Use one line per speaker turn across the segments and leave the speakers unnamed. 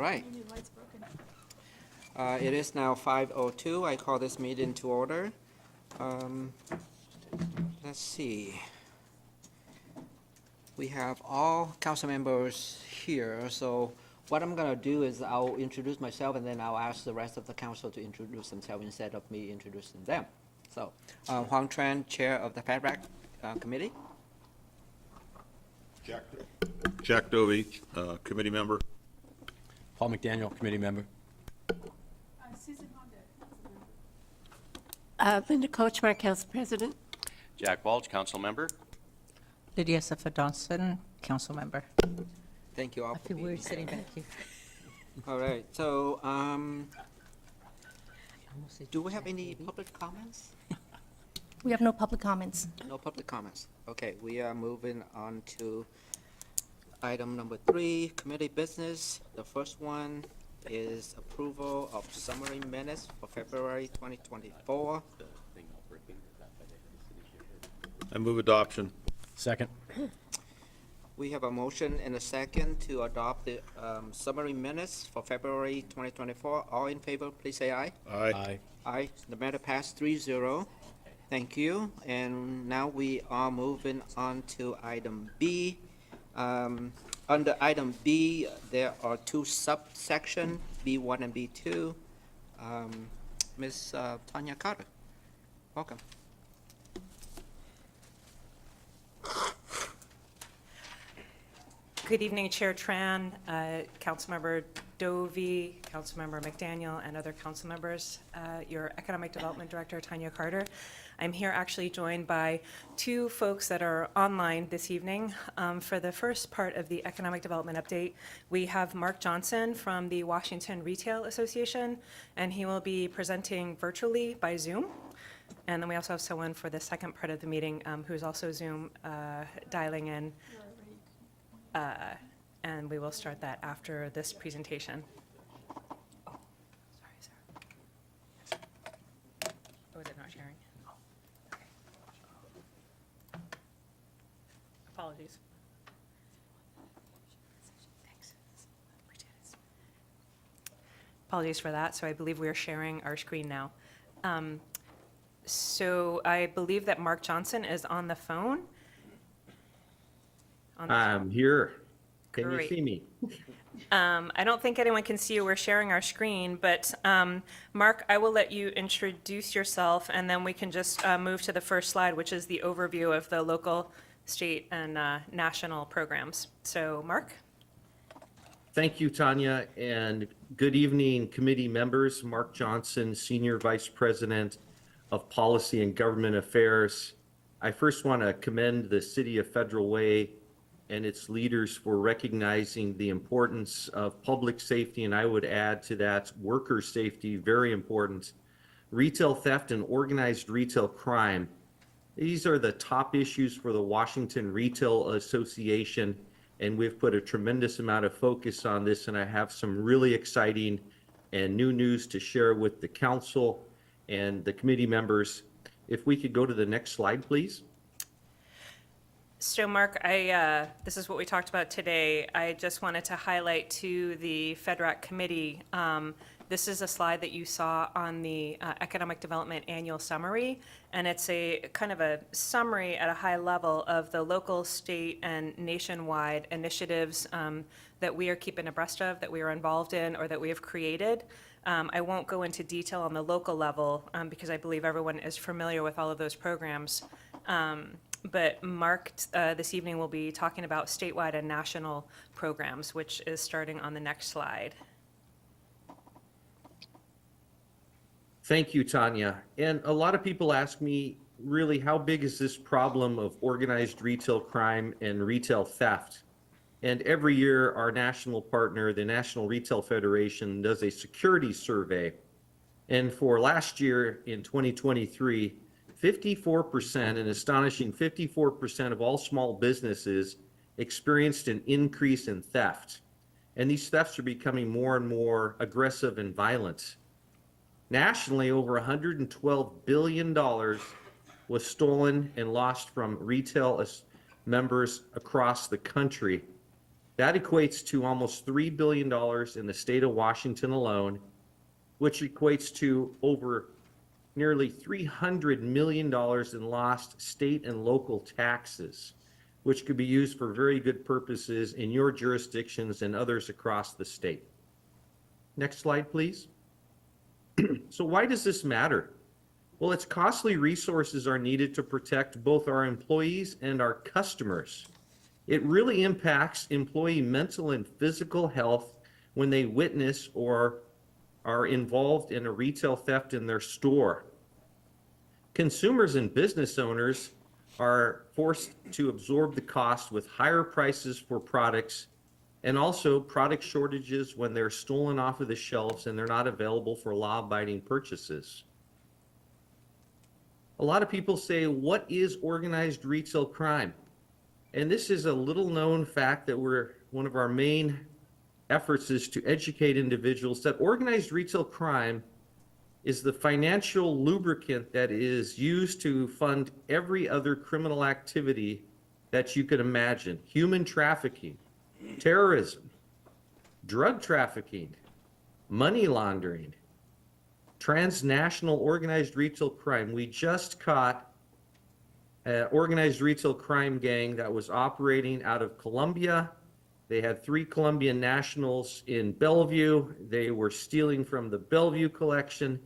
right. It is now 5:02. I call this meeting to order. Let's see. We have all council members here, so what I'm gonna do is I'll introduce myself and then I'll ask the rest of the council to introduce themselves instead of me introducing them. So, Huang Tran, Chair of the FedRAC Committee.
Jack Dovey, committee member.
Paul McDaniel, committee member.
Susan Honda.
Linda Kochmar, Council President.
Jack Walsh, council member.
Lydia Safa-Dawson, council member.
Thank you all
I
for
feel
being
weird
here.
sitting back here.
All right, so, do we have any public comments?
We have no public comments.
No public comments. Okay, we are moving on to item number 3, committee business. The first one is approval of summary minutes for February 2024.
I move adoption.
Second.
We have a motion and a second to adopt the summary minutes for February 2024. All in favor, please say aye.
Aye.
Aye, the matter passed 3-0. Thank you. And now we are moving on to item B. Under item B, there are 2 subsections, B1 and B2. Ms. Tanya Carter, welcome.
Good evening, Chair Tran, Councilmember Dovey, Councilmember McDaniel, and other council members. Your Economic Development Director, Tanya Carter. I'm here actually joined by 2 folks that are online this evening. For the first part of the Economic Development Update, we have Mark Johnson from the Washington Retail Association, and he will be presenting virtually by Zoom. And then we also have someone for the second part of the meeting who's also Zoom dialing in. And we will start that after this presentation. Oh, sorry, Sarah. Oh, is it not sharing? Okay. Apologies. Thanks. Appreciate it. Apologies for that. So I believe we are sharing our screen now. So I believe that Mark Johnson is on the phone.
I'm here. Can
Great.
you see me?
I don't think anyone can see you. We're sharing our screen, but Mark, I will let you introduce yourself, and then we can just move to the first slide, which is the overview of the local, state, and national programs. So, Mark?
Thank you, Tanya, and good evening, committee members. Mark Johnson, Senior Vice President of Policy and Government Affairs. I first want to commend the City of Federal Way and its leaders for recognizing the importance of public safety, and I would add to that worker safety, very important. Retail theft and organized retail crime. These are the top issues for the Washington Retail Association, and we've put a tremendous amount of focus on this, and I have some really exciting and new news to share with the council and the committee members. If we could go to the next slide, please.
So, Mark, this is what we talked about today. I just wanted to highlight to the FedRAC committee, this is a slide that you saw on the Economic Development Annual Summary, and it's a kind of a summary at a high level of the local, state, and nationwide initiatives that we are keeping abreast of, that we are involved in, or that we have created. I won't go into detail on the local level because I believe everyone is familiar with all of those programs. But Mark this evening will be talking about statewide and national programs, which is starting on the next slide.
Thank you, Tanya. And a lot of people ask me, really, how big is this problem of organized retail crime and retail theft? And every year, our national partner, the National Retail Federation, does a security survey. And for last year, in 2023, 54%, an astonishing 54% of all small businesses experienced an increase in theft. And these thefts are becoming more and more aggressive and violent. Nationally, over $112 billion was stolen and lost from retail members across the country. That equates to almost $3 billion in the state of Washington alone, which equates to over nearly $300 million in lost state and local taxes, which could be used for very good purposes in your jurisdictions and others across the state. Next slide, please. So why does this matter? Well, its costly resources are needed to protect both our employees and our customers. It really impacts employee mental and physical health when they witness or are involved in a retail theft in their store. Consumers and business owners are forced to absorb the cost with higher prices for products and also product shortages when they're stolen off of the shelves and they're not available for law-abiding purchases. A lot of people say, what is organized retail crime? And this is a little known fact that one of our main efforts is to educate individuals that organized retail crime is the financial lubricant that is used to fund every other criminal activity that you could imagine. Human trafficking, terrorism, drug trafficking, money laundering, transnational organized retail crime. We just caught an organized retail crime gang that was operating out of Colombia. They had 3 Colombian nationals in Bellevue. They were stealing from the Bellevue collection,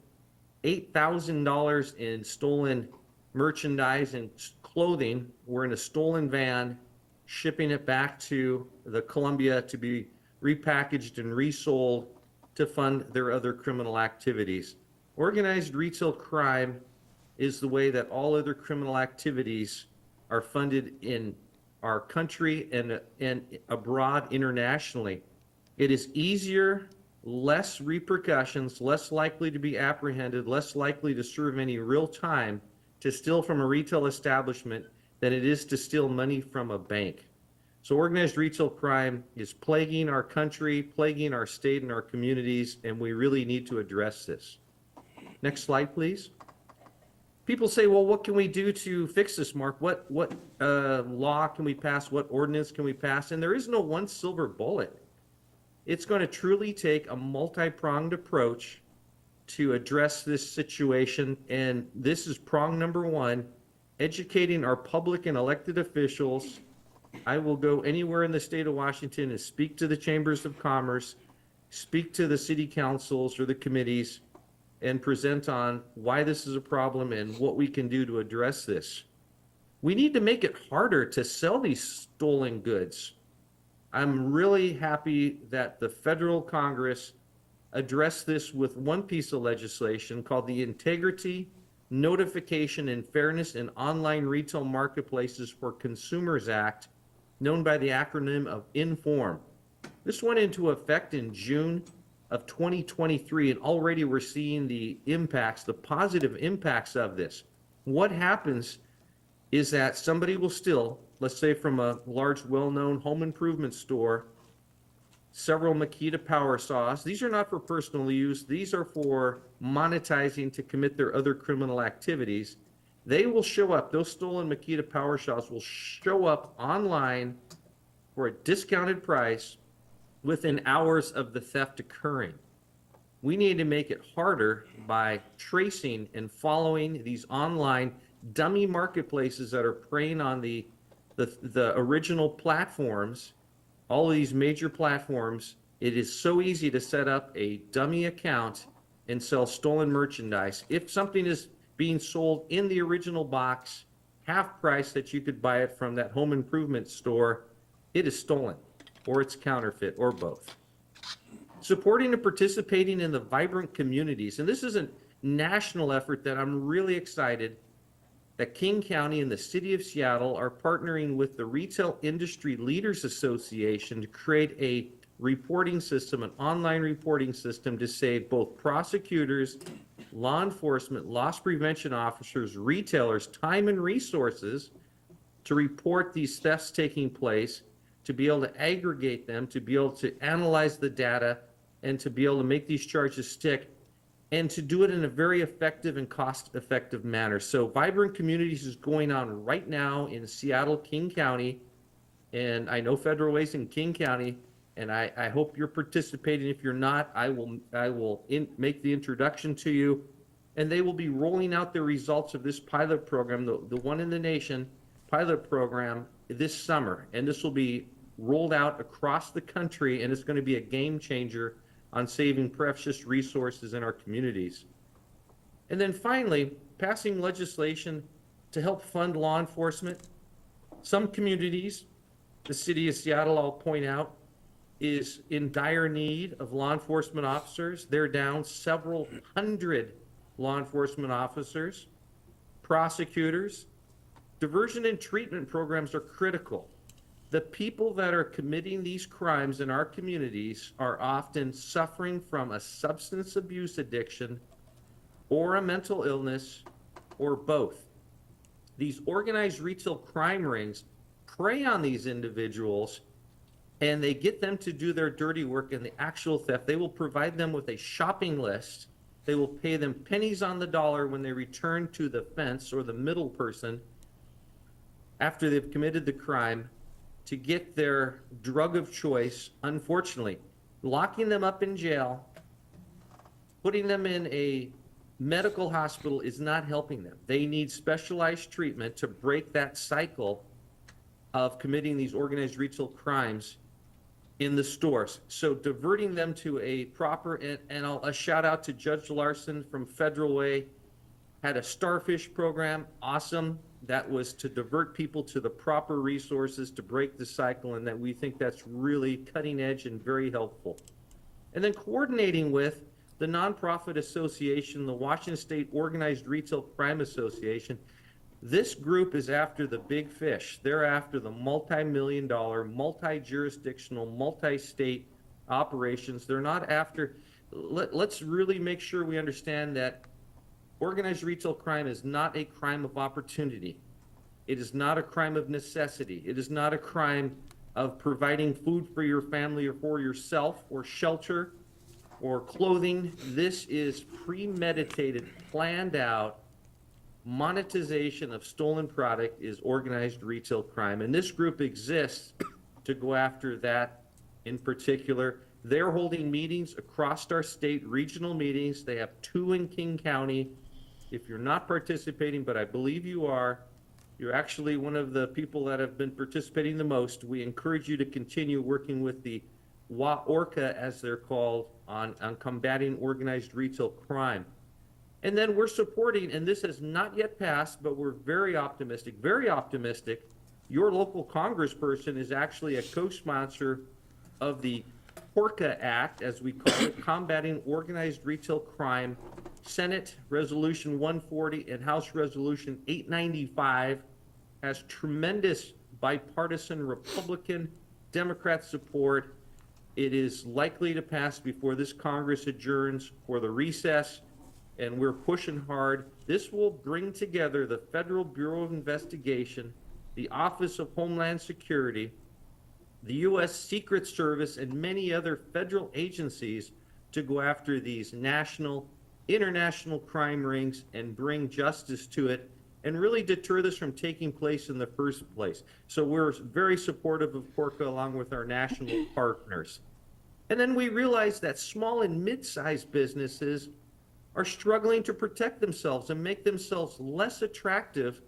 $8,000 in stolen merchandise and clothing were in a stolen van, shipping it back to the Colombia to be repackaged and resold to fund their other criminal activities. Organized retail crime is the way that all other criminal activities are funded in our country and abroad internationally. It is easier, less repercussions, less likely to be apprehended, less likely to serve any real time to steal from a retail establishment than it is to steal money from a bank. So organized retail crime is plaguing our country, plaguing our state and our communities, and we really need to address this. Next slide, please. People say, well, what can we do to fix this, Mark? What law can we pass? What ordinance can we pass? And there is no one silver bullet. It's going to truly take a multi-pronged approach to address this situation. And this is prong number 1, educating our public and elected officials. I will go anywhere in the state of Washington and speak to the chambers of commerce, speak to the city councils or the committees, and present on why this is a problem and what we can do to address this. We need to make it harder to sell these stolen goods. I'm really happy that the federal Congress addressed this with one piece of legislation called the Integrity, Notification, and Fairness in Online Retail Marketplaces for Consumers Act, known by the acronym of INFORM. This went into effect in June of 2023, and already we're seeing the impacts, the positive impacts of this. What happens is that somebody will steal, let's say from a large, well-known home improvement store, several Makita power saws. These are not for personal use. These are for monetizing to commit their other criminal activities. They will show up, those stolen Makita power saws will show up online for a discounted price within hours of the theft occurring. We need to make it harder by tracing and following these online dummy marketplaces that are preying on the original platforms, all of these major platforms. It is so easy to set up a dummy account and sell stolen merchandise. If something is being sold in the original box, half price that you could buy it from that home improvement store, it is stolen, or it's counterfeit, or both. Supporting and participating in the vibrant communities. And this is a national effort that I'm really excited that King County and the city of Seattle are partnering with the Retail Industry Leaders Association to create a reporting system, an online reporting system to save both prosecutors, law enforcement, loss prevention officers, retailers, time and resources to report these thefts taking place, to be able to aggregate them, to be able to analyze the data, and to be able to make these charges stick, and to do it in a very effective and cost-effective manner. So Vibrant Communities is going on right now in Seattle, King County, And I know Federal Way's in King County, and I hope you're participating. If you're not, I will make the introduction to you. And they will be rolling out the results of this pilot program, the one in the nation pilot program, this summer. And this will be rolled out across the country, and it's going to be a game changer on saving precious resources in our communities. And then finally, passing legislation to help fund law enforcement. Some communities, the city of Seattle, I'll point out, is in dire need of law enforcement officers. They're down several hundred law enforcement officers, prosecutors. Diversion and treatment programs are critical. The people that are committing these crimes in our communities are often suffering from a substance abuse addiction or a mental illness or both. These organized retail crime rings prey on these individuals, and they get them to do their dirty work in the actual theft. They will provide them with a shopping list. They will pay them pennies on the dollar when they return to the fence or the middle person after they've committed the crime to get their drug of choice. Unfortunately, locking them up in jail, putting them in a medical hospital is not helping them. They need specialized treatment to break that cycle of committing these organized retail crimes in the stores. So diverting them to a proper, and a shout out to Judge Larson from Federal Way, had a starfish program, awesome. That was to divert people to the proper resources to break the cycle, and that we think that's really cutting edge and very helpful. And then coordinating with the nonprofit association, the Washington State Organized Retail Crime Association. This group is after the big fish. They're after the multi-million-dollar, multi-jurisdictional, multi-state operations. They're not after, let's really make sure we understand that organized retail crime is not a crime of opportunity. It is not a crime of necessity. It is not a crime of providing food for your family or for yourself or shelter or clothing. This is premeditated, planned out. Monetization of stolen product is organized retail crime. And this group exists to go after that in particular. They're holding meetings across our state, regional meetings. They have 2 in King County. If you're not participating, but I believe you are, you're actually one of the people that have been participating the most. We encourage you to continue working with the WAORCA, as they're called, on combating organized retail crime. And then we're supporting, and this has not yet passed, but we're very optimistic, your local congressperson is actually a co-sponsor of the PORCA Act, as we call it, Combating Organized Retail Crime. Senate Resolution 140 and House Resolution 895 has tremendous bipartisan Republican, Democrat support. It is likely to pass before this Congress adjourns for the recess, and we're pushing hard. This will bring together the Federal Bureau of Investigation, the Office of Homeland Security, the U.S. Secret Service, and many other federal agencies to go after these national, international crime rings and bring justice to it and really deter this from taking place in the first place. So we're very supportive of PORCA along with our national partners. And then we realize that small and mid-sized businesses are struggling to protect themselves and make themselves less attractive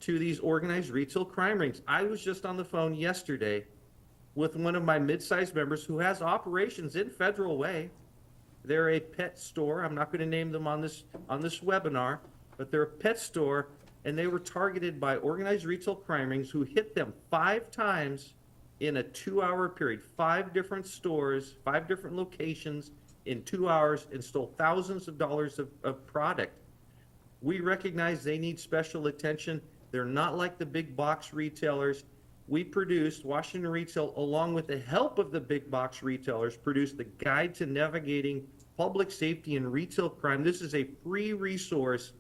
to these organized retail crime rings. I was just on the phone yesterday with one of my mid-sized members who has operations in Federal Way. They're a pet store. I'm not going to name them on this webinar, but they're a pet store, and they were targeted by organized retail crime rings who hit them 5 times in a 2-hour period. 5 different stores, 5 different locations in 2 hours, and stole thousands of dollars of product. We recognize they need special attention. They're not like the big box retailers. We produced, Washington Retail, along with the help of the big box retailers, produced the Guide to Navigating Public Safety and Retail Crime. This is a free resource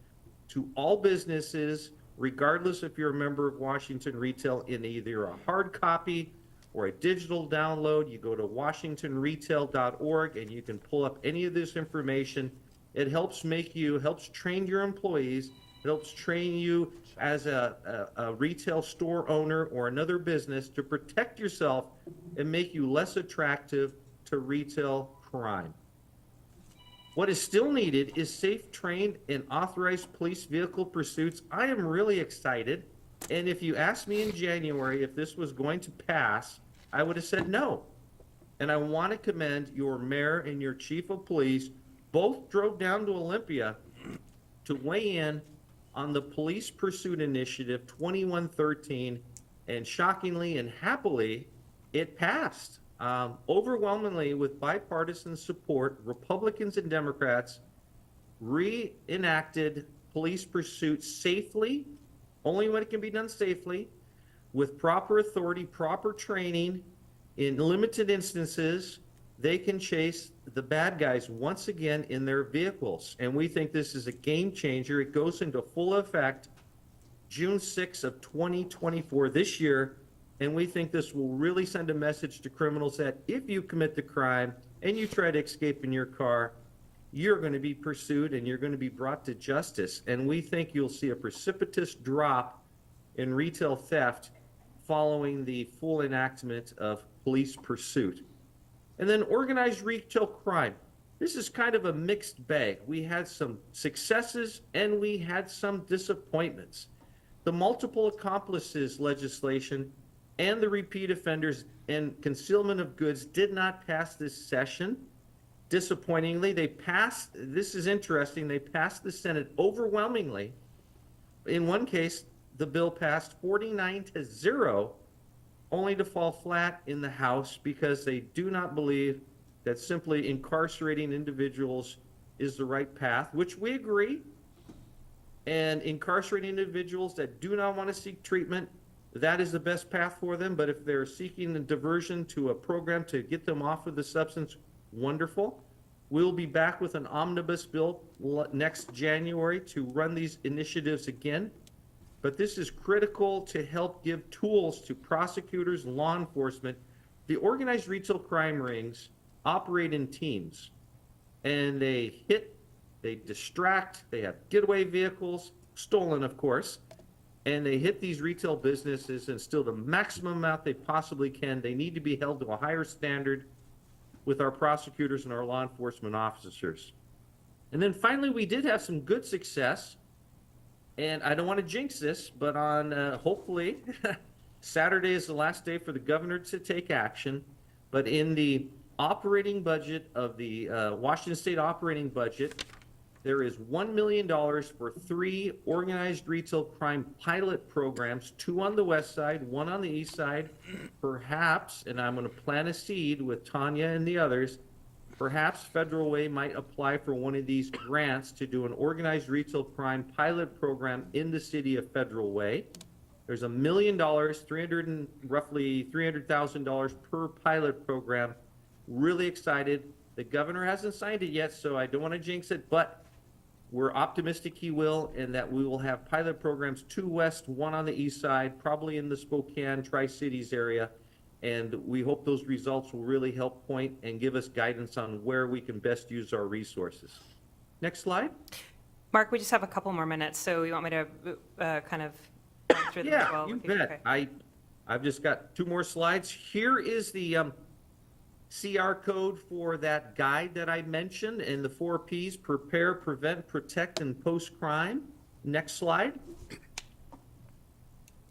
to all businesses, regardless if you're a member of Washington Retail, in either a hard copy or a digital download. You go to washingtonretail.org and you can pull up any of this information. It helps train your employees It helps train you as a retail store owner or another business to protect yourself and make you less attractive to retail crime. What is still needed is safe, trained, and authorized police vehicle pursuits. I am really excited. And if you asked me in January if this was going to pass, I would have said no. And I want to commend your mayor and your chief of police. Both drove down to Olympia to weigh in on the Police Pursuit Initiative 2113. And shockingly and happily, it passed. Overwhelmingly with bipartisan support, Republicans and Democrats reenacted police pursuit safely, only when it can be done safely, with proper authority, proper training. In limited instances, they can chase the bad guys once again in their vehicles. And we think this is a game changer. It goes into full effect June 6th of 2024 this year. And we think this will really send a message to criminals that if you commit the crime and you try to escape in your car, you're going to be pursued and you're going to be brought to justice. And we think you'll see a precipitous drop in retail theft following the full enactment of police pursuit. And then organized retail crime. This is kind of a mixed bag. We had some successes and we had some disappointments. The multiple accomplices legislation and the repeat offenders and concealment of goods did not pass this session. Disappointingly, they passed, this is interesting, they passed the Senate overwhelmingly. In one case, the bill passed 49-0, only to fall flat in the House because they do not believe that simply incarcerating individuals is the right path, which we agree. And incarcerating individuals that do not want to seek treatment, that is the best path for them. But if they're seeking a diversion to a program to get them off of the substance, wonderful. We'll be back with an omnibus bill next January to run these initiatives again. But this is critical to help give tools to prosecutors, law enforcement. The organized retail crime rings operate in teams, and they hit, they distract, they have getaway vehicles, stolen of course, and they hit these retail businesses and steal the maximum amount they possibly can. They need to be held to a higher standard with our prosecutors and our law enforcement officers. And then finally, we did have some good success, and I don't want to jinx this, but on hopefully Saturday is the last day for the governor to take action, but in the operating budget of the Washington State operating budget, there is $1 million for 3 organized retail crime pilot programs, 2 on the west side, 1 on the east side. Perhaps, and I'm going to plant a seed with Tanya and the others, perhaps Federal Way might apply for one of these grants to do an organized retail crime pilot program in the city of Federal Way. There's $1 million, roughly $300,000 per pilot program. Really excited. The governor hasn't signed it yet, so I don't want to jinx it, but we're optimistic he will, and that we will have pilot programs 2 west, 1 on the east side, probably in the Spokane, Tri-Cities area. And we hope those results will really help point and give us guidance on where we can best use our resources. Next slide.
Mark, we just have a couple more minutes, so you want me to kind of run through them as well?
Yeah, you
with
bet.
Okay.
I've just got 2 more slides. Here is the CR code for that guide that I mentioned, and the 4 Ps: prepare, prevent, protect, and post-crime. Next slide.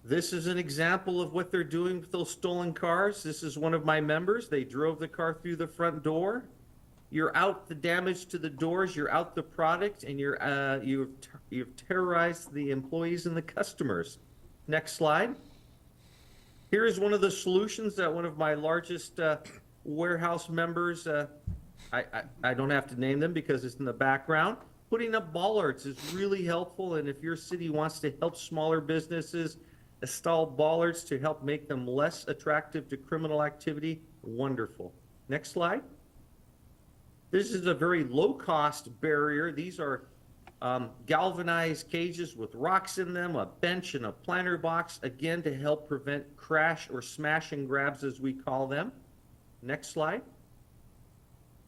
This is an example of what they're doing with those stolen cars. This is one of my members. They drove the car through the front door. You're out the damage to the doors, you're out the product, and you've terrorized the employees and the customers. Next slide. Here is one of the solutions that one of my largest warehouse members, I don't have to name them because it's in the background. Putting up bollards is really helpful, and if your city wants to help smaller businesses install bollards to help make them less attractive to criminal activity, wonderful. Next slide. This is a very low-cost barrier. These are galvanized cages with rocks in them, a bench and a planter box, again, to help prevent crash or smash and grabs, as we call them. Next slide.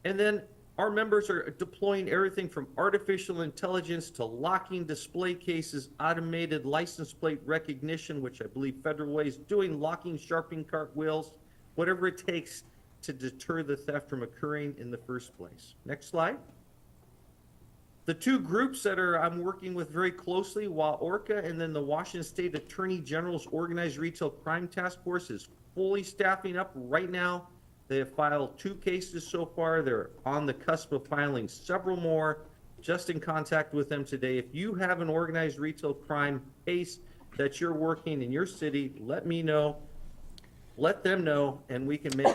And then Our members are deploying everything from artificial intelligence to locking display cases, automated license plate recognition, which I believe Federal Way is doing, locking, sharpening cartwheels, whatever it takes to deter the theft from occurring in the first place. Next slide. The two groups that I'm working with very closely, WAORCA and then the Washington State Attorney General's Organized Retail Crime Task Force, is fully staffing up right now. They have filed 2 cases so far. They're on the cusp of filing several more. Just in contact with them today. If you have an organized retail crime case that you're working in your city, let me know. Let them know, and we can make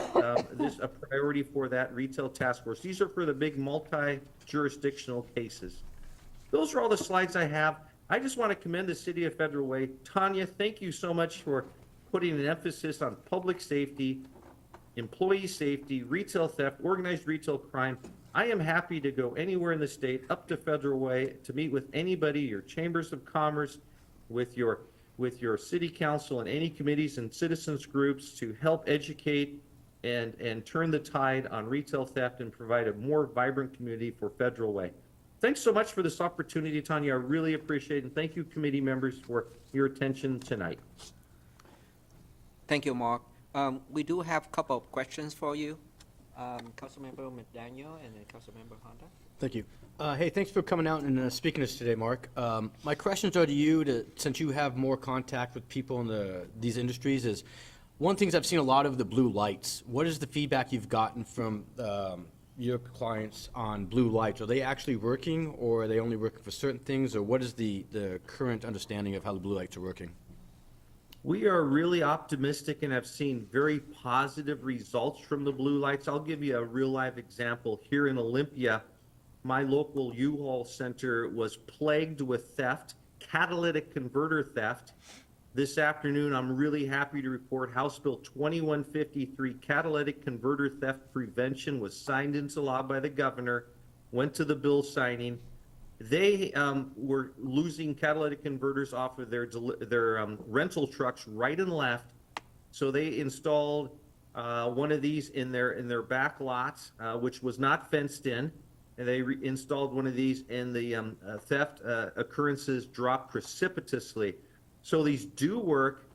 this a priority for that retail task force. These are for the big multi-jurisdictional cases. Those are all the slides I have. I just want to commend the City of Federal Way. Tanya, thank you so much for putting an emphasis on public safety, employee safety, retail theft, organized retail crime. I am happy to go anywhere in the state, up to Federal Way, to meet with anybody, your chambers of commerce, with your city council and any committees and citizens groups to help educate and turn the tide on retail theft and provide a more vibrant community for Federal Way. Thanks so much for this opportunity, Tanya. I really appreciate it. And thank you, committee members, for your attention tonight.
Thank you, Mark. We do have a couple of questions for you. Councilmember McDaniel and then Councilmember Honda.
Thank you. Hey, thanks for coming out and speaking to us today, Mark. My questions are to you, since you have more contact with people in these industries, is one thing I've seen a lot of the blue lights. What is the feedback you've gotten from your clients on blue lights? Are they actually working, or are they only working for certain things, or what is the current understanding of how the blue lights are working?
We are really optimistic and have seen very positive results from the blue lights. I'll give you a real live example. Here in Olympia, my local U-Haul center was plagued with theft, catalytic converter theft. This afternoon, I'm really happy to report House Bill 2153, catalytic converter theft prevention, was signed into law by the governor, went to the bill signing. They were losing catalytic converters off of their rental trucks right and left. So they installed one of these in their back lots, which was not fenced in. And they installed one of these, and the theft occurrences dropped precipitously. So these do work,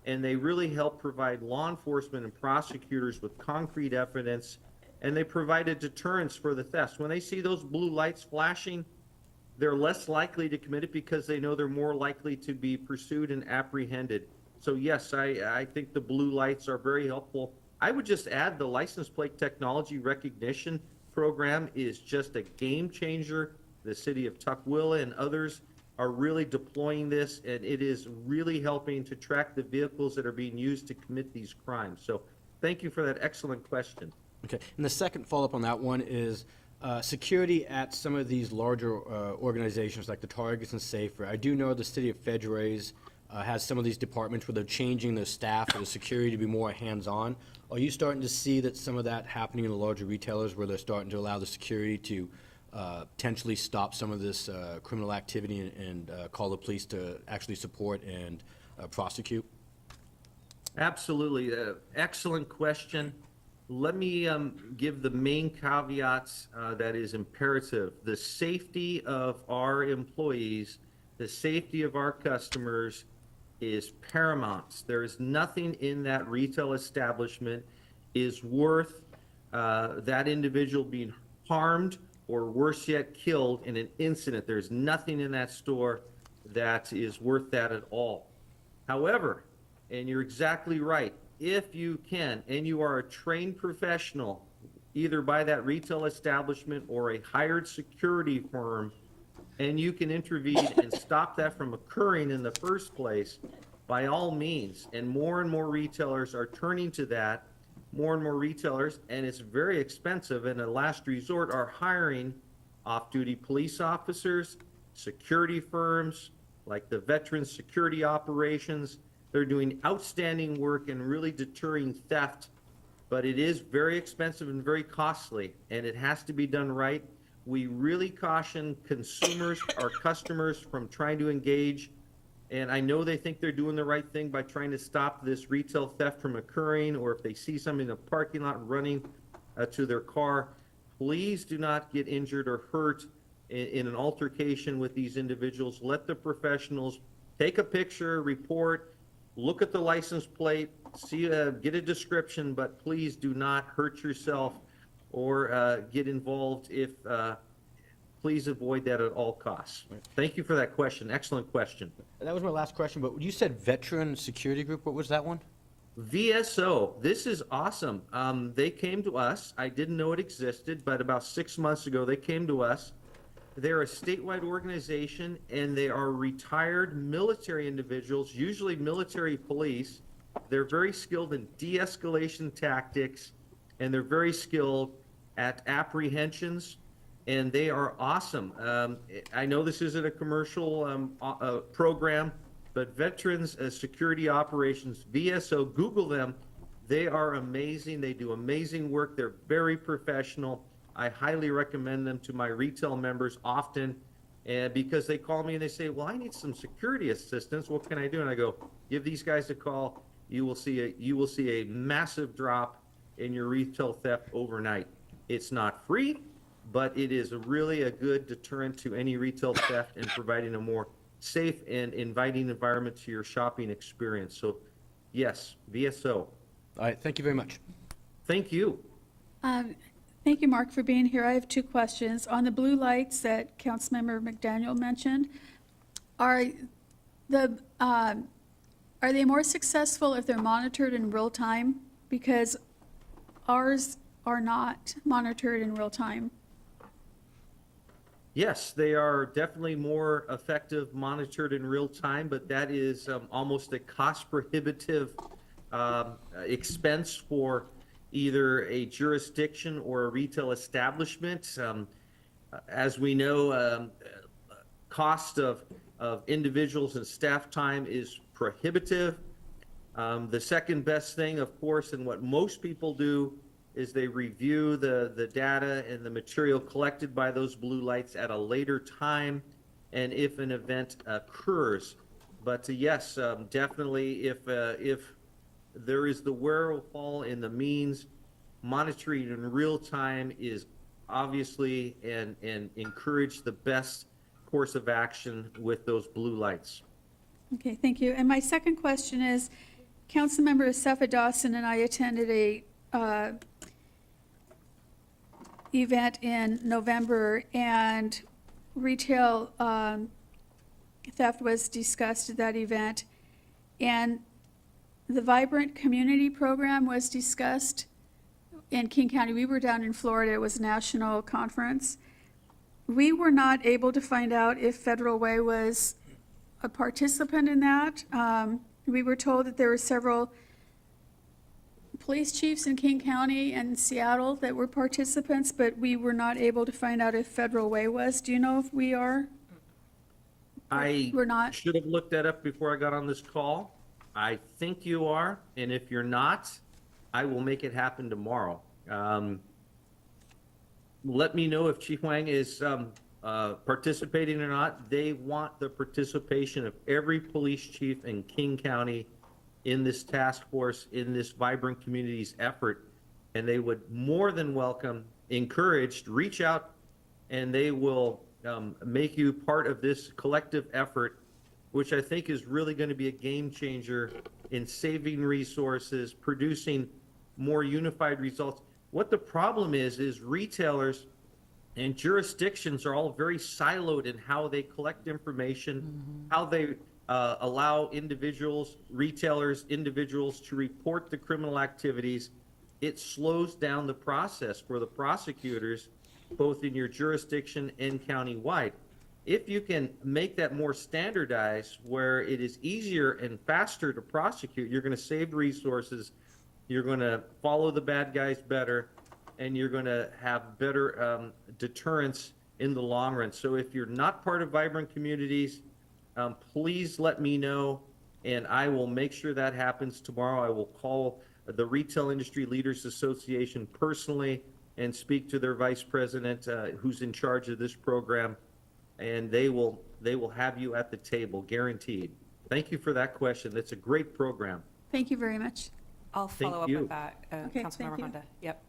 and they really help provide law enforcement and prosecutors with concrete evidence, and they provide a deterrence for the thefts. When they see those blue lights flashing, they're less likely to commit it because they know they're more likely to be pursued and apprehended. So yes, I think the blue lights are very helpful. I would just add the license plate technology recognition program is just a game changer. The city of Tukwila and others are really deploying this, and it is really helping to track the vehicles that are being used to commit these crimes. So thank you for that excellent question.
Okay, and the second follow-up on that one is security at some of these larger organizations like the Targets and Safer. I do know the city of Federays has some of these departments where they're changing their staff or the security to be more hands-on. Are you starting to see that some of that happening in the larger retailers where they're starting to allow the security to potentially stop some of this criminal activity and call the police to actually support and prosecute?
Absolutely. Excellent question. Let me give the main caveats that is imperative. The safety of our employees, the safety of our customers is paramount. There is nothing in that retail establishment is worth that individual being harmed or worse yet, killed in an incident. There's nothing in that store that is worth that at all. However, and you're exactly right, if you can, and you are a trained professional, either by that retail establishment or a hired security firm, and you can intervene and stop that from occurring in the first place, by all means. And more retailers are turning to that, more and more retailers, and it's very expensive, and a last resort are hiring off-duty police officers, security firms, like the Veterans Security Operations. They're doing outstanding work and really deterring theft, but it is very expensive and very costly, and it has to be done right. We really caution consumers, our customers, from trying to engage, and I know they think they're doing the right thing by trying to stop this retail theft from occurring, or if they see something in the parking lot running to their car. please do not get injured or hurt in an altercation with these individuals. Let the professionals take a picture, report, look at the license plate, see, get a description, but please do not hurt yourself or get involved if, please avoid that at all costs. Thank you for that question. Excellent question.
That was my last question, but you said Veteran Security Group, what was that one?
VSO, this is awesome. They came to us. I didn't know it existed, but about 6 months ago, they came to us. They're a statewide organization, and they are retired military individuals, usually military police. They're very skilled in de-escalation tactics, and they're very skilled at apprehensions, and they are awesome. I know this isn't a commercial program, but Veterans Security Operations, VSO, Google them. They are amazing. They do amazing work. They're very professional. I highly recommend them to my retail members often, because they call me and they say, well, I need some security assistance. What can I do? And I go, give these guys a call. You will see a massive drop in your retail theft overnight. It's not free, but it is really a good deterrent to any retail theft and providing a more safe and inviting environment to your shopping experience. So yes, VSO.
All right, thank you very much.
Thank you.
Thank you, Mark, for being here. I have two questions. On the blue lights that Councilmember McDaniel mentioned, are they more successful if they're monitored in real time? Because ours are not monitored in real time.
Yes, they are definitely more effective monitored in real time, but that is almost a cost prohibitive expense for either a jurisdiction or a retail establishment. As we know, cost of individuals and staff time is prohibitive. The second best thing, of course, and what most people do, is they review the data and the material collected by those blue lights at a later time, and if an event occurs. But yes, definitely, if there is the wherewithal in the means, monitoring in real time is obviously and encourage the best course of action with those blue lights.
Okay, thank you. And my second question is, Councilmember Asefa Dawson and I attended a event in November, and retail theft was discussed at that event, and the Vibrant Community Program was discussed in King County. We were down in Florida. It was a national conference. We were not able to find out if Federal Way was a participant in that. We were told that there were several police chiefs in King County and Seattle that were participants, but we were not able to find out if Federal Way was. Do you know if we are? We're not.
Should have looked that up before I got on this call. I think you are, and if you're not, I will make it happen tomorrow. Let me know if Chief Wang is participating or not. They want the participation of every police chief in King County in this task force, in this Vibrant Communities effort, and they would more than welcome, encouraged, reach out, and they will make you part of this collective effort, which I think is really going to be a game changer in saving resources, producing more unified results. What the problem is retailers and jurisdictions are all very siloed in how they collect information, how they allow individuals, retailers, individuals to report the criminal activities. It slows down the process for the prosecutors, both in your jurisdiction and countywide. If you can make that more standardized, where it is easier and faster to prosecute, you're going to save resources, you're going to follow the bad guys better, and you're going to have better deterrence in the long run. So if you're not part of Vibrant Communities, please let me know, and I will make sure that happens tomorrow. I will call the Retail Industry Leaders Association personally and speak to their vice president, who's in charge of this program, and they will have you at the table, guaranteed. Thank you for that question. That's a great program.
Thank you very much.
I'll follow up
you.
with that,
Okay,
Councilmember
thank you.
Honda. Yep.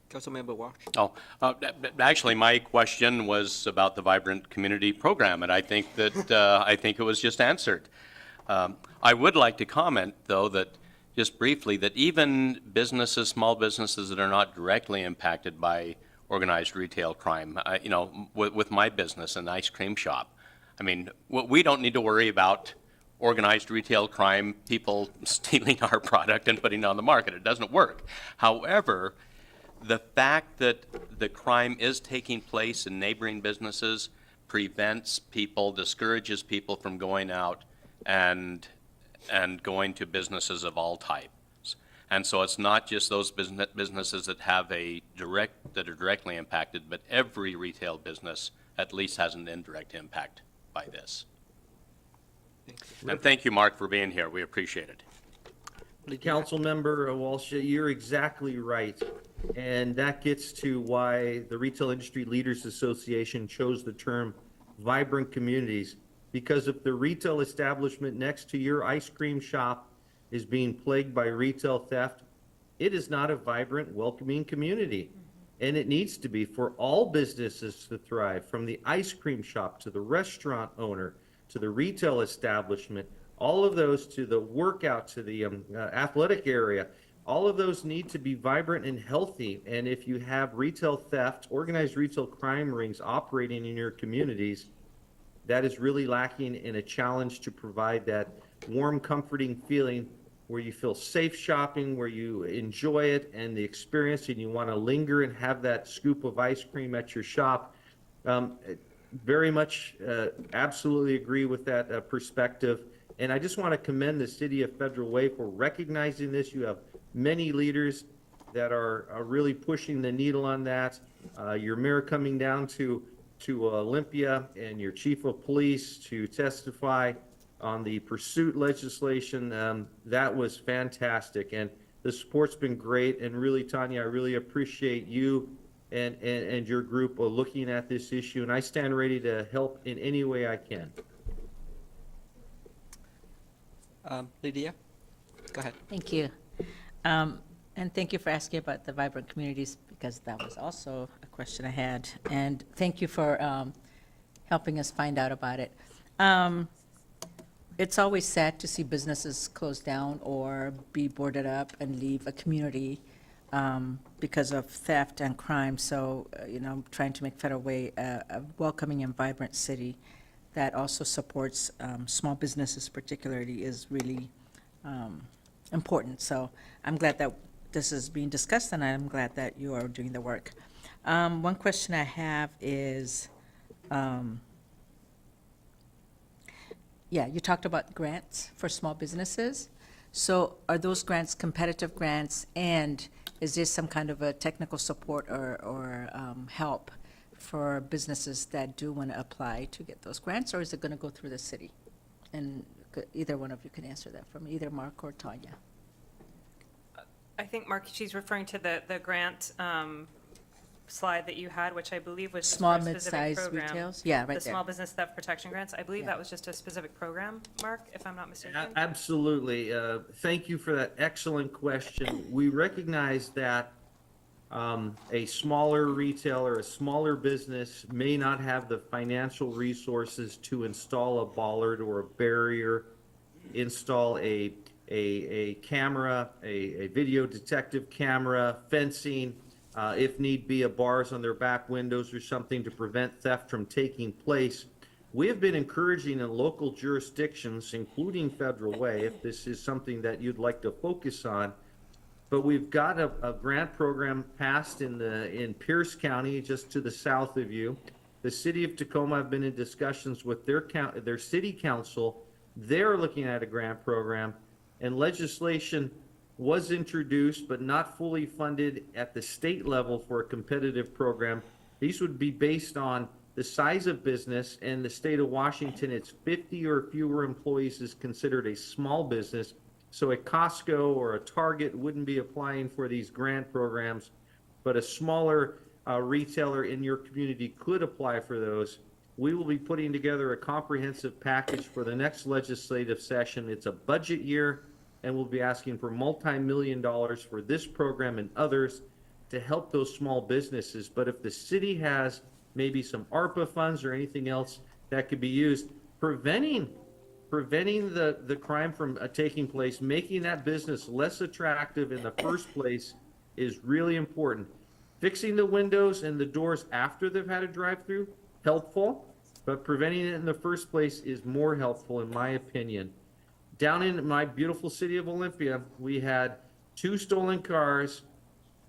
Councilmember Walsh.
Actually, my question was about the Vibrant Community Program, and I think that, I think it was just answered. I would like to comment, though, that, just briefly, that even businesses, small businesses that are not directly impacted by organized retail crime, you know, with my business, an ice cream shop, I mean, we don't need to worry about organized retail crime, people stealing our product and putting it on the market. It doesn't work. However, the fact that the crime is taking place in neighboring businesses prevents people, discourages people from going out and going to businesses of all types. And so it's not just those businesses that have that are directly impacted, but every retail business at least has an indirect impact by this. And thank you, Mark, for being here. We appreciate it.
Councilmember Walsh, you're exactly right. And that gets to why the Retail Industry Leaders Association chose the term vibrant communities. Because if the retail establishment next to your ice cream shop is being plagued by retail theft, it is not a vibrant, welcoming community. And it needs to be for all businesses to thrive, from the ice cream shop to the restaurant owner to the retail establishment, all of those to the workout, to the athletic area. All of those need to be vibrant and healthy. And if you have retail theft, organized retail crime rings operating in your communities, that is really lacking in a challenge to provide that warm, comforting feeling where you feel safe shopping, where you enjoy it and the experience, and you want to linger and have that scoop of ice cream at your shop. Very much absolutely agree with that perspective. And I just want to commend the City of Federal Way for recognizing this. You have many leaders that are really pushing the needle on that. Your mayor coming down to Olympia and your chief of police to testify on the pursuit legislation. That was fantastic. And the support's been great. And really, Tanya, I really appreciate you and your group looking at this issue. And I stand ready to help in any way I can.
Lydia, go ahead.
Thank you. And thank you for asking about the vibrant communities, because that was also a question I had. And thank you for helping us find out about it. It's always sad to see businesses close down or be boarded up and leave a community because of theft and crime. So, you know, trying to make Federal Way a welcoming and vibrant city that also supports small businesses particularly is really important. So I'm glad that this is being discussed, and I'm glad that you are doing the work. One question I have is, you talked about grants for small businesses. So are those grants competitive grants, and is there some kind of a technical support or help for businesses that do want to apply to get those grants, or is it going to go through the city? And either one of you can answer that for me, either Mark or Tanya.
I think, Mark, she's referring to the grant slide that you had, which I believe was just
Small,
for a specific
mid-sized
program.
retails? Yeah, right
The
there.
Small Business Theft Protection Grants. I believe
Yeah.
that was just a specific program, Mark, if I'm not mistaken.
Absolutely. Thank you for that excellent question. We recognize that a smaller retailer, a smaller business may not have the financial resources to install a bollard or a barrier, install a camera, a video detective camera, fencing, if need be, a bars on their back windows or something to prevent theft from taking place. We have been encouraging in local jurisdictions, including Federal Way, if this is something that you'd like to focus on. But we've got a grant program passed in Pierce County, just to the south of you. The city of Tacoma have been in discussions with their city council. They're looking at a grant program, and legislation was introduced but not fully funded at the state level for a competitive program. These would be based on the size of business. In the state of Washington, it's 50 or fewer employees is considered a small business. So a Costco or a Target wouldn't be applying for these grant programs, but a smaller retailer in your community could apply for those. We will be putting together a comprehensive package for the next legislative session. It's a budget year. and we'll be asking for multi-million dollars for this program and others to help those small businesses. But if the city has maybe some ARPA funds or anything else that could be used, preventing the crime from taking place, making that business less attractive in the first place is really important. Fixing the windows and the doors after they've had a drive-through, helpful, but preventing it in the first place is more helpful, in my opinion. Down in my beautiful city of Olympia, we had 2 stolen cars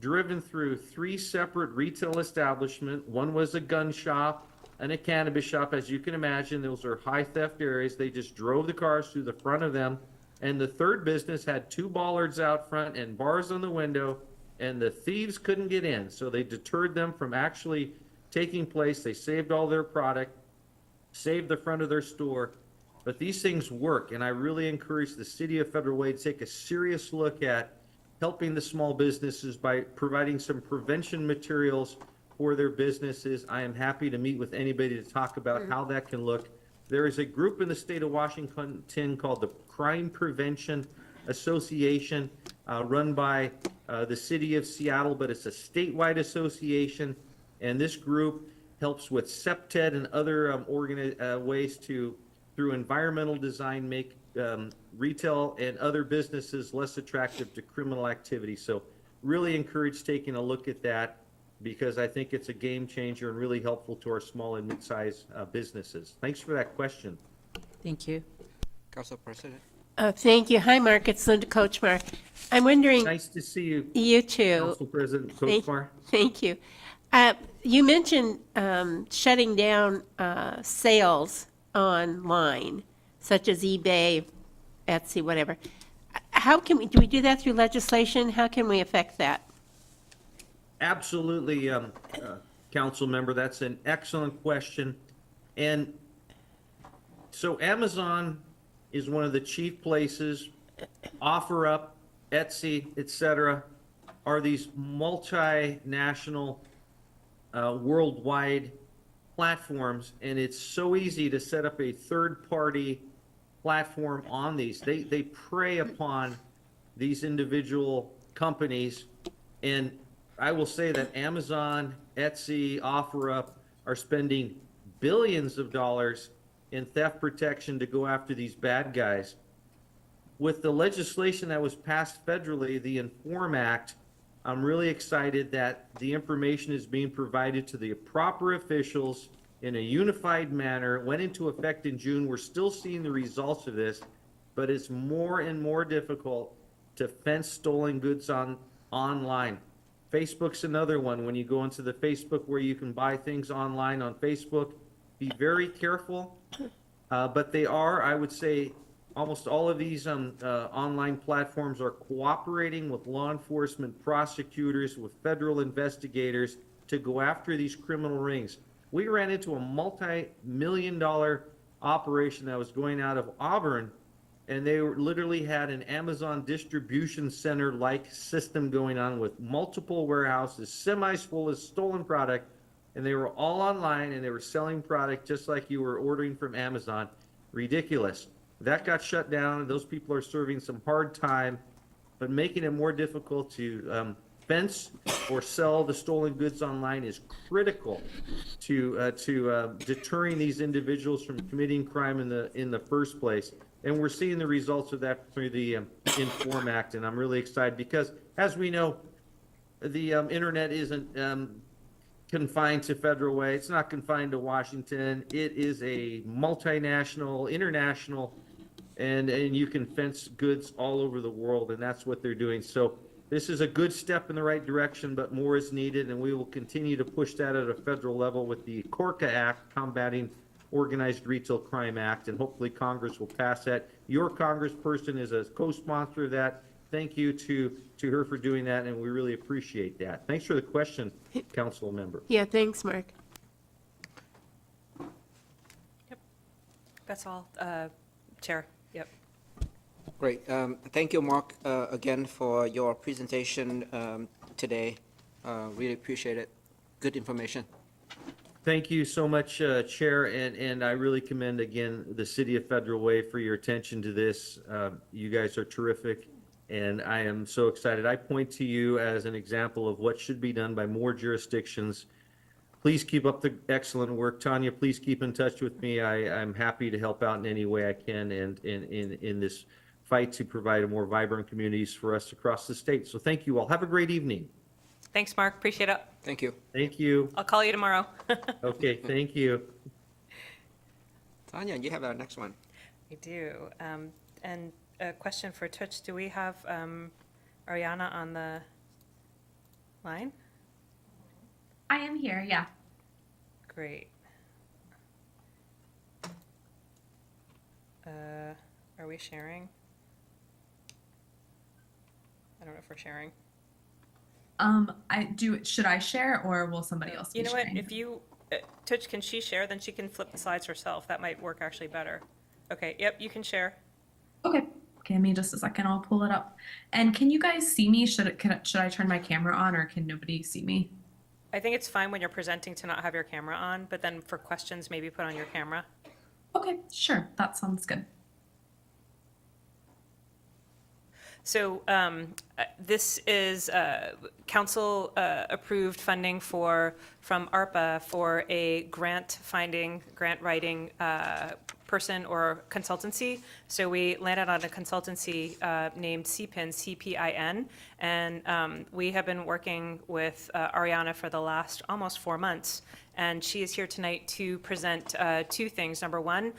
driven through 3 separate retail establishments. One was a gun shop and a cannabis shop. As you can imagine, those are high theft areas. They just drove the cars through the front of them. And the third business had 2 bollards out front and bars on the window, and the thieves couldn't get in. So they deterred them from actually taking place. They saved all their product, saved the front of their store. But these things work, and I really encourage the city of Federal Way to take a serious look at helping the small businesses by providing some prevention materials for their businesses. I am happy to meet with anybody to talk about how that can look. There is a group in the state of Washington called the Crime Prevention Association, run by the city of Seattle, but it's a statewide association. And this group helps with SEPTED and other ways to, through environmental design, make retail and other businesses less attractive to criminal activity. So really encourage taking a look at that, because I think it's a game changer and really helpful to our small and mid-sized businesses. Thanks for that question.
Thank you.
Council President.
Thank you. Hi, Mark. It's Linda Kochmar. I'm wondering,
Nice to see you,
you too.
Council President
Thank-
Kochmar.
Thank you. You mentioned shutting down sales online, such as eBay, Etsy, whatever. How can do we do that through legislation? How can we affect that?
Absolutely, council member. That's an excellent question. And so Amazon is one of the chief places. OfferUp, Etsy, etc., are these multinational, worldwide platforms, and it's so easy to set up a third-party platform on these. They prey upon these individual companies, and I will say that Amazon, Etsy, OfferUp are spending billions of dollars in theft protection to go after these bad guys. With the legislation that was passed federally, the INFORM Act, I'm really excited that the information is being provided to the proper officials in a unified manner. It went into effect in June. We're still seeing the results of this, but it's more and more difficult to fence stolen goods online. Facebook's another one. When you go into the Facebook where you can buy things online on Facebook, be very careful. But they are, I would say, almost all of these online platforms are cooperating with law enforcement, prosecutors, with federal investigators to go after these criminal rings. We ran into a multi-million-dollar operation that was going out of Auburn, and they literally had an Amazon distribution center-like system going on with multiple warehouses, semis full of stolen product, and they were all online, and they were selling product just like you were ordering from Amazon. Ridiculous. That got shut down, and those people are serving some hard time, but making it more difficult to fence or sell the stolen goods online is critical to deterring these individuals from committing crime in the first place. And we're seeing the results of that through the INFORM Act, and I'm really excited because, as we know, the internet isn't confined to Federal Way. It's not confined to Washington. It is a multinational, international, and you can fence goods all over the world, and that's what they're doing. So this is a good step in the right direction, but more is needed, and we will continue to push that at a federal level with the CORCA Act, Combating Organized Retail Crime Act, and hopefully Congress will pass that. Your congressperson is a co-sponsor of that. Thank you to her for doing that, and we really appreciate that. Thanks for the question, council member.
Yeah, thanks, Mark.
That's all, Chair. Yep.
Great. Thank you, Mark, again for your presentation today. Really appreciate it. Good information.
Thank you so much, Chair, and I really commend again the City of Federal Way for your attention to this. You guys are terrific, and I am so excited. I point to you as an example of what should be done by more jurisdictions. Please keep up the excellent work. Tanya, please keep in touch with me. I'm happy to help out in any way I can and in this fight to provide a more vibrant communities for us across the state. So thank you all. Have a great evening.
Thanks, Mark, appreciate it.
Thank you.
Thank you.
I'll call you tomorrow.
Okay, thank you.
Tanya, you have our next one.
We do. And a question for Twitch, do we have Ariana on the line?
I am here, yeah.
Great. Are we sharing? I don't know if we're sharing.
Should I share or will somebody else be
You know what,
sharing?
if you, Twitch, can she share? Then she can flip the slides herself. That might work actually better. Okay, yep, you can share.
Okay, give me just a second, I'll pull it up. And can you guys see me? Should I turn my camera on or can nobody see me?
I think it's fine when you're presenting to not have your camera on, but then for questions, maybe put on your camera.
Okay, sure, that sounds good.
So this is council approved funding from ARPA for a grant writing person or consultancy. So we landed on a consultancy named CPIN, CPIN, and we have been working with Ariana for the last almost 4 months. And she is here tonight to present two things. Number one,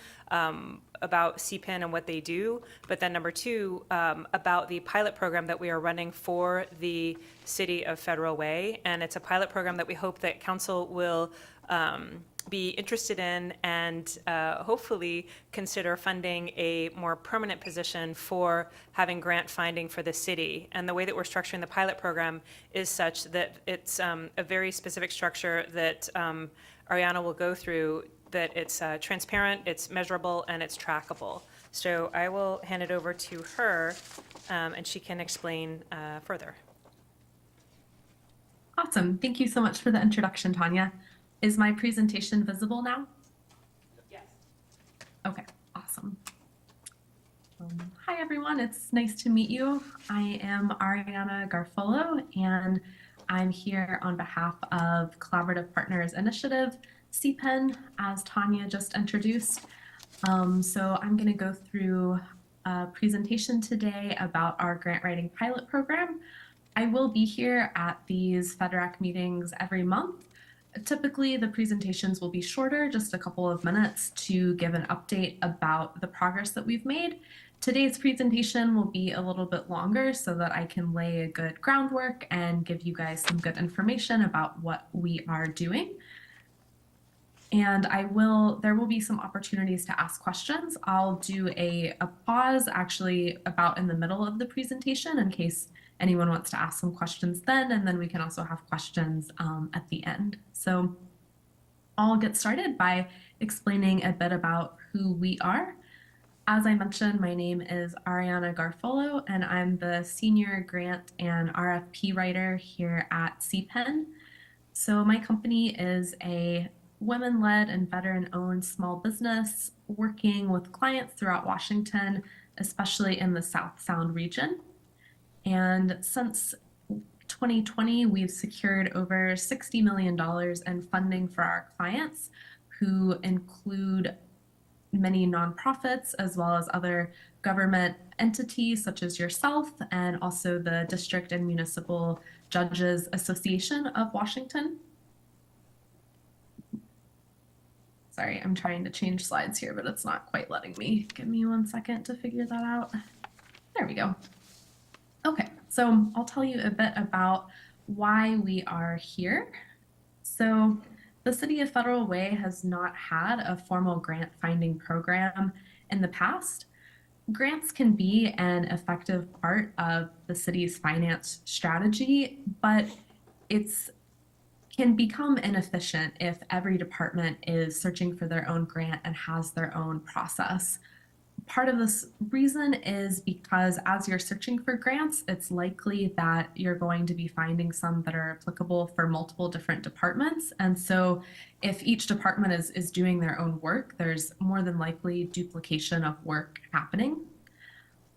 about CPIN and what they do, but then number two, about the pilot program that we are running for the City of Federal Way. And it's a pilot program that we hope that council will be interested in and hopefully consider funding a more permanent position for having grant finding for the city. And the way that we're structuring the pilot program is such that it's a very specific structure that Ariana will go through, that it's transparent, it's measurable, and it's trackable. So I will hand it over to her, and she can explain further.
Awesome, thank you so much for the introduction, Tanya. Is my presentation visible now?
Yes.
Okay, awesome. Hi, everyone. It's nice to meet you. I am Ariana Garfolo, and I'm here on behalf of Collaborative Partners Initiative, CPIN, as Tanya just introduced. So I'm going to go through a presentation today about our grant writing pilot program. I will be here at these FedRAC meetings every month. Typically, the presentations will be shorter, just a couple of minutes to give an update about the progress that we've made. Today's presentation will be a little bit longer so that I can lay a good groundwork and give you guys some good information about what we are doing. And there will be some opportunities to ask questions. I'll do a pause actually about in the middle of the presentation in case anyone wants to ask some questions then, and then we can also have questions at the end. So I'll get started by explaining a bit about who we are. As I mentioned, my name is Ariana Garfolo, and I'm the Senior Grant and RFP Writer here at CPIN. So my company is a women-led and veteran-owned small business working with clients throughout Washington, especially in the South Sound region. And since 2020, we've secured over $60 million in funding for our clients, who include many nonprofits as well as other government entities such as yourself, and also the District and Municipal Judges Association of Washington. Sorry, I'm trying to change slides here, but it's not quite letting me. Give me 1 second to figure that out. There we go. Okay, so I'll tell you a bit about why we are here. So the City of Federal Way has not had a formal grant finding program in the past. Grants can be an effective part of the city's finance strategy, but it's can become inefficient if every department is searching for their own grant and has their own process. part of this reason is because as you're searching for grants, it's likely that you're going to be finding some that are applicable for multiple different departments. And so if each department is doing their own work, there's more than likely duplication of work happening.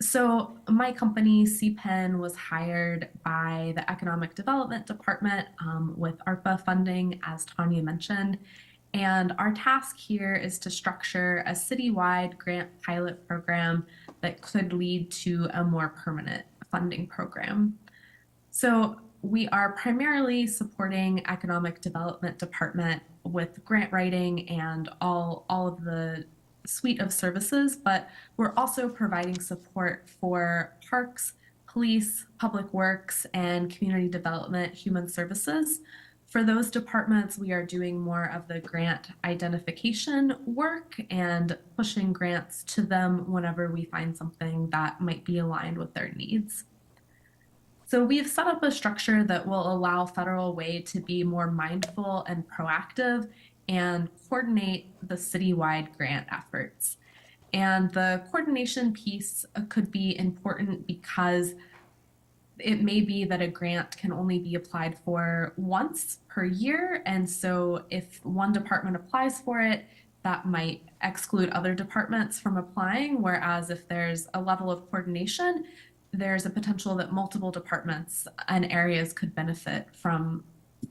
So my company, CPEN, was hired by the Economic Development Department with ARPA funding, as Tanya mentioned. And our task here is to structure a citywide grant pilot program that could lead to a more permanent funding program. So we are primarily supporting Economic Development Department with grant writing and all of the suite of services, but we're also providing support for parks, police, public works, and community development, human services. For those departments, we are doing more of the grant identification work and pushing grants to them whenever we find something that might be aligned with their needs. So we've set up a structure that will allow Federal Way to be more mindful and proactive and coordinate the citywide grant efforts. And the coordination piece could be important because it may be that a grant can only be applied for once per year. And so if one department applies for it, that might exclude other departments from applying. Whereas if there's a level of coordination, there's a potential that multiple departments and areas could benefit from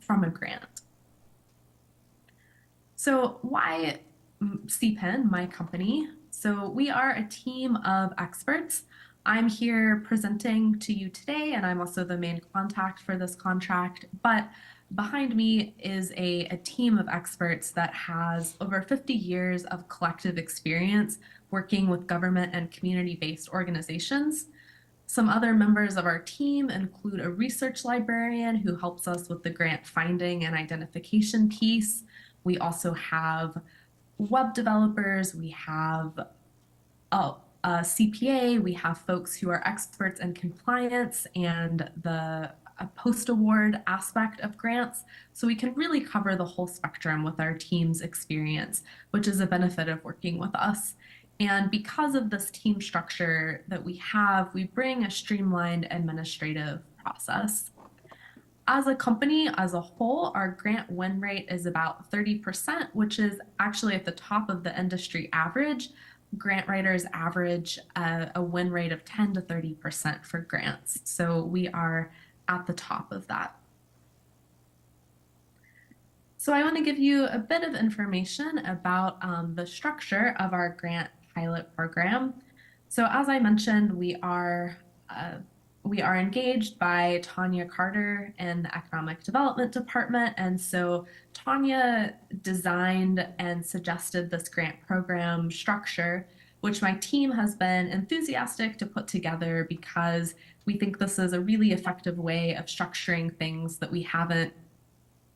a grant. So why CPEN, my company? So we are a team of experts. I'm here presenting to you today, and I'm also the main contact for this contract. But behind me is a team of experts that has over 50 years of collective experience working with government and community-based organizations. Some other members of our team include a research librarian who helps us with the grant finding and identification piece. We also have web developers, we have a CPA, we have folks who are experts in compliance and the post-award aspect of grants. So we can really cover the whole spectrum with our team's experience, which is a benefit of working with us. And because of this team structure that we have, we bring a streamlined administrative process. As a company as a whole, our grant win rate is about 30%, which is actually at the top of the industry average. Grant writers average a win rate of 10 to 30% for grants. So we are at the top of that. So I want to give you a bit of information about the structure of our grant pilot program. So as I mentioned, we are engaged by Tanya Carter in the Economic Development Department. And so Tanya designed and suggested this grant program structure, which my team has been enthusiastic to put together because we think this is a really effective way of structuring things that we haven't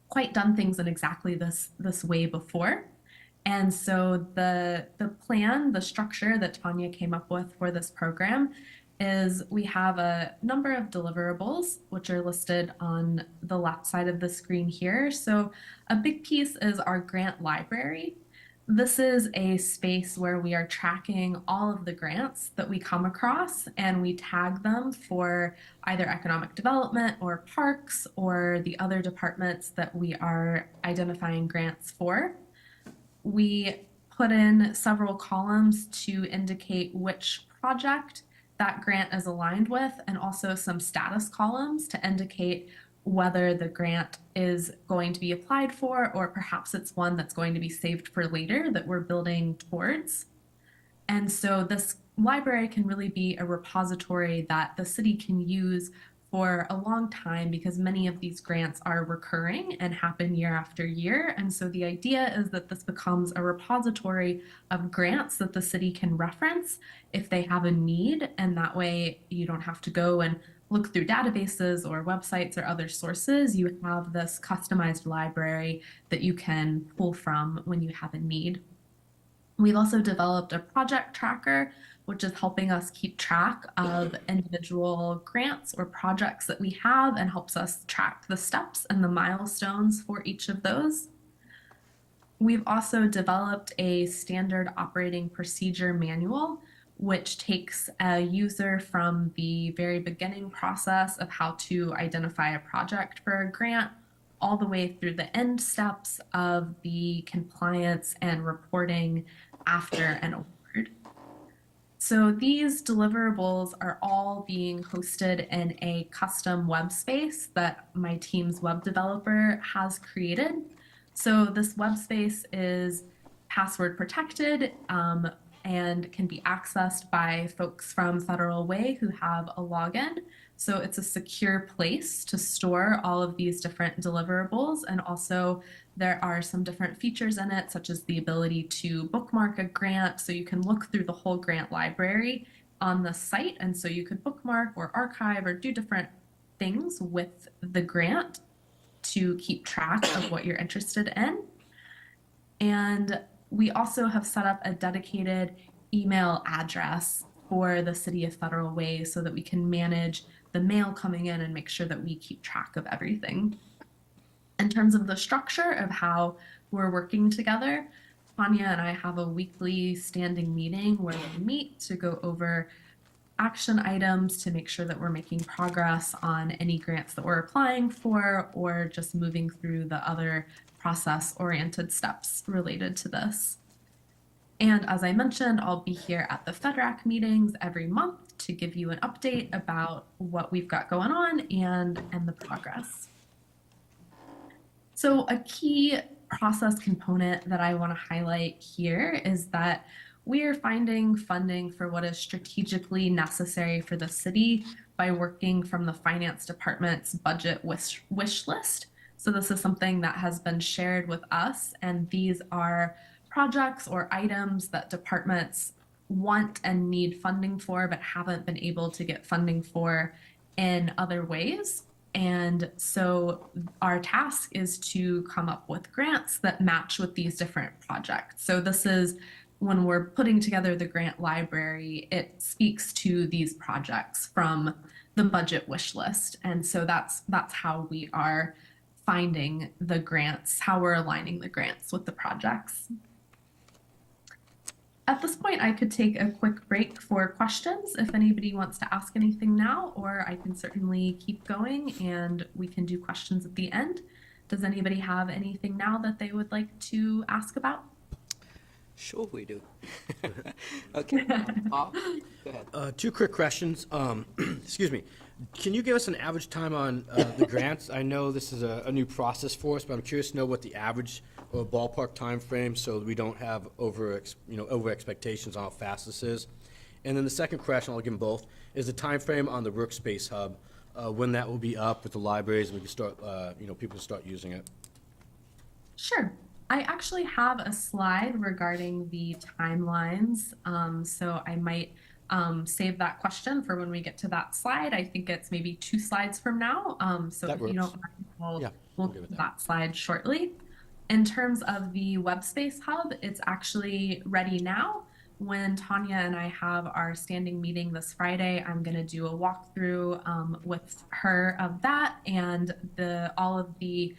quite done things in exactly this way before. And so the plan, the structure that Tanya came up with for this program is we have a number of deliverables, which are listed on the left side of the screen here. So a big piece is our grant library. This is a space where we are tracking all of the grants that we come across, and we tag them for either economic development or parks or the other departments that we are identifying grants for. We put in several columns to indicate which project that grant is aligned with, and also some status columns to indicate whether the grant is going to be applied for, or perhaps it's one that's going to be saved for later that we're building towards. And so this library can really be a repository that the city can use for a long time, because many of these grants are recurring and happen year after year. And so the idea is that this becomes a repository of grants that the city can reference if they have a need. And that way you don't have to go and look through databases or websites or other sources. You have this customized library that you can pull from when you have a need. We've also developed a project tracker, which is helping us keep track of individual grants or projects that we have, and helps us track the steps and the milestones for each of those. We've also developed a standard operating procedure manual, which takes a user from the very beginning process of how to identify a project for a grant all the way through the end steps of the compliance and reporting after an award. So these deliverables are all being hosted in a custom web space that my team's web developer has created. So this web space is password protected and can be accessed by folks from Federal Way who have a login. So it's a secure place to store all of these different deliverables. And also there are some different features in it, such as the ability to bookmark a grant. So you can look through the whole grant library on the site. And so you could bookmark or archive or do different things with the grant to keep track of what you're interested in. And we also have set up a dedicated email address for the City of Federal Way so that we can manage the mail coming in and make sure that we keep track of everything. In terms of the structure of how we're working together, Tanya and I have a weekly standing meeting where we meet to go over action items to make sure that we're making progress on any grants that we're applying for or just moving through the other process-oriented steps related to this. And as I mentioned, I'll be here at the FedRAC meetings every month to give you an update about what we've got going on and the progress. So a key process component that I want to highlight here is that we are finding funding for what is strategically necessary for the city by working from the finance department's budget wish list. So this is something that has been shared with us, and these are projects or items that departments want and need funding for but haven't been able to get funding for in other ways. And so our task is to come up with grants that match with these different projects. So this is when we're putting together the grant library, it speaks to these projects from the budget wish list. And so that's how we are finding the grants, how we're aligning the grants with the projects. At this point, I could take a quick break for questions if anybody wants to ask anything now, or I can certainly keep going and we can do questions at the end. Does anybody have anything now that they would like to ask about?
Sure we do. Okay, Paul, go ahead.
Two quick questions. Excuse me. Can you give us an average time on the grants? I know this is a new process for us, but I'm curious to know what the average or ballpark time frame so we don't have over expectations on how fast this is. And then the second question, I'll give them both, is the time frame on the Workspace Hub, when that will be up with the libraries and we can start, people start using it.
Sure. I actually have a slide regarding the timelines, so I might save that question for when we get to that slide. I think it's maybe 2 slides from now, so
That
if you
works.
don't mind,
Yeah,
we'll
I'm good
get
with
that slide shortly. In terms of the WebSpace Hub, it's actually ready now. When Tanya and I have our standing meeting this Friday, I'm going to do a walkthrough with her of that, and all of the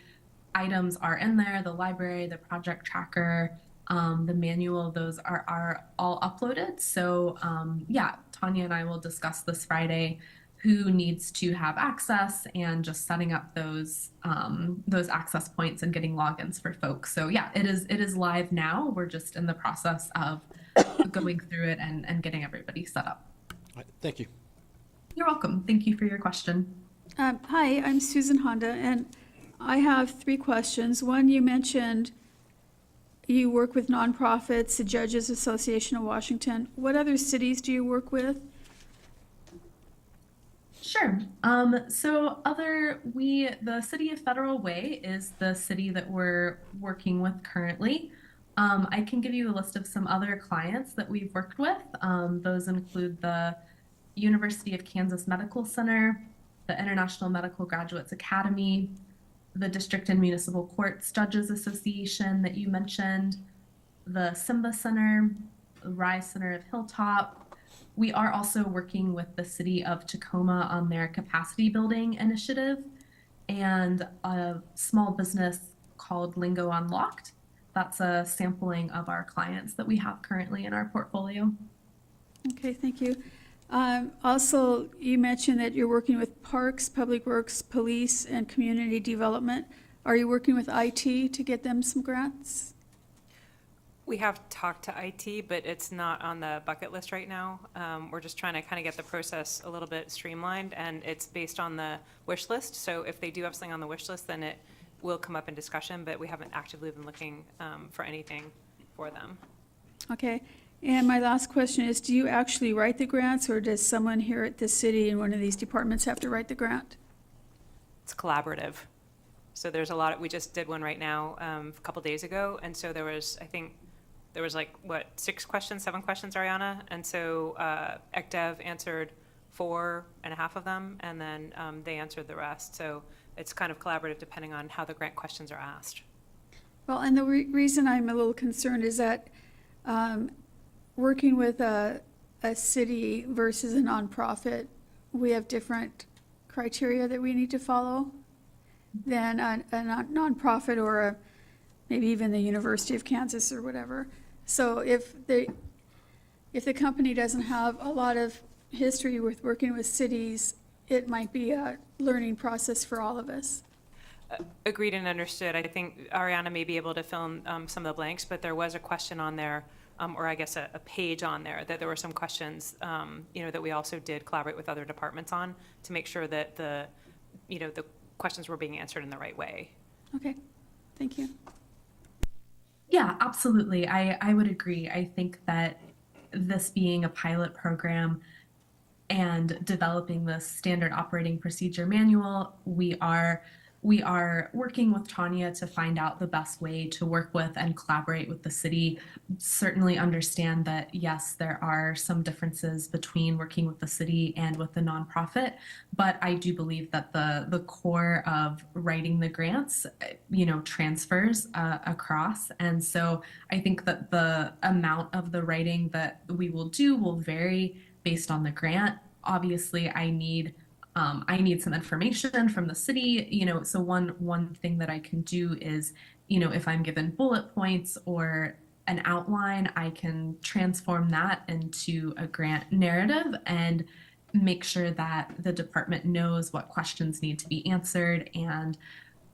items are in there, the library, the project tracker, the manual, those are all uploaded. So yeah, Tanya and I will discuss this Friday who needs to have access and just setting up those access points and getting logins for folks. So yeah, it is live now. We're just in the process of going through it and getting everybody set up.
All right, thank you.
You're welcome. Thank you for your question.
Hi, I'm Susan Honda, and I have 3 questions. One, you mentioned you work with nonprofits, the Judges Association of Washington. What other cities do you work with?
Sure. So the City of Federal Way is the city that we're working with currently. I can give you a list of some other clients that we've worked with. Those include the University of Kansas Medical Center, the International Medical Graduates Academy, the District and Municipal Courts Judges Association that you mentioned, the Simba Center, the Rise Center of Hilltop. We are also working with the City of Tacoma on their capacity building initiative and a small business called Lingo Unlocked. That's a sampling of our clients that we have currently in our portfolio.
Okay, thank you. Also, you mentioned that you're working with Parks, Public Works, Police, and Community Development. Are you working with IT to get them some grants?
We have talked to IT, but it's not on the bucket list right now. We're just trying to kind of get the process a little bit streamlined, and it's based on the wish list. So if they do have something on the wish list, then it will come up in discussion, but we haven't actively been looking for anything for them.
Okay, and my last question is, do you actually write the grants, or does someone here at the city in one of these departments have to write the grant?
It's collaborative. So there's a lot, we just did one right now, a couple days ago, and so there was, I think, there was like, what, 7 questions, Ariana? And so ECDev answered 4.5 of them, and then they answered the rest. So it's kind of collaborative depending on how the grant questions are asked.
Well, and the reason I'm a little concerned is that working with a city versus a nonprofit, we have different criteria that we need to follow than a nonprofit or maybe even the University of Kansas or whatever. So if the company doesn't have a lot of history with working with cities, it might be a learning process for all of us.
Agreed and understood. I think Ariana may be able to fill in some of the blanks, but there was a question on there, or I guess a page on there, that there were some questions, that we also did collaborate with other departments on to make sure that the questions were being answered in the right way.
Okay, thank you.
Yeah, absolutely. I would agree. I think that this being a pilot program and developing the standard operating procedure manual, we are working with Tanya to find out the best way to work with and collaborate with the city. Certainly understand that, yes, there are some differences between working with the city and with the nonprofit, but I do believe that the core of writing the grants, transfers across. And so I think that the amount of the writing that we will do will vary based on the grant. Obviously, I need some information from the city, so one thing that I can do is, if I'm given bullet points or an outline, I can transform that into a grant narrative and make sure that the department knows what questions need to be answered. And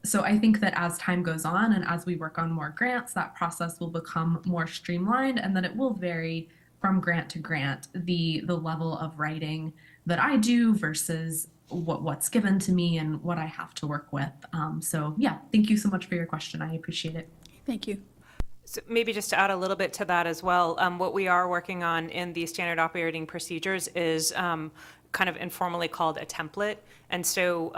so I think that as time goes on and as we work on more grants, that process will become more streamlined, and that it will vary from grant to grant, the level of writing that I do versus what's given to me and what I have to work with. So yeah, thank you so much for your question. I appreciate it.
Thank you.
So maybe just to add a little bit to that as well, what we are working on in the standard operating procedures is kind of informally called a template. And so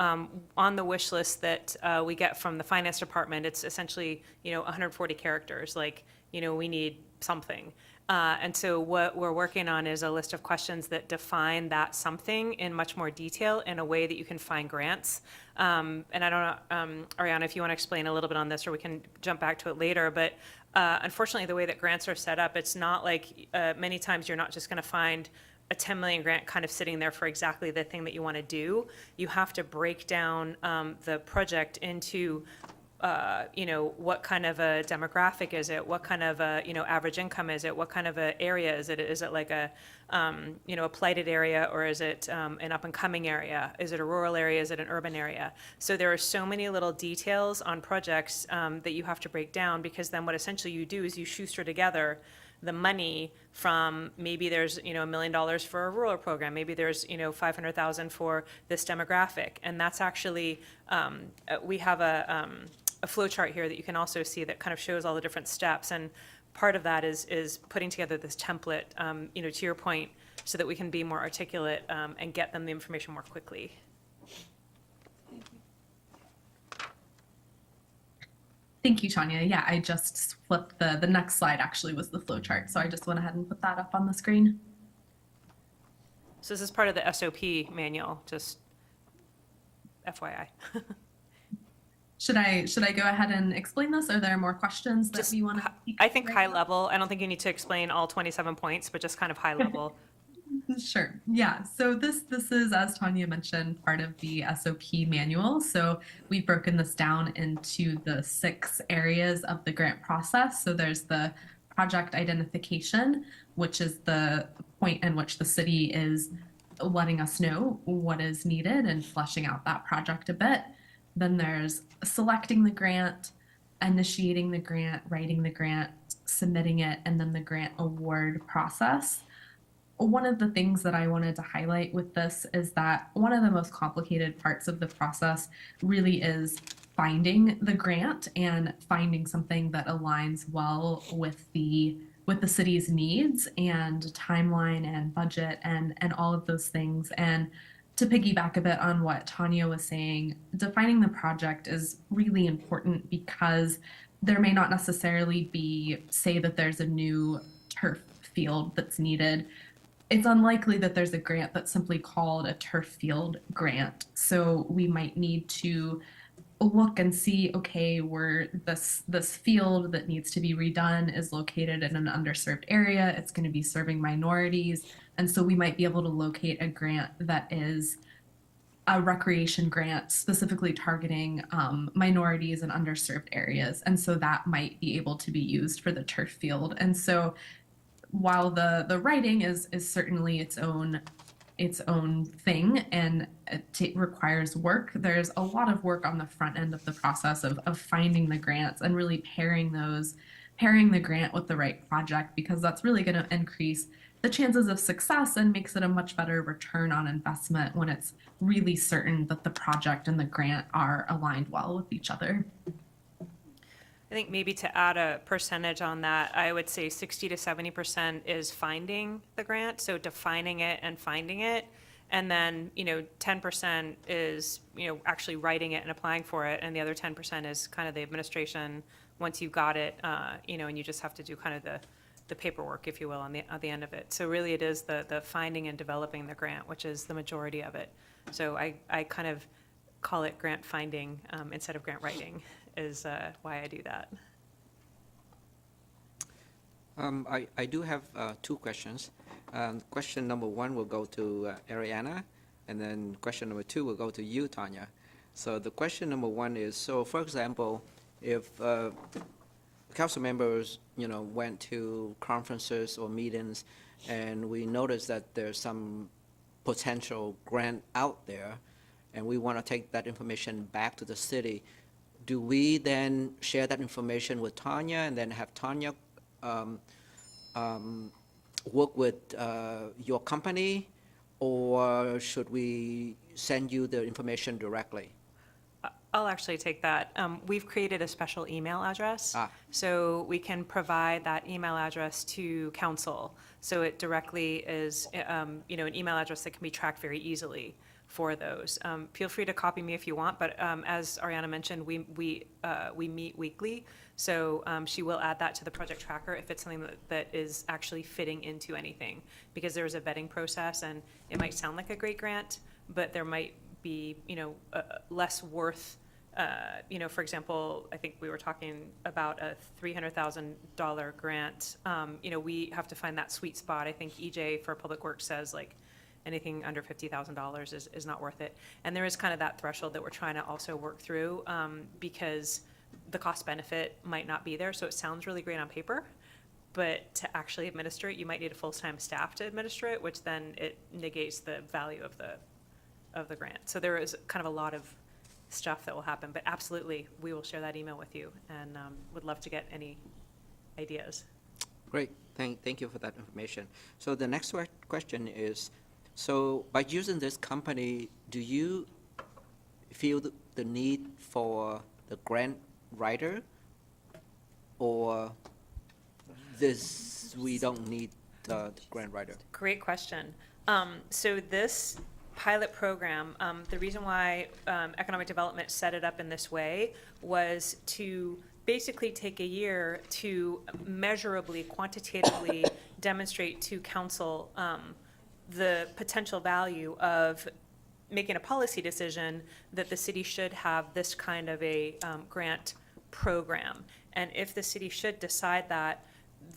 on the wish list that we get from the finance department, it's essentially 140 characters, like we need something. And so what we're working on is a list of questions that define that something in much more detail in a way that you can find grants. And I don't know, Ariana, if you want to explain a little bit on this, or we can jump back to it later. But unfortunately, the way that grants are set up, it's not like many times you're not just going to find a 10 million grant kind of sitting there for exactly the thing that you want to do. You have to break down the project into what kind of a demographic is it? What kind of a, average income is it? What kind of a area is it? Is it like a, a blighted area, or is it an up and coming area? Is it a rural area? Is it an urban area? So there are so many little details on projects that you have to break down, because then what essentially you do is you shoester together the money from, maybe there's, $1 million for a rural program, maybe there's, 500,000 for this demographic. And that's actually, we have a flow chart here that you can also see that kind of shows all the different steps. And part of that is putting together this template, to your point, so that we can be more articulate and get them the information more quickly.
Thank you, Tanya. Yeah, I just flipped the next slide actually was the flow chart. So I just went ahead and put that up on the screen.
So this is part of the SOP manual, just FYI.
Should I go ahead and explain this? Are there more questions that we want to?
I think high level. I don't think you need to explain all 27 points, but just kind of high level.
Sure. Yeah. So this is, as Tanya mentioned, part of the SOP manual. So we've broken this down into the 6 areas of the grant process. So there's the project identification, which is the point in which the city is letting us know what is needed and fleshing out that project a bit. Then there's selecting the grant, initiating the grant, writing the grant, submitting it, and then the grant award process. One of the things that I wanted to highlight with this is that one of the most complicated parts of the process really is finding the grant and finding something that aligns well with the city's needs and timeline and budget and all of those things. And to piggyback a bit on what Tanya was saying, defining the project is really important because there may not necessarily be, say that there's a new turf field that's needed. It's unlikely that there's a grant that's simply called a turf field grant. So we might need to look and see, okay, where this field that needs to be redone is located in an underserved area. It's going to be serving minorities. And so we might be able to locate a grant that is a recreation grant specifically targeting minorities and underserved areas. And so that might be able to be used for the turf field. And so while the writing is certainly its own thing and it requires work, there's a lot of work on the front end of the process of finding the grants and really pairing the grant with the right project, because that's really going to increase the chances of success and makes it a much better return on investment when it's really certain that the project and the grant are aligned well with each other.
I think maybe to add a percentage on that, I would say 60 to 70% is finding the grant, so defining it and finding it. And then, 10% is, actually writing it and applying for it. And the other 10% is kind of the administration once you've got it, and you just have to do kind of the paperwork, if you will, at the end of it. So really it is the finding and developing the grant, which is the majority of it. So I kind of call it grant finding instead of grant writing is why I do that.
I do have two questions. Question number one will go to Ariana, and then question number two will go to you, Tanya. So the question number one is, so for example, if council members, went to conferences or meetings, and we noticed that there's some potential grant out there, and we want to take that information back to the city, do we then share that information with Tanya and then have Tanya work with your company, or should we send you the information directly?
I'll actually take that. We've created a special email address, so we can provide that email address to council. So it directly is, an email address that can be tracked very easily for those. Feel free to copy me if you want, but as Ariana mentioned, we meet weekly, so she will add that to the project tracker if it's something that is actually fitting into anything, because there's a vetting process, and it might sound like a great grant, but there might be, less worth. For example, I think we were talking about a $300,000 grant. We have to find that sweet spot. I think EJ for Public Works says like anything under $50,000 is not worth it. And there is kind of that threshold that we're trying to also work through because the cost benefit might not be there. So it sounds really great on paper, but to actually administer it, you might need a full-time staff to administer it, which then it negates the value of the grant. So there is kind of a lot of stuff that will happen, but absolutely, we will share that email with you and would love to get any ideas.
Great, thank you for that information. So the next question is, so by using this company, do you feel the need for the grant writer, or we don't need the grant writer?
Great question. So this pilot program, the reason why economic development set it up in this way was to basically take a year to measurably, quantitatively demonstrate to council the potential value of making a policy decision that the city should have this kind of a grant program. And if the city should decide that,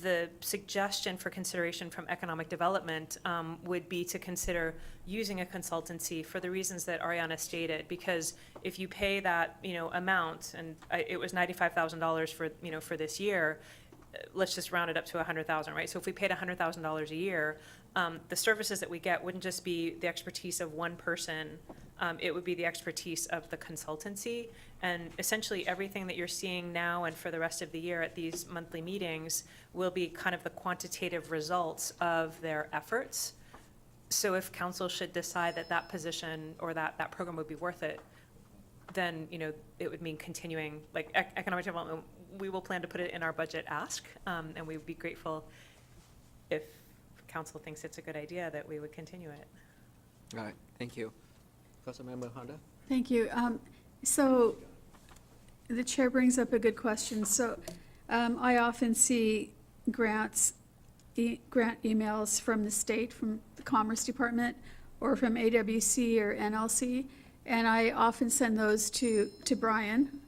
the suggestion for consideration from economic development would be to consider using a consultancy for the reasons that Ariana stated, because if you pay that amount, and it was $95,000 for for this year, let's just round it up to 100,000, right? So if we paid $100,000 a year, the services that we get wouldn't just be the expertise of one person, it would be the expertise of the consultancy. And essentially, everything that you're seeing now and for the rest of the year at these monthly meetings will be kind of the quantitative results of their efforts. So if council should decide that that position or that program would be worth it, then, you know, it would mean continuing, like, economic development, we will plan to put it in our budget ask, and we would be grateful if council thinks it's a good idea that we would continue it.
All right, thank you. Councilmember Honda?
Thank you. So the chair brings up a good question. So I often see grant emails from the state, from the Commerce Department, or from AWC or NLC, and I often send those to Brian.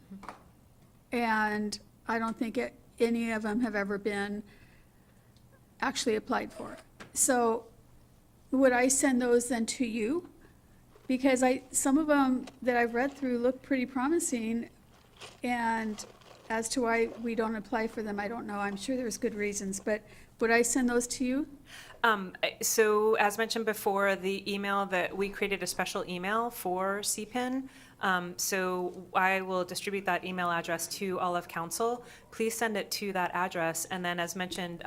And I don't think any of them have ever been actually applied for. So would I send those then to you? Because some of them that I've read through look pretty promising, and as to why we don't apply for them, I don't know. I'm sure there's good reasons, but would I send those to you?
So as mentioned before, the email that we created a special email for CPIN. So I will distribute that email address to all of council. Please send it to that address. And then as mentioned,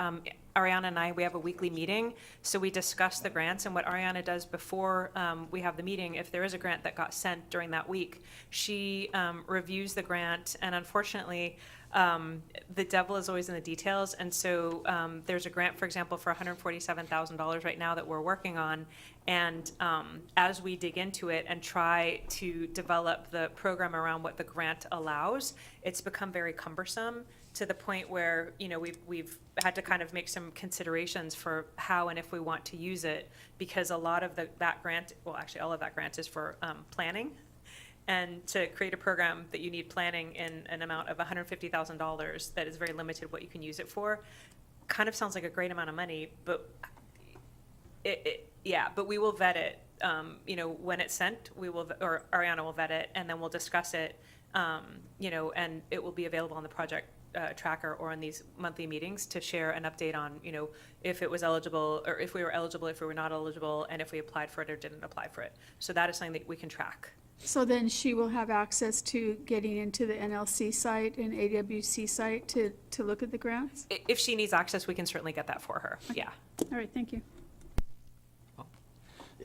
Ariana and I, we have a weekly meeting. So we discuss the grants, and what Ariana does before we have the meeting, if there is a grant that got sent during that week, she reviews the grant. And unfortunately, the devil is always in the details. And so there's a grant, for example, for $147,000 right now that we're working on. And as we dig into it and try to develop the program around what the grant allows, it's become very cumbersome to the point where, you know, we've had to kind of make some considerations for how and if we want to use it, because a lot of that grant, well, actually all of that grant is for planning. And to create a program that you need planning in an amount of $150,000 that is very limited what you can use it for, kind of sounds like a great amount of money, but but we will vet it. You know, when it's sent, or Ariana will vet it, and then we'll discuss it, you know, and it will be available on the project tracker or on these monthly meetings to share an update on, you know, if it was eligible, or if we were eligible, if we were not eligible, and if we applied for it or didn't apply for it. So that is something that we can track.
So then she will have access to getting into the NLC site and AWC site to look at the grants?
If she needs access, we can certainly get that for her, yeah.
All right, thank you.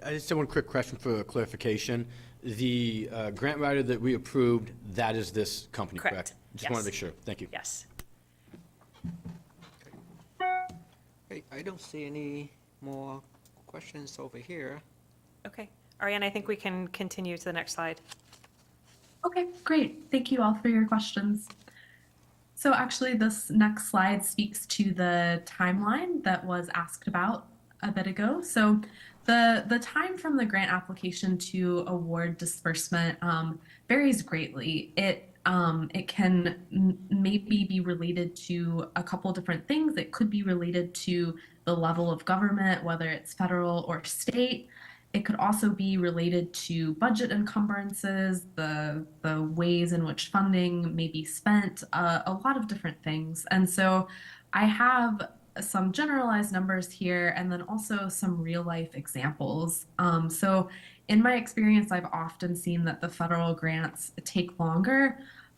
I just have one quick question for clarification. The grant writer that we approved, that is this company, correct?
Correct.
Just want
Yes.
to make sure. Thank you.
Yes.
Okay, I don't see any more questions over here.
Okay. Ariane, I think we can continue to the next slide.
Okay, great. Thank you all for your questions. So actually, this next slide speaks to the timeline that was asked about a bit ago. So the time from the grant application to award disbursement varies greatly. It can maybe be related to a couple different things. It could be related to the level of government, whether it's federal or state. It could also be related to budget encumbrances, the ways in which funding may be spent, a lot of different things. And so I have some generalized numbers here and then also some real life examples. So in my experience, I've often seen that the federal grants take longer.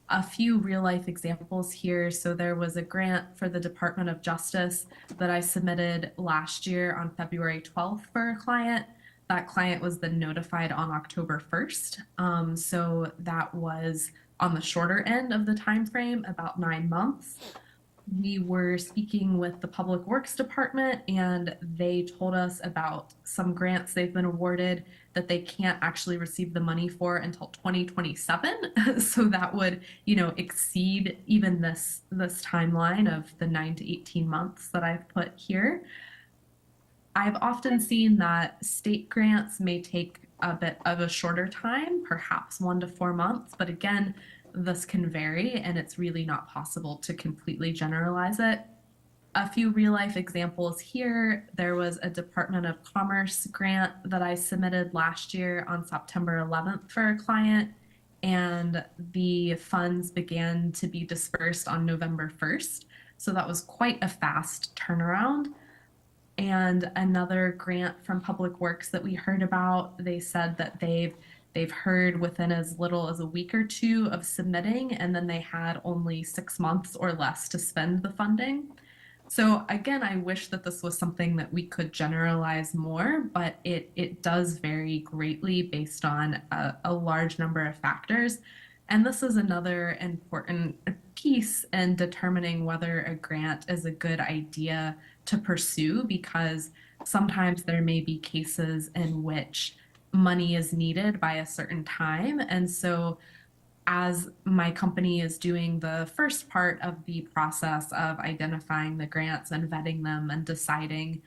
A few real life examples here. So there was a grant for the Department of Justice that I submitted last year on February 12th for a client. That client was then notified on October 1st. So that was on the shorter end of the time frame, about 9 months. We were speaking with the Public Works Department, and they told us about some grants they've been awarded that they can't actually receive the money for until 2027. So that would, exceed even this timeline of the 9 to 18 months that I've put here. I've often seen that state grants may take a bit of a shorter time, perhaps 1 to 4 months, but again, this can vary and it's really not possible to completely generalize it. A few real life examples here. There was a Department of Commerce grant that I submitted last year on September 11th for a client, and the funds began to be dispersed on November 1st. So that was quite a fast turnaround. And another grant from Public Works that we heard about, they said that they've heard within as little as a week or two of submitting, and then they had only 6 months or less to spend the funding. So again, I wish that this was something that we could generalize more, but it does vary greatly based on a large number of factors. And this is another important piece in determining whether a grant is a good idea to pursue, because sometimes there may be cases in which money is needed by a certain time. And so as my company is doing the first part of the process of identifying the grants and vetting them and deciding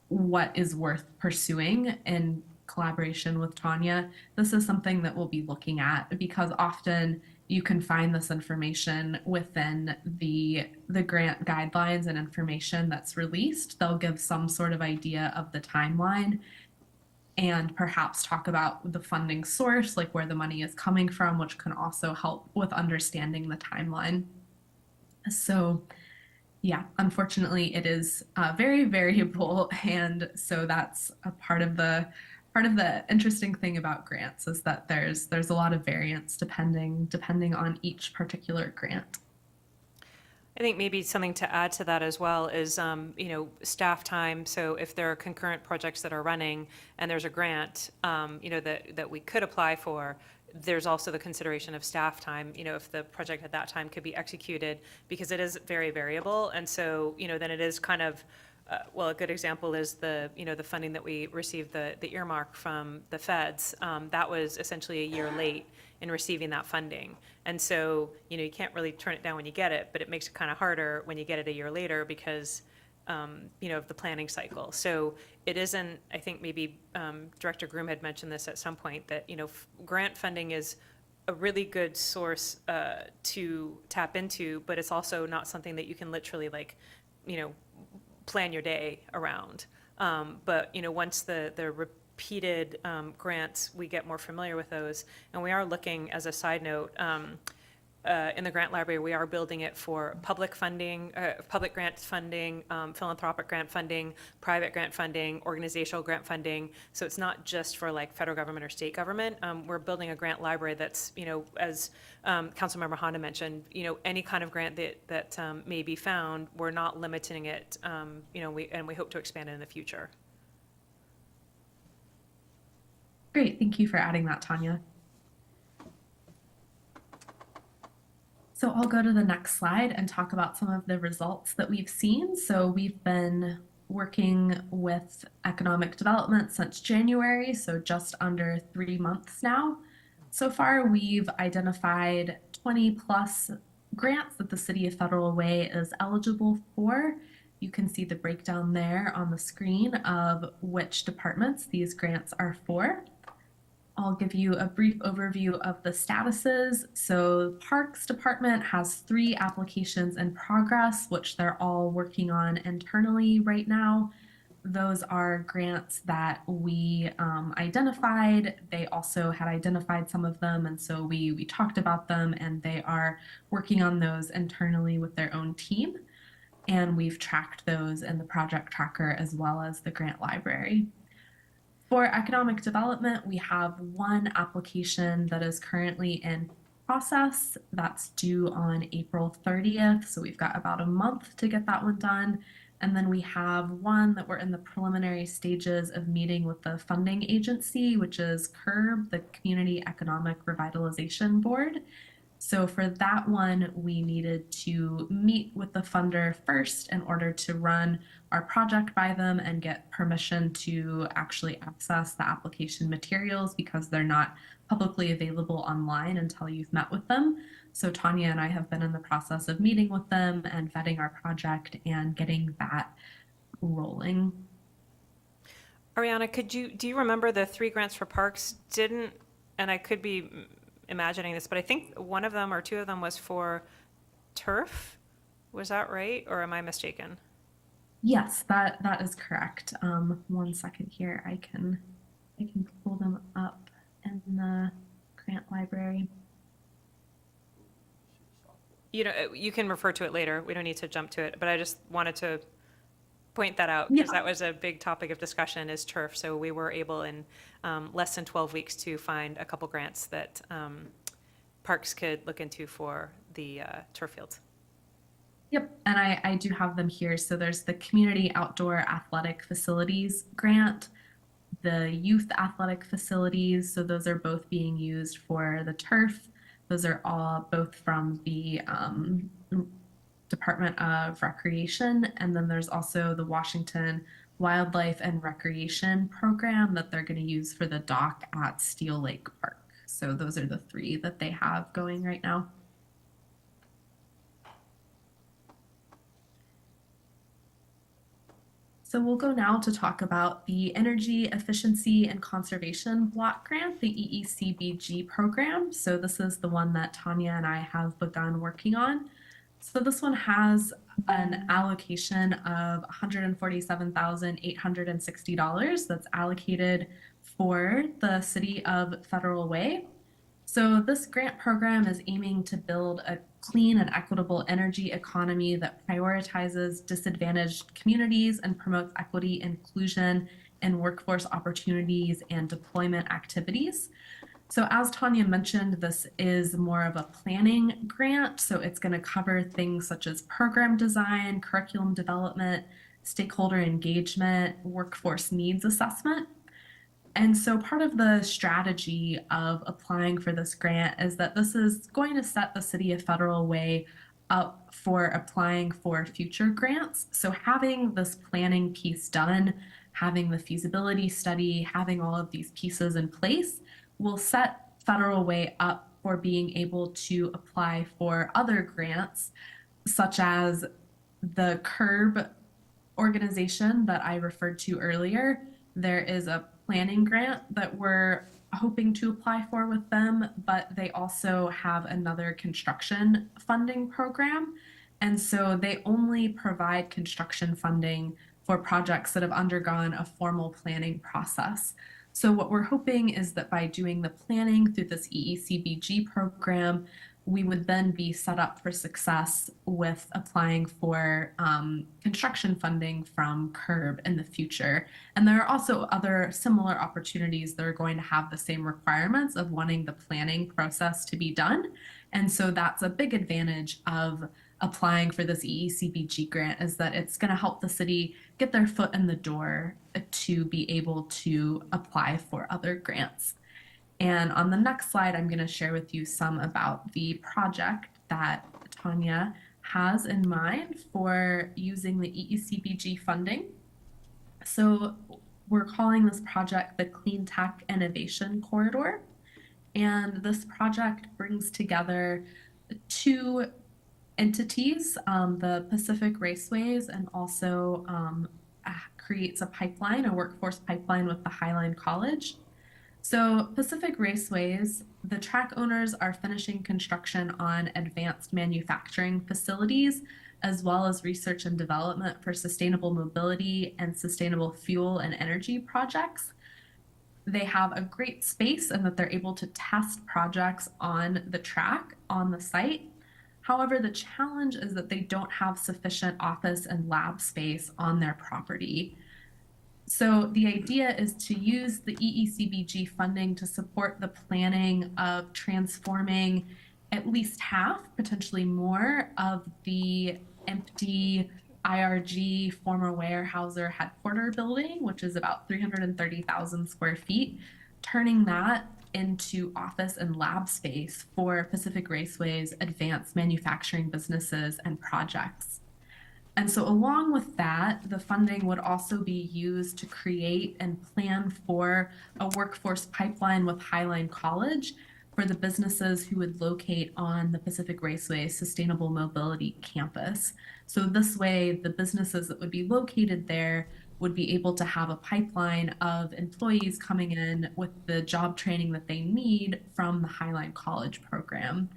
what is worth pursuing in collaboration with Tanya, this is something that we'll be looking at, because often you can find this information within the grant guidelines and information that's released. They'll give some sort of idea of the timeline and perhaps talk about the funding source, like where the money is coming from, which can also help with understanding the timeline. So yeah, unfortunately, it is very variable, and so that's a part of the interesting thing about grants, is that there's a lot of variance depending on each particular grant.
I think maybe something to add to that as well is, staff time. So if there are concurrent projects that are running and there's a grant, that we could apply for, there's also the consideration of staff time, if the project at that time could be executed, because it is very variable. And so, then it is kind of, a good example is the funding that we received, the earmark from the feds. That was essentially a year late in receiving that funding. And so, you can't really turn it down when you get it, but it makes it kind of harder when you get it a year later because, of the planning cycle. So it isn't, I think maybe Director Groom had mentioned this at some point, that, grant funding is a really good source to tap into, but it's also not something that you can literally plan your day around. But, once the repeated grants, we get more familiar with those. And we are looking, as a side note, in the grant library, we are building it for public funding, public grant funding, philanthropic grant funding, private grant funding, organizational grant funding. So it's not just for federal government or state government. We're building a grant library that's, as Councilmember Honda mentioned, any kind of grant that may be found, we're not limiting it, and we hope to expand it in the future.
Great, thank you for adding that, Tanya. So I'll go to the next slide and talk about some of the results that we've seen. So we've been working with economic development since January, so just under 3 months now. So far, we've identified 20 plus grants that the City of Federal Way is eligible for. You can see the breakdown there on the screen of which departments these grants are for. I'll give you a brief overview of the statuses. So Parks Department has 3 applications in progress, which they're all working on internally right now. Those are grants that we identified. They also had identified some of them, and so we talked about them, and they are working on those internally with their own team. And we've tracked those in the project tracker as well as the grant library. For economic development, we have 1 application that is currently in process. That's due on April 30th, so we've got about a month to get that one done. And then we have 1 that we're in the preliminary stages of meeting with the funding agency, which is CURB, the Community Economic Revitalization Board. So for that one, we needed to meet with the funder first in order to run our project by them and get permission to actually access the application materials, because they're not publicly available online until you've met with them. So Tanya and I have been in the process of meeting with them and vetting our project and getting that rolling.
Ariana, do you remember the 3 grants for parks? And I could be imagining this, but I think one of them or 2 of them was for turf. Was that right, or am I mistaken?
Yes, that is correct. 1 second here, I can pull them up in the grant library.
you know, you can refer to it later. We don't need to jump to it, but I just wanted to point that out because
Yeah.
that was a big topic of discussion is turf. So we were able in less than 12 weeks to find a couple grants that parks could look into for the turf fields.
Yep, and I do have them here. So there's the Community Outdoor Athletic Facilities Grant, the Youth Athletic Facilities. So those are both being used for the turf. Those are all both from the Department of Recreation. And then there's also the Washington Wildlife and Recreation Program that they're going to use for the dock at Steel Lake Park. So those are the three that they have going right now. So we'll go now to talk about the Energy Efficiency and Conservation Block Grant, the EECBG program. So this is the one that Tanya and I have begun working on. So this one has an allocation of $147,860 that's allocated for the city of Federal Way. So this grant program is aiming to build a clean and equitable energy economy that prioritizes disadvantaged communities and promotes equity, inclusion, and workforce opportunities and deployment activities. So as Tanya mentioned, this is more of a planning grant. So it's going to cover things such as program design, curriculum development, stakeholder engagement, workforce needs assessment. And so part of the strategy of applying for this grant is that this is going to set the City of Federal Way up for applying for future grants. So having this planning piece done, having the feasibility study, having all of these pieces in place will set Federal Way up for being able to apply for other grants, such as the CURB organization that I referred to earlier. There is a planning grant that we're hoping to apply for with them, but they also have another construction funding program. And so they only provide construction funding for projects that have undergone a formal planning process. So what we're hoping is that by doing the planning through this EECBG program, we would then be set up for success with applying for construction funding from CURB in the future. And there are also other similar opportunities that are going to have the same requirements of wanting the planning process to be done. And so that's a big advantage of applying for this EECBG grant, is that it's going to help the city get their foot in the door to be able to apply for other grants. And on the next slide, I'm going to share with you some about the project that Tanya has in mind for using the EECBG funding. So we're calling this project the Clean Tech Innovation Corridor. And this project brings together two entities, the Pacific Raceways, and also creates a pipeline, a workforce pipeline with the Highline College. So Pacific Raceways, the track owners are finishing construction on advanced manufacturing facilities, as well as research and development for sustainable mobility and sustainable fuel and energy projects. They have a great space in that they're able to test projects on the track, on the site. However, the challenge is that they don't have sufficient office and lab space on their property. So the idea is to use the EECBG funding to support the planning of transforming at least half, potentially more, of the empty IRG former Weyerhaeuser headquarter building, which is about 330,000 square feet, turning that into office and lab space for Pacific Raceway's advanced manufacturing businesses and projects. And so along with that, the funding would also be used to create and plan for a workforce pipeline with Highline College for the businesses who would locate on the Pacific Raceway Sustainable Mobility Campus. So this way, the businesses that would be located there would be able to have a pipeline of employees coming in with the job training that they need from the Highline College program.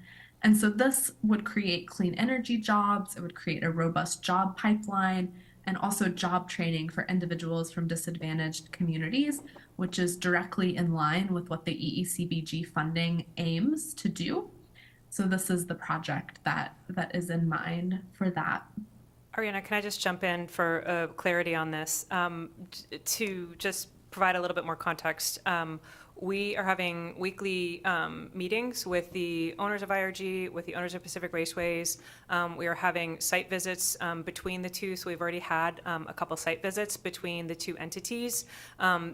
And so this would create clean energy jobs, it would create a robust job pipeline, and also job training for individuals from disadvantaged communities, which is directly in line with what the EECBG funding aims to do. So this is the project that is in mind for that.
Ariana, can I just jump in for clarity on this? To just provide a little bit more context, we are having weekly meetings with the owners of IRG, with the owners of Pacific Raceways. We are having site visits between the two, so we've already had a couple site visits between the two entities.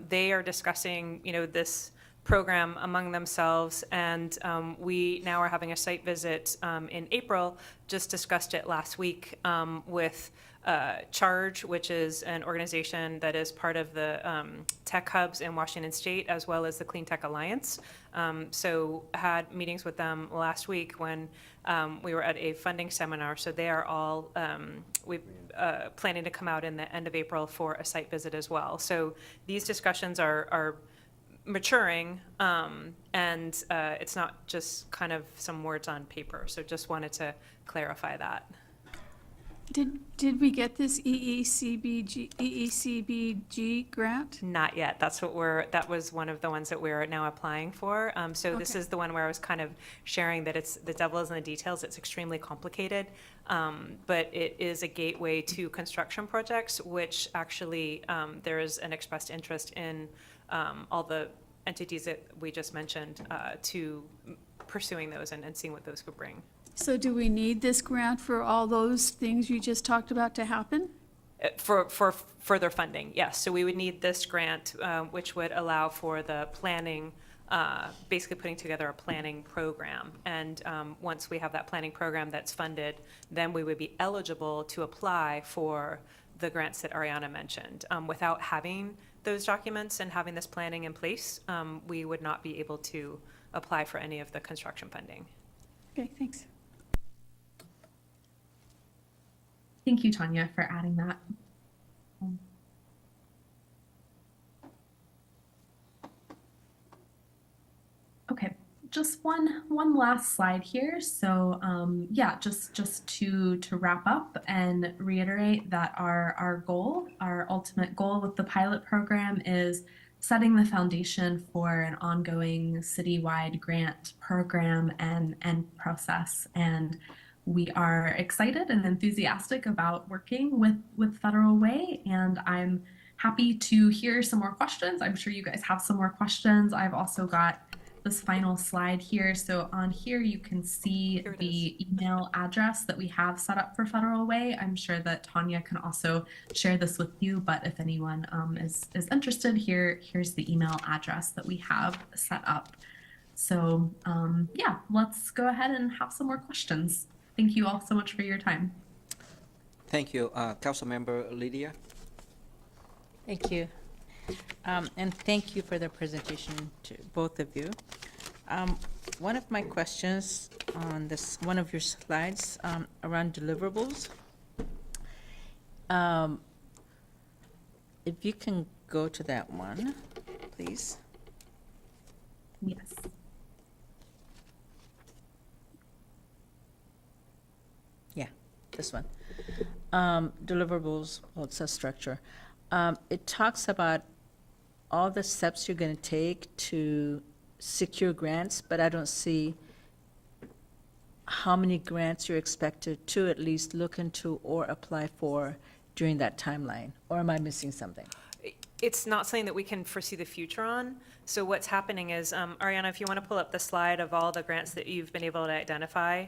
They are discussing, this program among themselves, and we now are having a site visit in April. Just discussed it last week with Charge, which is an organization that is part of the tech hubs in Washington State, as well as the Clean Tech Alliance. So had meetings with them last week when we were at a funding seminar. So they are all planning to come out in the end of April for a site visit as well. So these discussions are maturing, and it's not just kind of some words on paper. So just wanted to clarify that.
Did we get this EECBG grant?
Not yet. That was one of the ones that we're now applying for. So this
Okay.
is the one where I was kind of sharing that the devil is in the details. It's extremely complicated, but it is a gateway to construction projects, which actually there is an expressed interest in all the entities that we just mentioned to pursuing those and seeing what those could bring.
So do we need this grant for all those things you just talked about to happen?
For further funding, yes. So we would need this grant, which would allow for the planning, basically putting together a planning program. And once we have that planning program that's funded, then we would be eligible to apply for the grants that Ariana mentioned. Without having those documents and having this planning in place, we would not be able to apply for any of the construction funding.
Okay, thanks.
Thank you, Tanya, for adding that. Okay, just one last slide here. So yeah, just to wrap up and reiterate that our goal, our ultimate goal with the pilot program is setting the foundation for an ongoing citywide grant program and process. And we are excited and enthusiastic about working with Federal Way, and I'm happy to hear some more questions. I'm sure you guys have some more questions. I've also got this final slide here. So on here, you can see the email address that we have set up for Federal Way. I'm sure that Tanya can also share this with you, but if anyone is interested, here's the email address that we have set up. So yeah, let's go ahead and have some more questions. Thank you all so much for your time.
Thank you. Councilmember Lydia?
Thank you. And thank you for the presentation to both of you. One of my questions on this, one of your slides around deliverables. If you can go to that one, please.
Yes.
Yeah, this one. Deliverables, well, it says structure. It talks about all the steps you're going to take to secure grants, but I don't see how many grants you're expected to at least look into or apply for during that timeline. Or am I missing something?
It's not something that we can foresee the future on. So what's happening is, Ariana, if you want to pull up the slide of all the grants that you've been able to identify.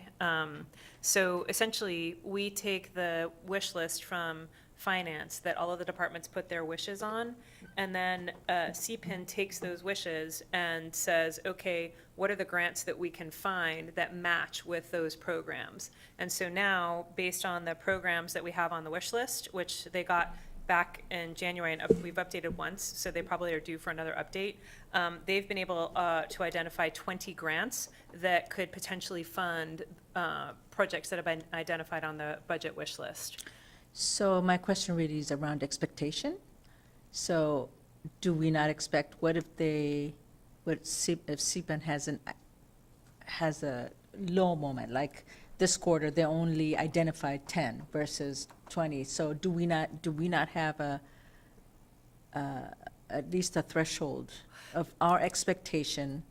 So essentially, we take the wish list from finance that all of the departments put their wishes on, and then CPIN takes those wishes and says, okay, what are the grants that we can find that match with those programs? And so now, based on the programs that we have on the wish list, which they got back in January, and we've updated once, so they probably are due for another update. They've been able to identify 20 grants that could potentially fund projects that have been identified on the budget wish list.
So my question really is around expectation. So do we not expect, what if CPAN has a low moment, like this quarter, they only identified 10 versus 20. So do we not have at least a threshold of our expectation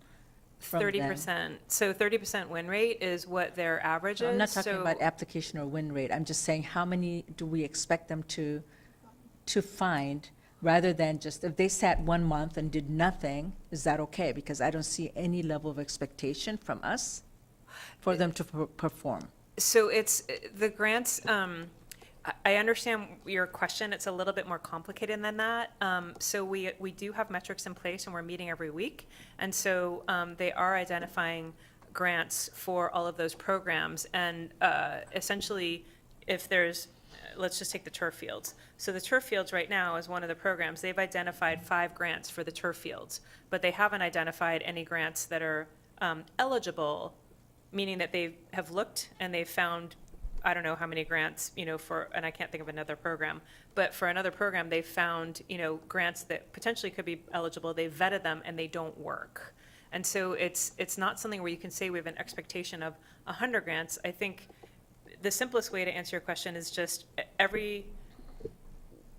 from them?
30%. So 30% win rate is what their average is.
I'm not talking
So-
about application or win rate. I'm just saying, how many do we expect them to find, rather than just, if they sat 1 month and did nothing, is that okay? Because I don't see any level of expectation from us for them to perform.
So it's, the grants, I understand your question. It's a little bit more complicated than that. So we do have metrics in place and we're meeting every week. And so they are identifying grants for all of those programs. And essentially, if there's, let's just take the turf fields. So the turf fields right now is one of the programs. They've identified 5 grants for the turf fields, but they haven't identified any grants that are eligible, meaning that they have looked and they've found, I don't know how many grants, for, and I can't think of another program, but for another program, they've found, grants that potentially could be eligible. They vetted them and they don't work. And so it's not something where you can say we have an expectation of 100 grants. I think the simplest way to answer your question is just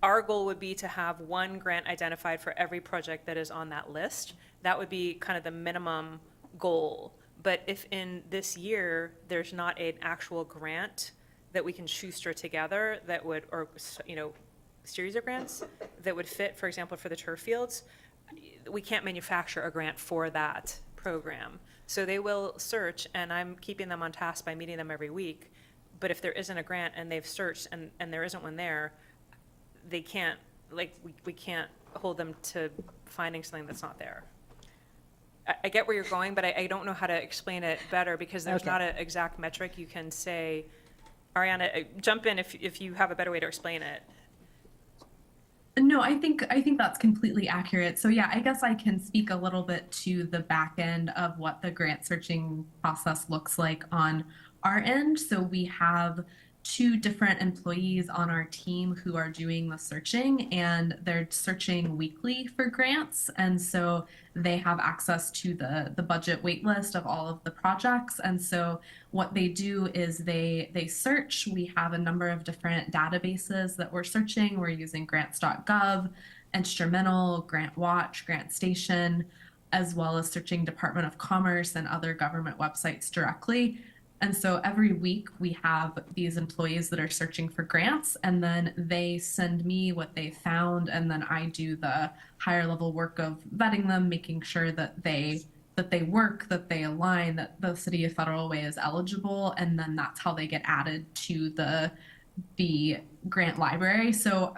our goal would be to have 1 grant identified for every project that is on that list. That would be kind of the minimum goal. But if in this year, there's not an actual grant that we can shoester together that would, or, series of grants that would fit, for example, for the turf fields, we can't manufacture a grant for that program. So they will search, and I'm keeping them on task by meeting them every week. But if there isn't a grant and they've searched and there isn't one there, they can't, we can't hold them to finding something that's not there. I get where you're going, but I don't know how to explain it better because there's
Okay.
not an exact metric you can say. Ariana, jump in if you have a better way to explain it.
No, I think that's completely accurate. So yeah, I guess I can speak a little bit to the back end of what the grant searching process looks like on our end. So we have 2 different employees on our team who are doing the searching, and they're searching weekly for grants. And so they have access to the budget wait list of all of the projects. And so what they do is they search. We have a number of different databases that we're searching. We're using grants.gov, Instrumental, GrantWatch, GrantStation, as well as searching Department of Commerce and other government websites directly. And so every week we have these employees that are searching for grants, and then they send me what they found, and then I do the higher level work of vetting them, making sure that they work, that they align, that the City of Federal Way is eligible, and then that's how they get added to the grant library. So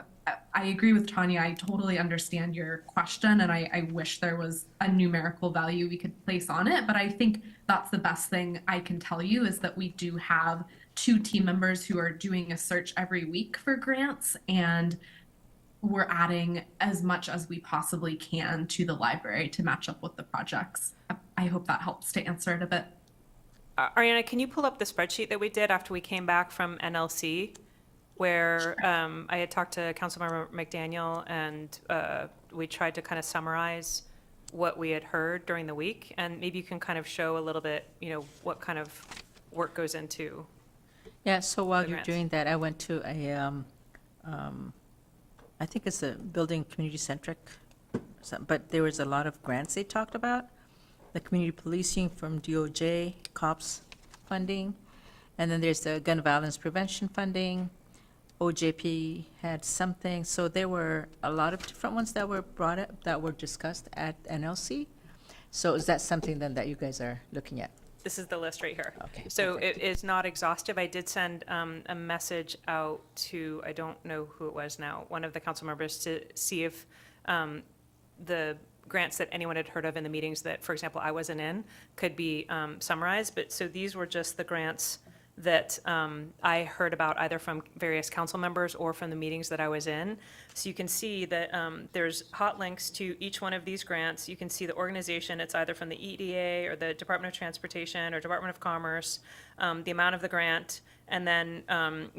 I agree with Tanya. I totally understand your question, and I wish there was a numerical value we could place on it. But I think that's the best thing I can tell you is that we do have 2 team members who are doing a search every week for grants, and we're adding as much as we possibly can to the library to match up with the projects. I hope that helps to answer it a bit.
Ariana, can you pull up the spreadsheet that we did after we came back from NLC? Where I had talked to Councilmember McDaniel, and we tried to kind of summarize what we had heard during the week, and maybe you can kind of show a little bit, what kind of work goes into.
Yeah, so while
The
you're
grants.
doing that, I went to I think it's a building community-centric, but there was a lot of grants they talked about. The community policing from DOJ, COPS funding, and then there's the gun violence prevention funding. OJP had something, so there were a lot of different ones that were brought up, that were discussed at NLC. So is that something then that you guys are looking at?
This is the list right here.
Okay,
So
perfect.
it is not exhaustive. I did send a message out to, I don't know who it was now, one of the council members to see if the grants that anyone had heard of in the meetings that, for example, I wasn't in, could be summarized. But so these were just the grants that I heard about either from various council members or from the meetings that I was in. So you can see that there's hot links to each one of these grants. You can see the organization. It's either from the EDA or the Department of Transportation or Department of Commerce, the amount of the grant, and then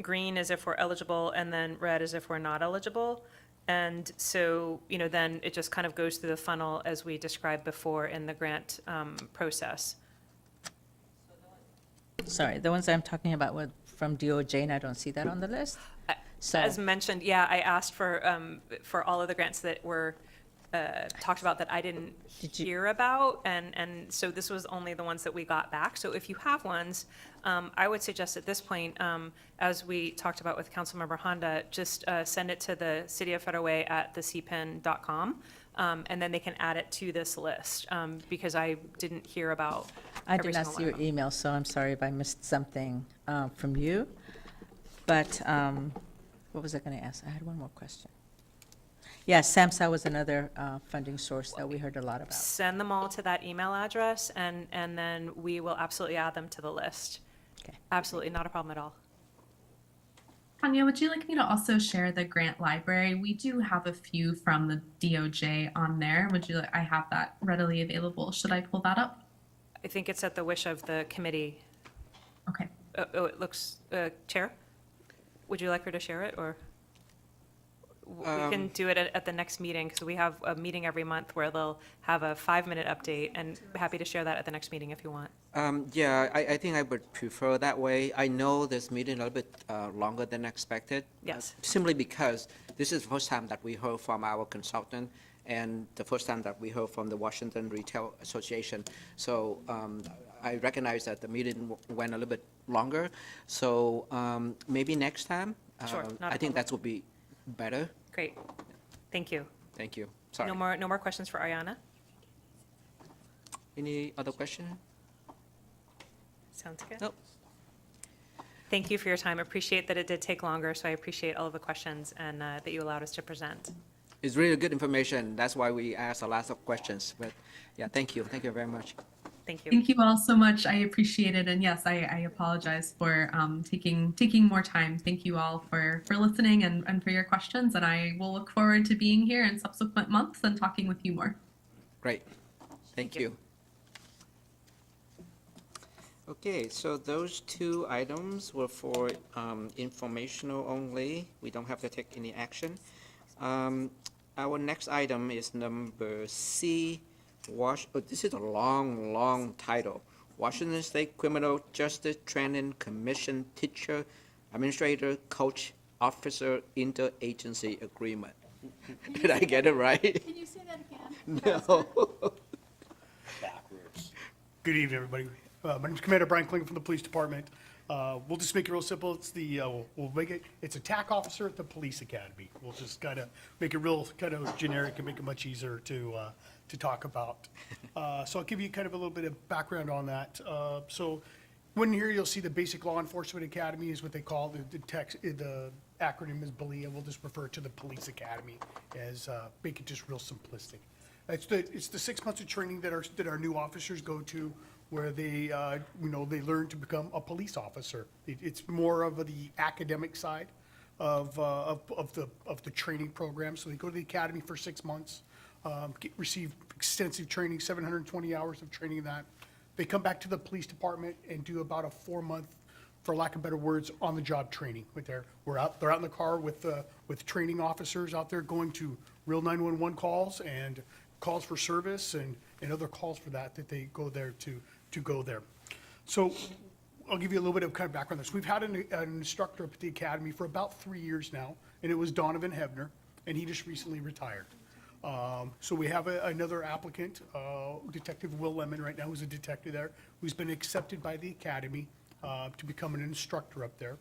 green is if we're eligible, and then red is if we're not eligible. And so, then it just kind of goes through the funnel as we described before in the grant process.
Sorry, the ones I'm talking about were from DOJ, and I don't see that on the list. So,
As mentioned, yeah, I asked for all of the grants that were talked about that I didn't
Did you-
hear about, and so this was only the ones that we got back. So if you have ones, I would suggest at this point, as we talked about with Councilmember Honda, just send it to the City of Federal Way at thecpen.com, and then they can add it to this list, because I didn't hear about
I
every
did not
single
see
one
your
of them.
email, so I'm sorry if I missed something from you. But what was I going to ask? I had one more question. Yeah, SAMHSA was another funding source that we heard a lot about.
Send them all to that email address, and then we will absolutely add them to the list.
Okay.
Absolutely, not a problem at all.
Tanya, would you like me to also share the grant library? We do have a few from the DOJ on there. Would you like, I have that readily available. Should I pull that up?
I think it's at the wish of the committee.
Okay.
Oh, it looks, Chair, would you like her to share it, or? We can do it at the next meeting, because we have a meeting every month where they'll have a 5-minute update, and happy to share that at the next meeting if you want.
Yeah, I think I would prefer that way. I know this meeting a little bit longer than expected.
Yes.
Simply because this is the first time that we heard from our consultant, and the first time that we heard from the Washington Retail Association. So I recognize that the meeting went a little bit longer, so maybe next time.
Sure, not a
I think
problem.
that would be better.
Great. Thank you.
Thank you. Sorry.
No more questions for Ariana?
Any other question?
Sounds good.
Nope.
Thank you for your time. Appreciate that it did take longer, so I appreciate all of the questions and that you allowed us to present.
It's really good information. That's why we asked a lot of questions. But yeah, thank you. Thank you very much.
Thank you.
Thank you all so much. I appreciate it. And yes, I apologize for taking more time. Thank you all for listening and for your questions. And I will look forward to being here in subsequent months and talking with you more.
Great. Thank you. Okay, so those two items were for informational only. We don't have to take any action. Our next item is number C. This is a long title. Washington State Criminal Justice Training Commission Teacher, Administrator, Coach, Officer Interagency Agreement. Did I get it right?
Can you say that again?
No.
Good evening, everybody. My name's Commander Brian Kling from the Police Department. We'll just make it real simple. It's we'll make it, it's a TAC officer at the Police Academy. We'll just kind of make it real kind of generic and make it much easier to talk about. So I'll give you kind of a little bit of background on that. So when here you'll see the Basic Law Enforcement Academy is what they call the acronym is BLEA. We'll just refer to the Police Academy as make it just real simplistic. It's the 6 months of training that our new officers go to, where they they learn to become a police officer. It's more of the academic side of the training program. So they go to the academy for 6 months, receive extensive training, 720 hours of training. That they come back to the police department and do about a 4-month, for lack of better words, on-the-job training. They're out in the car with training officers out there going to real 911 calls and calls for service and other calls for that they go there to go there. So I'll give you a little bit of kind of background on this. We've had an instructor up at the academy for about 3 years now, and it was Donovan Hebner, and he just recently retired. So we have another applicant, Detective Will Lemon, right now, who's a detective there, who's been accepted by the academy to become an instructor up there.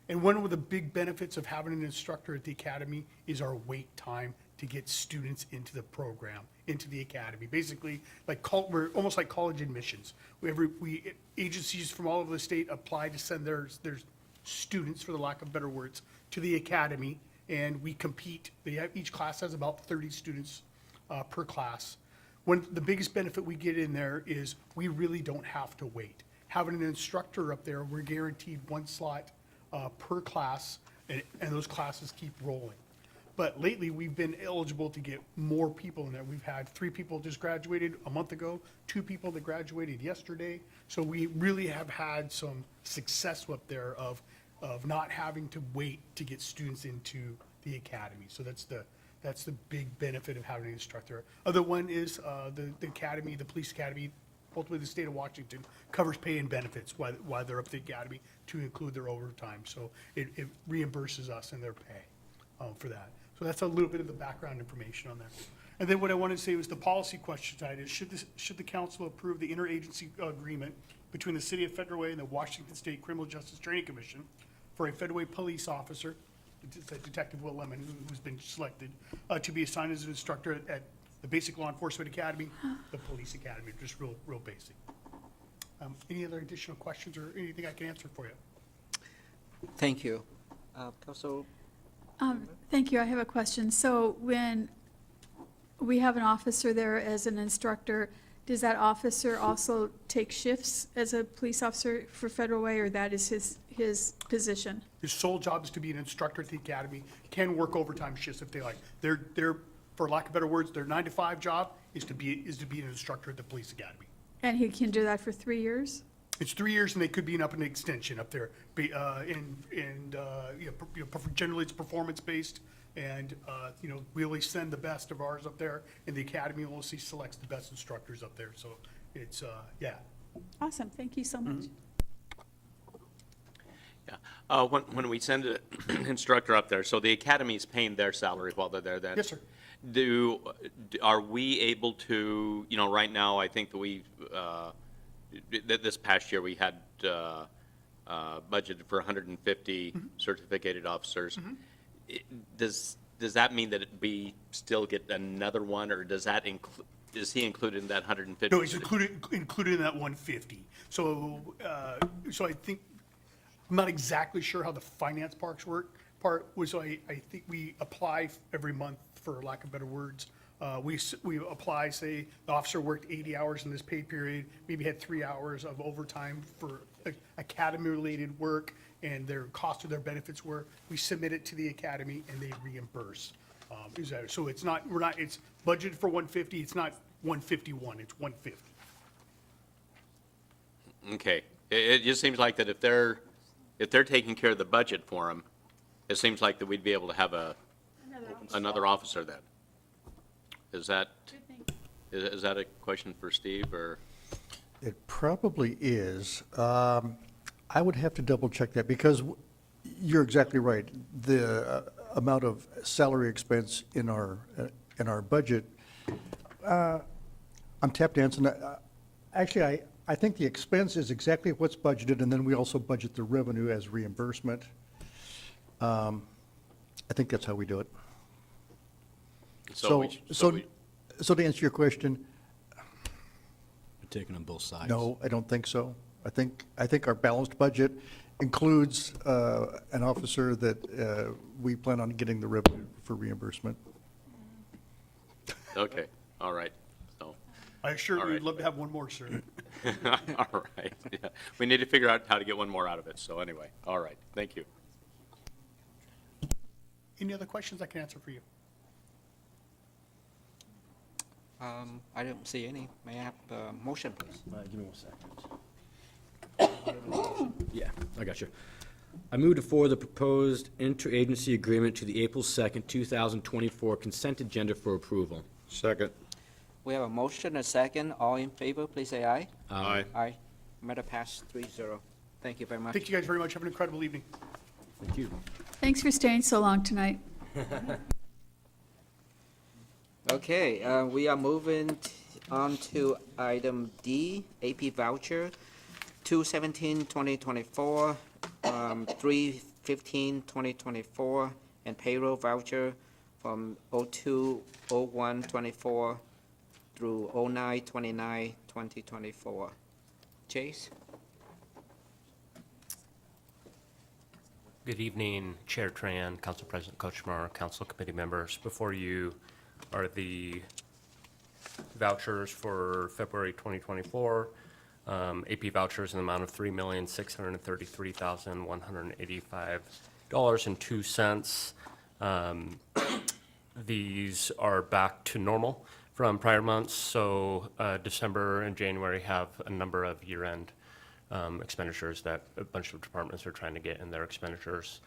And one of the big benefits of having an instructor at the academy is our wait time to get students into the program, into the academy. Basically, we're almost like college admissions. Agencies from all over the state apply to send their students, for the lack of better words, to the academy, and we compete. Each class has about 30 students per class. The biggest benefit we get in there is we really don't have to wait. Having an instructor up there, we're guaranteed 1 slot per class, and those classes keep rolling. But lately, we've been eligible to get more people in there. We've had 3 people just graduated a month ago, 2 people that graduated yesterday. So we really have had some success up there of not having to wait to get students into the academy. So that's the big benefit of having an instructor. Other one is the academy, the police academy, ultimately the state of Washington covers pay and benefits while they're up at the academy to include their overtime. So it reimburses us in their pay for that. So that's a little bit of the background information on there. And then what I wanted to say was the policy question tonight is, should the council approve the interagency agreement between the City of Federal Way and the Washington State Criminal Justice Training Commission for a Federal Way police officer, Detective Will Lemon, who's been selected, to be assigned as an instructor at the Basic Law Enforcement Academy, the Police Academy, just real basic. Any other additional questions or anything I can answer for you?
Thank you. Council,
Thank you. I have a question. So when we have an officer there as an instructor, does that officer also take shifts as a police officer for Federal Way, or that is his position?
His sole job is to be an instructor at the academy, can work overtime shifts if they like. They're, for lack of better words, their 9-to-5 job is to be an instructor at the police academy.
And he can do that for 3 years?
It's 3 years, and they could be an extension up there. Generally, it's performance-based, and, we always send the best of ours up there, and the academy also selects the best instructors up there, so it's, yeah.
Awesome. Thank you so much.
Yeah. When we send an instructor up there, so the academy's paying their salary while they're there then?
Yes, sir.
Are we able to, right now, I think that this past year, we had budgeted for 150 certificated officers. Does that mean that we still get another one, or is he included in that 150?
No, it's included in that 150. So I think, I'm not exactly sure how the finance part was, I think we apply every month, for lack of better words. We apply, say, the officer worked 80 hours in this pay period, maybe had 3 hours of overtime for academy-related work, and their cost of their benefits were, we submit it to the academy and they reimburse. So it's budgeted for 150, it's not 151, it's 150.
Okay. It just seems like that if they're taking care of the budget for them, it seems like that we'd be able to have another officer then. Is that a question for Steve, or?
It probably is. I would have to double check that, because you're exactly right. The amount of salary expense in our budget, I'm tap dancing. Actually, I think the expense is exactly what's budgeted, and then we also budget the revenue as reimbursement. I think that's how we do it. So to answer your question,
You're taking on both sides.
no, I don't think so. I think our balanced budget includes an officer that we plan on getting the revenue for reimbursement.
Okay, all right. So,
I assure you,
All
we'd
right.
love to have one more, sir.
all right. Yeah. We need to figure out how to get one more out of it. So anyway, all right. Thank you.
Any other questions I can answer for you?
I don't see any. May I have a motion, please?
Give me 1 second. Yeah, I got you. I move to forward the proposed interagency agreement to the April 2nd, 2024 consent agenda for approval.
Second.
We have a motion, a second. All in favor, please say aye.
Aye.
Aye. Matter passed 3-0. Thank you very much.
Thank you guys very much. Have an incredible evening.
Thank you.
Thanks for staying so long tonight.
Okay, we are moving on to item D, AP voucher, 2/17/2024, 3/15/2024, and payroll voucher from 02/01/24 through 09/29/2024. Chase?
Good evening, Chair Tran, Council President Kochmar, Council Committee members. Before you are the vouchers for February 2024. AP vouchers in the amount of $3,633,185.02. These are back to normal from prior months, so December and January have a number of year-end expenditures that a bunch of departments are trying to get in their expenditures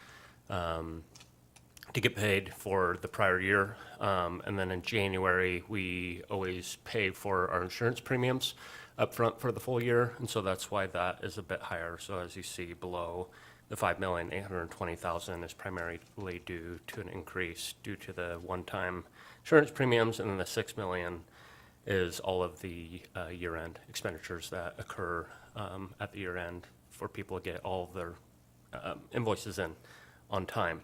to get paid for the prior year. And then in January, we always pay for our insurance premiums upfront for the full year, and so that's why that is a bit higher. So as you see below, the $5,820,000 is primarily due to an increase due to the one-time insurance premiums, and then the $6 million is all of the year-end expenditures that occur at the year-end for people to get all of their invoices in on time.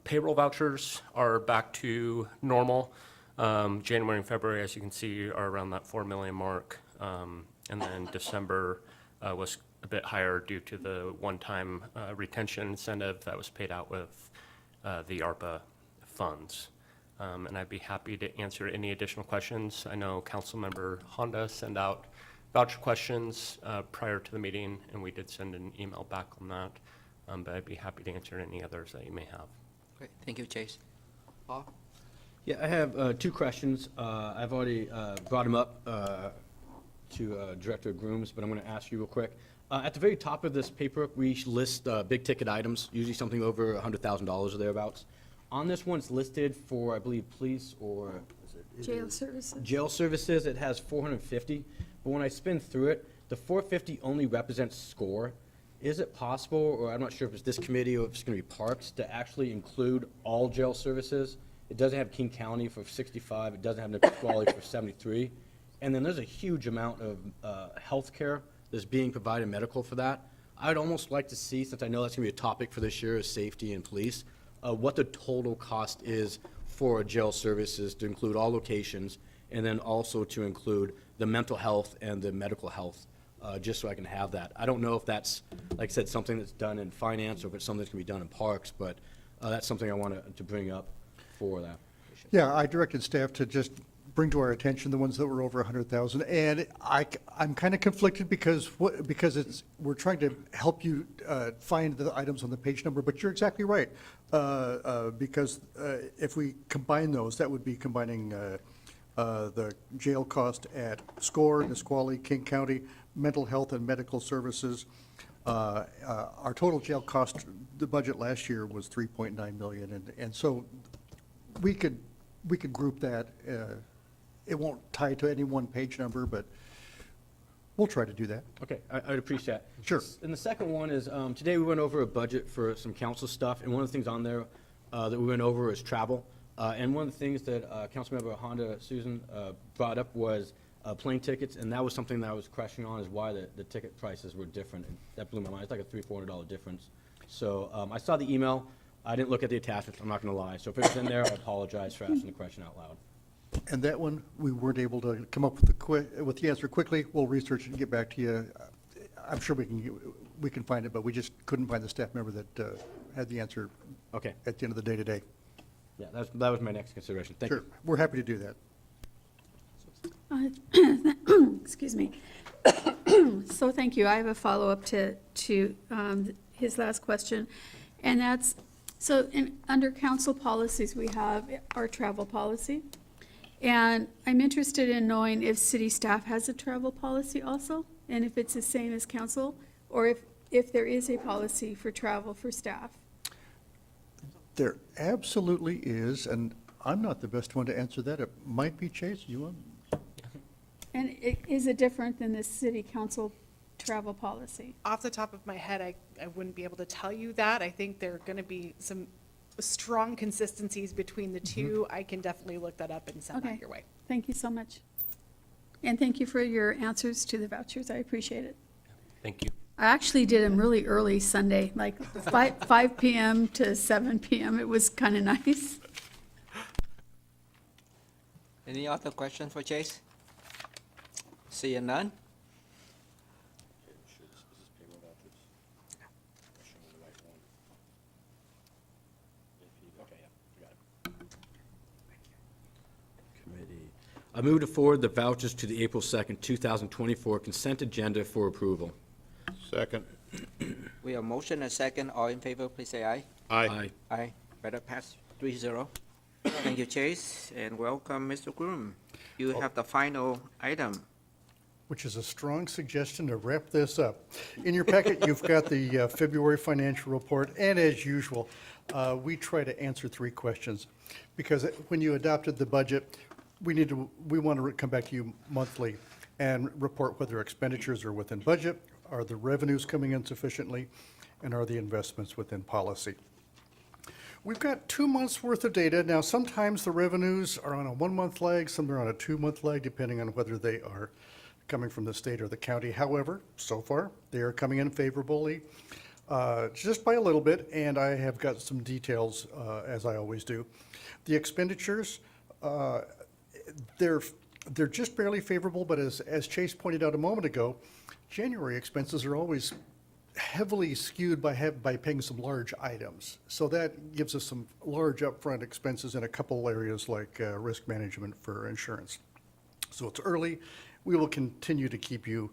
Payroll vouchers are back to normal. January and February, as you can see, are around that 4 million mark. And then December was a bit higher due to the one-time retention incentive that was paid out with the ARPA funds. And I'd be happy to answer any additional questions. I know Councilmember Honda sent out voucher questions prior to the meeting, and we did send an email back on that. But I'd be happy to answer any others that you may have.
Great, thank you, Chase. Paul?
Yeah, I have two questions. I've already brought them up to Director Grooms, but I'm going to ask you real quick. At the very top of this paper, we list big-ticket items, usually something over $100,000 or thereabouts. On this one, it's listed for, I believe, police or
Jail services.
jail services. It has 450, but when I spin through it, the 450 only represents SCORE. Is it possible, or I'm not sure if it's this committee or if it's going to be Parks, to actually include all jail services? It doesn't have King County for 65. It doesn't have Nisqually for 73. And then there's a huge amount of health care that's being provided medical for that. I'd almost like to see, since I know that's going to be a topic for this year, is safety and police, what the total cost is for jail services to include all locations, and then also to include the mental health and the medical health, just so I can have that. I don't know if that's, like I said, something that's done in finance or if it's something that's going to be done in parks, but that's something I want to bring up for that.
Yeah, I directed staff to just bring to our attention the ones that were over 100,000. And I'm kind of conflicted because we're trying to help you find the items on the page number, but you're exactly right. Because if we combine those, that would be combining the jail cost at SCORE, Nisqually, King County, mental health and medical services. Our total jail cost, the budget last year was 3.9 million. And so we could group that. It won't tie to any one page number, but we'll try to do that.
Okay, I'd appreciate that.
Sure.
And the second one is, today we went over a budget for some council stuff, and one of the things on there that we went over is travel. And one of the things that Councilmember Honda Susan brought up was plane tickets, and that was something that I was questioning on, is why the ticket prices were different. And that blew my mind. It's like a $300-400 difference. So I saw the email. I didn't look at the attachments, I'm not going to lie. So if it was in there, I apologize for asking the question out loud.
And that one, we weren't able to come up with the answer quickly. We'll research it and get back to you. I'm sure we can find it, but we just couldn't find the staff member that had the answer
Okay.
at the end of the day today.
Yeah, that was my next consideration. Thank
Sure,
you.
we're happy to do that.
Excuse me. So thank you. I have a follow-up to his last question, and that's, so under council policies, we have our travel policy, and I'm interested in knowing if city staff has a travel policy also, and if it's the same as council, or if there is a policy for travel for staff.
There absolutely is, and I'm not the best one to answer that. It might be Chase. You want?
And is it different than the city council travel policy?
Off the top of my head, I wouldn't be able to tell you that. I think there are going to be some strong consistencies between the two. I can definitely look that up and send that your way.
Thank you so much. And thank you for your answers to the vouchers. I appreciate it.
Thank you.
I actually did them really early Sunday, like 5 p.m. to 7 p.m. It was kind of nice.
Any other questions for Chase? Seeing none?
I move to forward the vouchers to the April 2nd, 2024 consent agenda for approval.
Second.
We have motion and second. All in favor, please say aye.
Aye.
Aye. Better pass 3-0. Thank you, Chase, and welcome, Mr. Groom. You have the final item.
Which is a strong suggestion to wrap this up. In your packet, you've got the February financial report, and as usual, we try to answer 3 questions. Because when you adopted the budget, we want to come back to you monthly and report whether expenditures are within budget, are the revenues coming in sufficiently,
and are the investments within policy. We've got 2 months' worth of data. Now, sometimes the revenues are on a 1-month lag, some are on a 2-month lag, depending on whether they are coming from the state or the county. However, so far, they are coming in favorably, just by a little bit, and I have got some details, as I always do. The expenditures, they're just barely favorable, but as Chase pointed out a moment ago, January expenses are always heavily skewed by paying some large items. So that gives us some large upfront expenses in a couple areas like risk management for insurance. So it's early. We will continue to keep you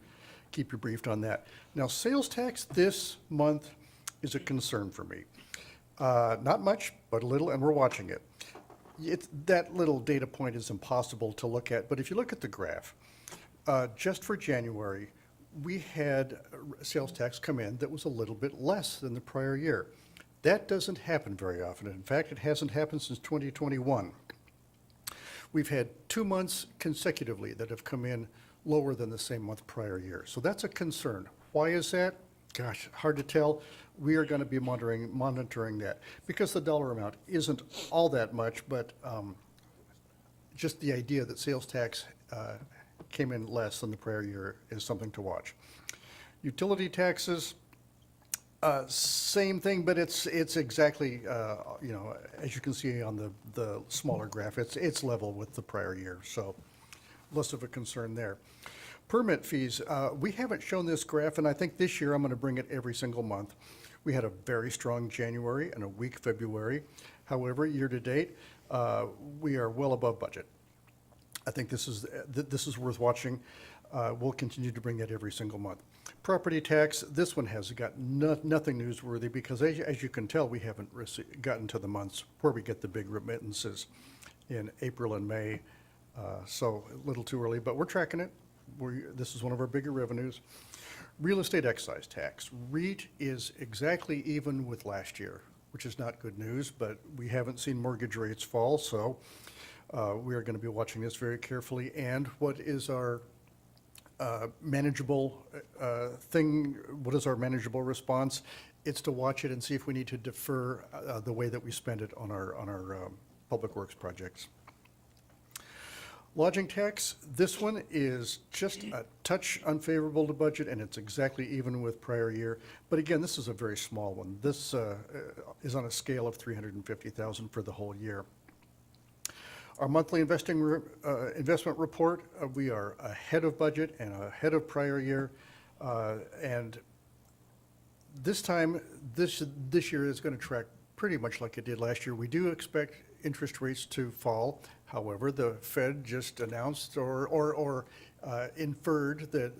briefed on that. Now, sales tax this month is a concern for me. Not much, but a little, and we're watching it. That little data point is impossible to look at, but if you look at the graph, just for January, we had sales tax come in that was a little bit less than the prior year. That doesn't happen very often. In fact, it hasn't happened since 2021. We've had 2 months consecutively that have come in lower than the same month prior year. So that's a concern. Why is that? Gosh, hard to tell. We are going to be monitoring that because the dollar amount isn't all that much, but just the idea that sales tax came in less than the prior year is something to watch. Utility taxes, same thing, but it's exactly, as you can see on the smaller graph, it's level with the prior year, so less of a concern there. Permit fees, we haven't shown this graph, and I think this year I'm going to bring it every single month. We had a very strong January and a weak February. However, year-to-date, we are well above budget. I think this is worth watching. We'll continue to bring that every single month. Property tax, this one has got nothing newsworthy because as you can tell, we haven't gotten to the months where we get the big remittances in April and May. So a little too early, but we're tracking it. This is one of our bigger revenues. Real estate excise tax. REIT is exactly even with last year, which is not good news, but we haven't seen mortgage rates fall, so we are going to be watching this very carefully. And what is our manageable thing? What is our manageable response? It's to watch it and see if we need to defer the way that we spend it on our public works projects. Lodging tax, this one is just a touch unfavorable to budget, and it's exactly even with prior year. But again, this is a very small one. This is on a scale of $350,000 for the whole year. Our monthly investment report, we are ahead of budget and ahead of prior year. And this time, this year is going to track pretty much like it did last year. We do expect interest rates to fall. However, the Fed just announced or inferred that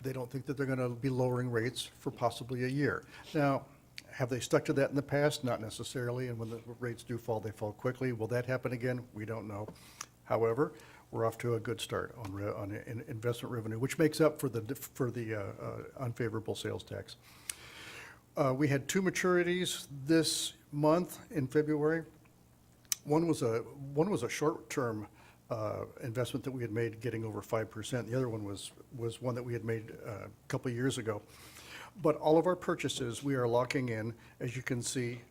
they don't think that they're going to be lowering rates for possibly a year. Now, have they stuck to that in the past? Not necessarily, and when the rates do fall, they fall quickly. Will that happen again? We don't know. However, we're off to a good start on investment revenue, which makes up for the unfavorable sales tax. We had 2 maturities this month in February. One was a short-term investment that we had made getting over 5%. The other one was one that we had made a couple of years ago. But all of our purchases, we are locking in, as you can see,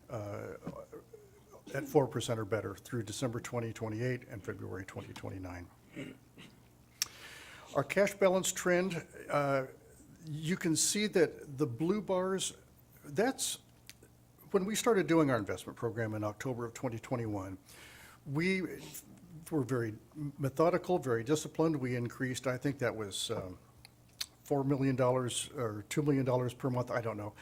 at 4% or better through December 2028 and February 2029. Our cash balance trend, you can see that the blue bars, that's when we started doing our investment program in October of 2021, we were very methodical, very disciplined. We increased, I think that was $4 million or $2 million per month, I don't know.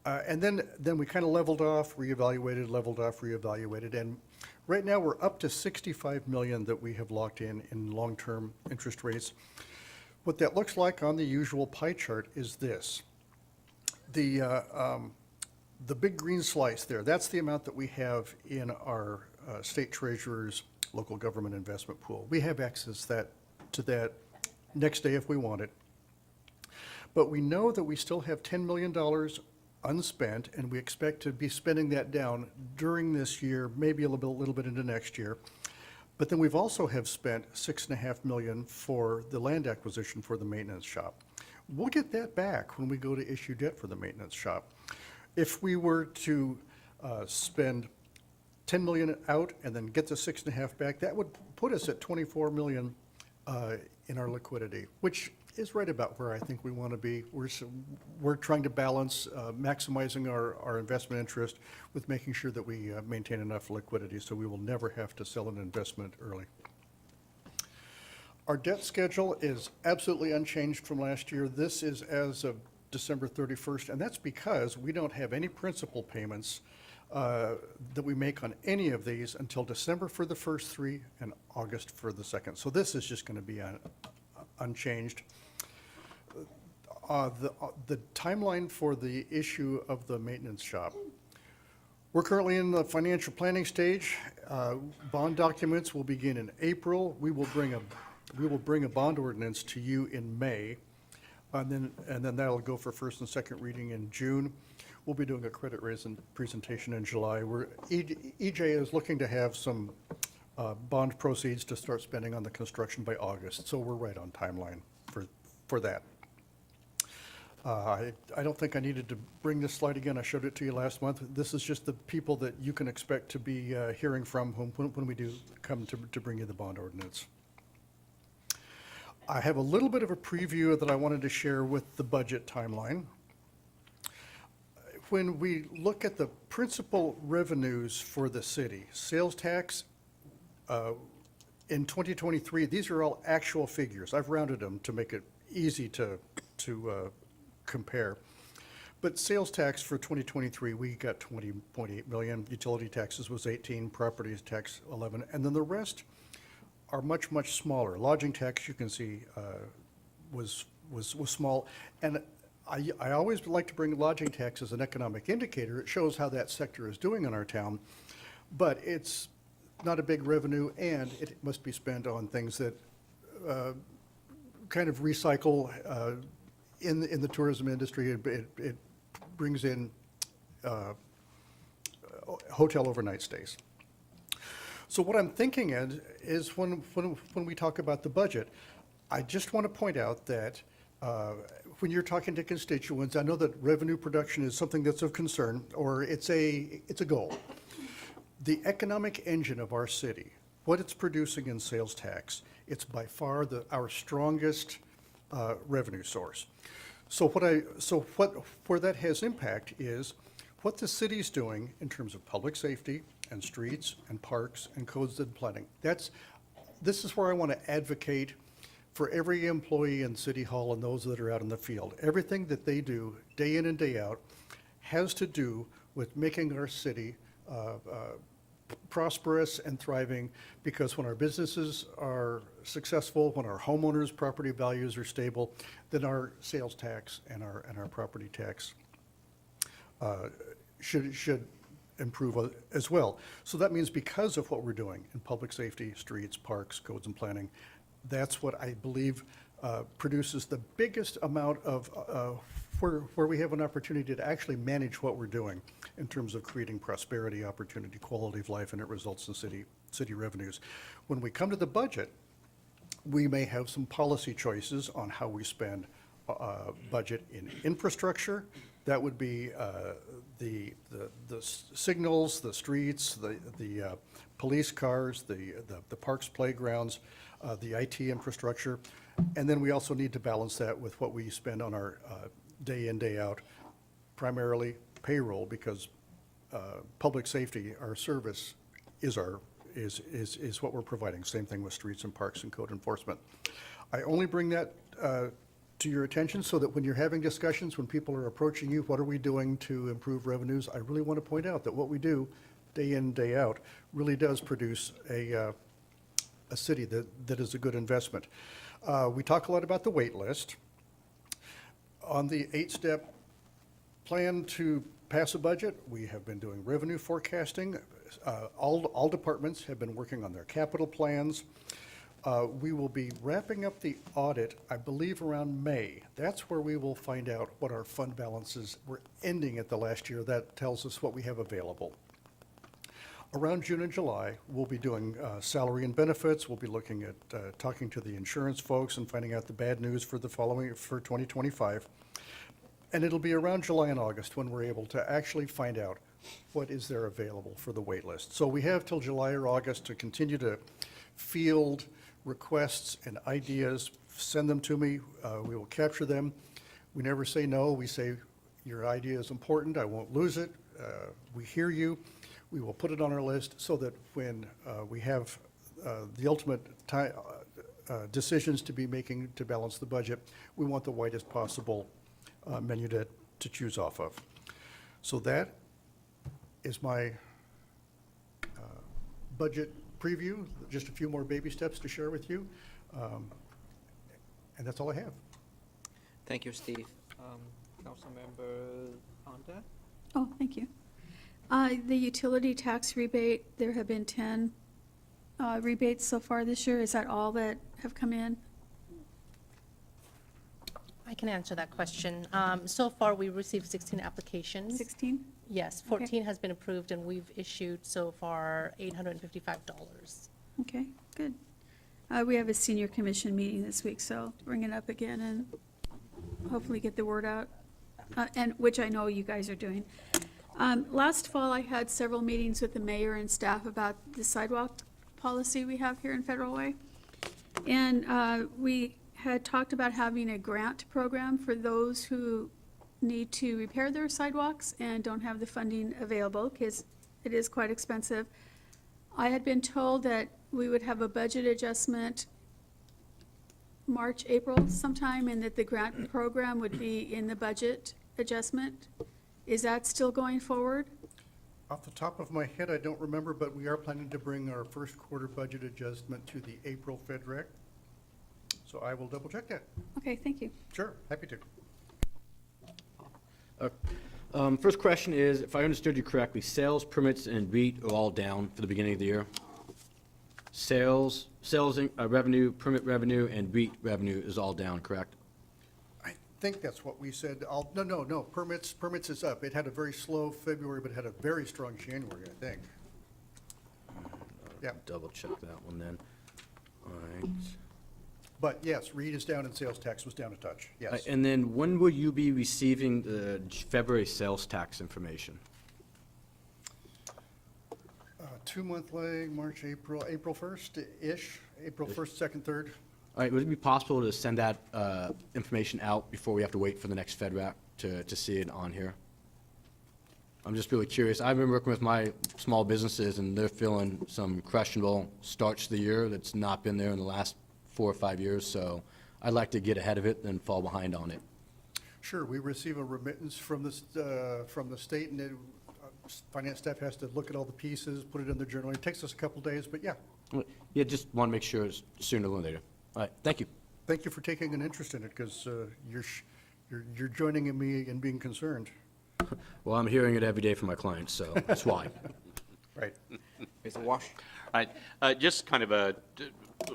And then we kind of leveled off, reevaluated, leveled off, reevaluated. And right now we're up to $65 million that we have locked in long-term interest rates. What that looks like on the usual pie chart is this. The big green slice there, that's the amount that we have in our state treasurer's local government investment pool. We have access to that next day if we want it. But we know that we still have $10 million unspent, and we expect to be spending that down during this year, maybe a little bit into next year. But then we've also have spent $6.5 million for the land acquisition for the maintenance shop. We'll get that back when we go to issue debt for the maintenance shop. if we were to spend 10 million out and then get the 6.5 back, that would put us at 24 million in our liquidity, which is right about where I think we want to be. We're trying to balance maximizing our investment interest with making sure that we maintain enough liquidity so we will never have to sell an investment early. Our debt schedule is absolutely unchanged from last year. This is as of December 31st, and that's because we don't have any principal payments that we make on any of these until December for the first three and August for the second. So this is just going to be unchanged. The timeline for the issue of the maintenance shop. We're currently in the financial planning stage. Bond documents will begin in April. We will bring a bond ordinance to you in May, and then that'll go for first and second reading in June. We'll be doing a credit raising presentation in July. EJ is looking to have some bond proceeds to start spending on the construction by August, so we're right on timeline for that. I don't think I needed to bring this slide again. I showed it to you last month. This is just the people that you can expect to be hearing from when we do come to bring you the bond ordinance. I have a little bit of a preview that I wanted to share with the budget timeline. When we look at the principal revenues for the city, sales tax, in 2023, these are all actual figures. I've rounded them to make it easy to compare. But sales tax for 2023, we got 20.8 million. Utility taxes was 18, property tax 11, and then the rest are much, much smaller. Lodging tax, you can see, was small. And I always like to bring lodging tax as an economic indicator. It shows how that sector is doing in our town, but it's not a big revenue, and it must be spent on things that kind of recycle in the tourism industry. It brings in hotel overnight stays. So what I'm thinking is when we talk about the budget, I just want to point out that when you're talking to constituents, I know that revenue production is something that's of concern, or it's a goal. The economic engine of our city, what it's producing in sales tax, it's by far our strongest revenue source. So where that has impact is what the city's doing in terms of public safety and streets and parks and codes and planning. This is where I want to advocate for every employee in City Hall and those that are out in the field. Everything that they do day in and day out has to do with making our city prosperous and thriving, because when our businesses are successful, when our homeowners' property values are stable, then our sales tax and our property tax should improve as well. So that means because of what we're doing in public safety, streets, parks, codes and planning, that's what I believe produces the biggest amount of where we have an opportunity to actually manage what we're doing in terms of creating prosperity, opportunity, quality of life, and it results in city revenues. When we come to the budget, we may have some policy choices on how we spend budget in infrastructure. That would be the signals, the streets, the police cars, the parks, playgrounds, the IT infrastructure. And then we also need to balance that with what we spend on our day in, day out, primarily payroll, because public safety, our service, is what we're providing. Same thing with streets and parks and code enforcement. I only bring that to your attention so that when you're having discussions, when people are approaching you, what are we doing to improve revenues? I really want to point out that what we do day in, day out really does produce a city that is a good investment. We talk a lot about the wait list. On the 8-step plan to pass a budget, we have been doing revenue forecasting. All departments have been working on their capital plans. We will be wrapping up the audit, I believe, around May. That's where we will find out what our fund balances were ending at the last year. That tells us what we have available. Around June and July, we'll be doing salary and benefits. We'll be looking at talking to the insurance folks and finding out the bad news for 2025. And it'll be around July and August when we're able to actually find out what is there available for the wait list. So we have till July or August to continue to field requests and ideas, send them to me. We will capture them. We never say no. We say, your idea is important. I won't lose it. We hear you. We will put it on our list so that when we have the ultimate decisions to be making to balance the budget, we want the widest possible menu to choose off of. So that is my budget preview, just a few more baby steps to share with you. And that's all I have.
Thank you, Steve. Councilmember Honda?
Oh, thank you. The utility tax rebate, there have been 10 rebates so far this year. Is that all that have come in?
I can answer that question. So far, we received 16 applications.
16?
Yes,
Okay.
14 has been approved, and we've issued so far $855.
Okay, good. We have a senior commission meeting this week, so bring it up again and hopefully get the word out, and which I know you guys are doing. Last fall, I had several meetings with the mayor and staff about the sidewalk policy we have here in Federal Way. And we had talked about having a grant program for those who need to repair their sidewalks and don't have the funding available because it is quite expensive. I had been told that we would have a budget adjustment March, April sometime, and that the grant program would be in the budget adjustment. Is that still going forward?
Off the top of my head, I don't remember, but we are planning to bring our first quarter budget adjustment to the April FedRec. So I will double check that.
Okay, thank you.
Sure, happy to.
First question is, if I understood you correctly, sales, permits, and REIT are all down for the beginning of the year? Sales, revenue, permit revenue, and REIT revenue is all down, correct?
I think that's what we said. No, permits is up. It had a very slow February, but it had a very strong January, I think. Yeah.
Double check that one then. All right.
But yes, REIT is down and sales tax was down a touch, yes.
And then when will you be receiving the February sales tax information?
2-month lag, March, April 1st-ish, April 1st, 2nd, 3rd.
All right, would it be possible to send that information out before we have to wait for the next FedRAC to see it on here? I'm just really curious. I've been working with my small businesses, and they're feeling some questionable starts to the year that's not been there in the last 4 or 5 years, so I'd like to get ahead of it and fall behind on it.
Sure, we receive a remittance from the state, and then finance staff has to look at all the pieces, put it in their journal. It takes us a couple days, but yeah.
Yeah, just want to make sure it's sooner than later. All right, thank you.
Thank you for taking an interest in it, because you're joining in me in being concerned.
Well, I'm hearing it every day from my clients, so that's why.
Right.
Mr. Wash?
Right, just kind of a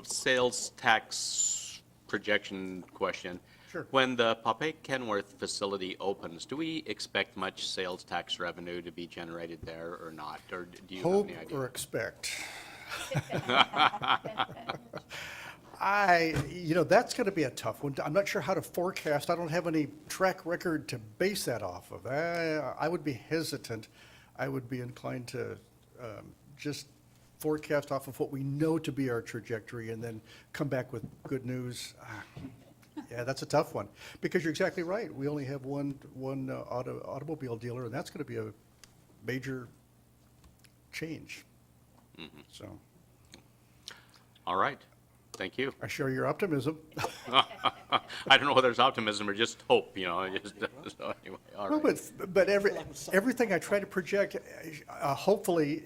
sales tax projection question.
Sure.
When the Popeye Kenworth facility opens, do we expect much sales tax revenue to be generated there or not? Or do you
Hope
have any idea?
or expect? That's going to be a tough one. I'm not sure how to forecast. I don't have any track record to base that off of. I would be hesitant. I would be inclined to just forecast off of what we know to be our trajectory and then come back with good news. Yeah, that's a tough one, because you're exactly right. We only have one automobile dealer, and that's going to be a major change. So
All right, thank you.
I share your optimism.
I don't know whether it's optimism or just hope, just, so anyway, all
Well,
right.
but everything I try to project, hopefully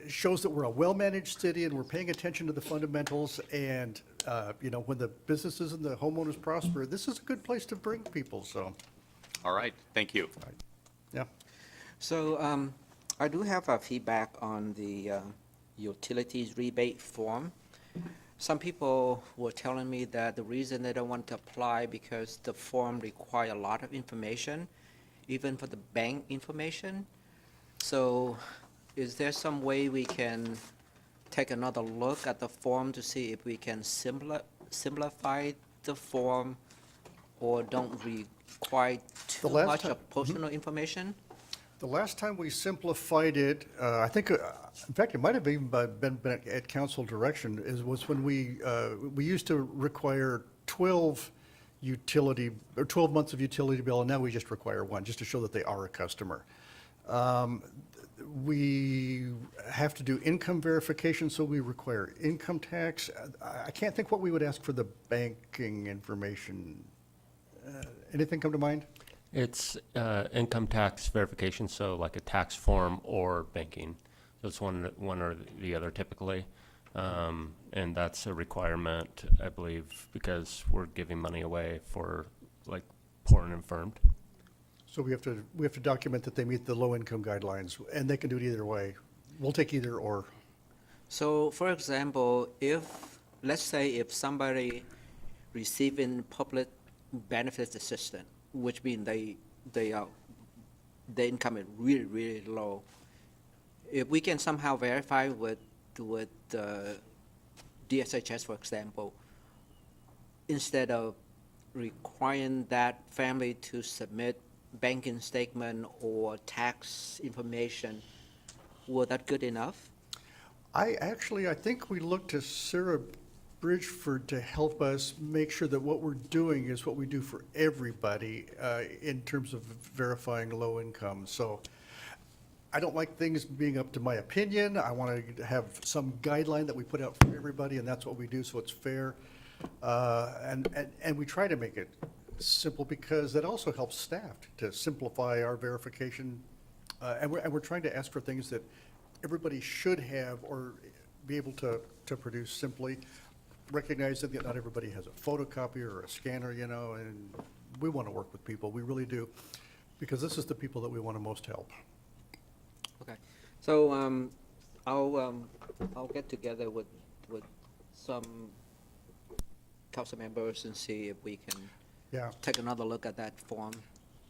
shows that we're a well-managed city and we're paying attention to the fundamentals. And, when the businesses and the homeowners prosper, this is a good place to bring people, so,
All right, thank you.
yeah.
So I do have a feedback on the utilities rebate form. Some people were telling me that the reason they don't want to apply because the form require a lot of information, even for the bank information. So is there some way we can take another look at the form to see if we can simplify the form or don't require too
last
much
time-
of personal information?
The last time we simplified it, I think, in fact, it might have even been at council direction, was when we used to require 12 months of utility bill, and now we just require one, just to show that they are a customer. We have to do income verification, so we require income tax. I can't think what we would ask for the banking information. Anything come to mind?
It's income tax verification, so like a tax form or banking. So it's one or the other typically. And that's a requirement, I believe, because we're giving money away for like poor and infirmed.
So we have to document that they meet the low-income guidelines, and they can do it either way. We'll take either or.
So, for example, let's say if somebody receiving public benefits assistance, which means their income is really, really low, if we can somehow verify with DSHS, for example, instead of requiring that family to submit banking statement or tax information, was that good enough?
I think we look to Sarah Bridgeford to help us make sure that what we're doing is what we do for everybody in terms of verifying low income. So I don't like things being up to my opinion. I want to have some guideline that we put out for everybody, and that's what we do, so it's fair. And we try to make it simple because that also helps staff to simplify our verification. And we're trying to ask for things that everybody should have or be able to produce simply. Recognize that not everybody has a photocopier or a scanner, and we want to work with people. We really do, because this is the people that we want to most help.
Okay, so I'll get together with some council members and see if we can take another look at that form.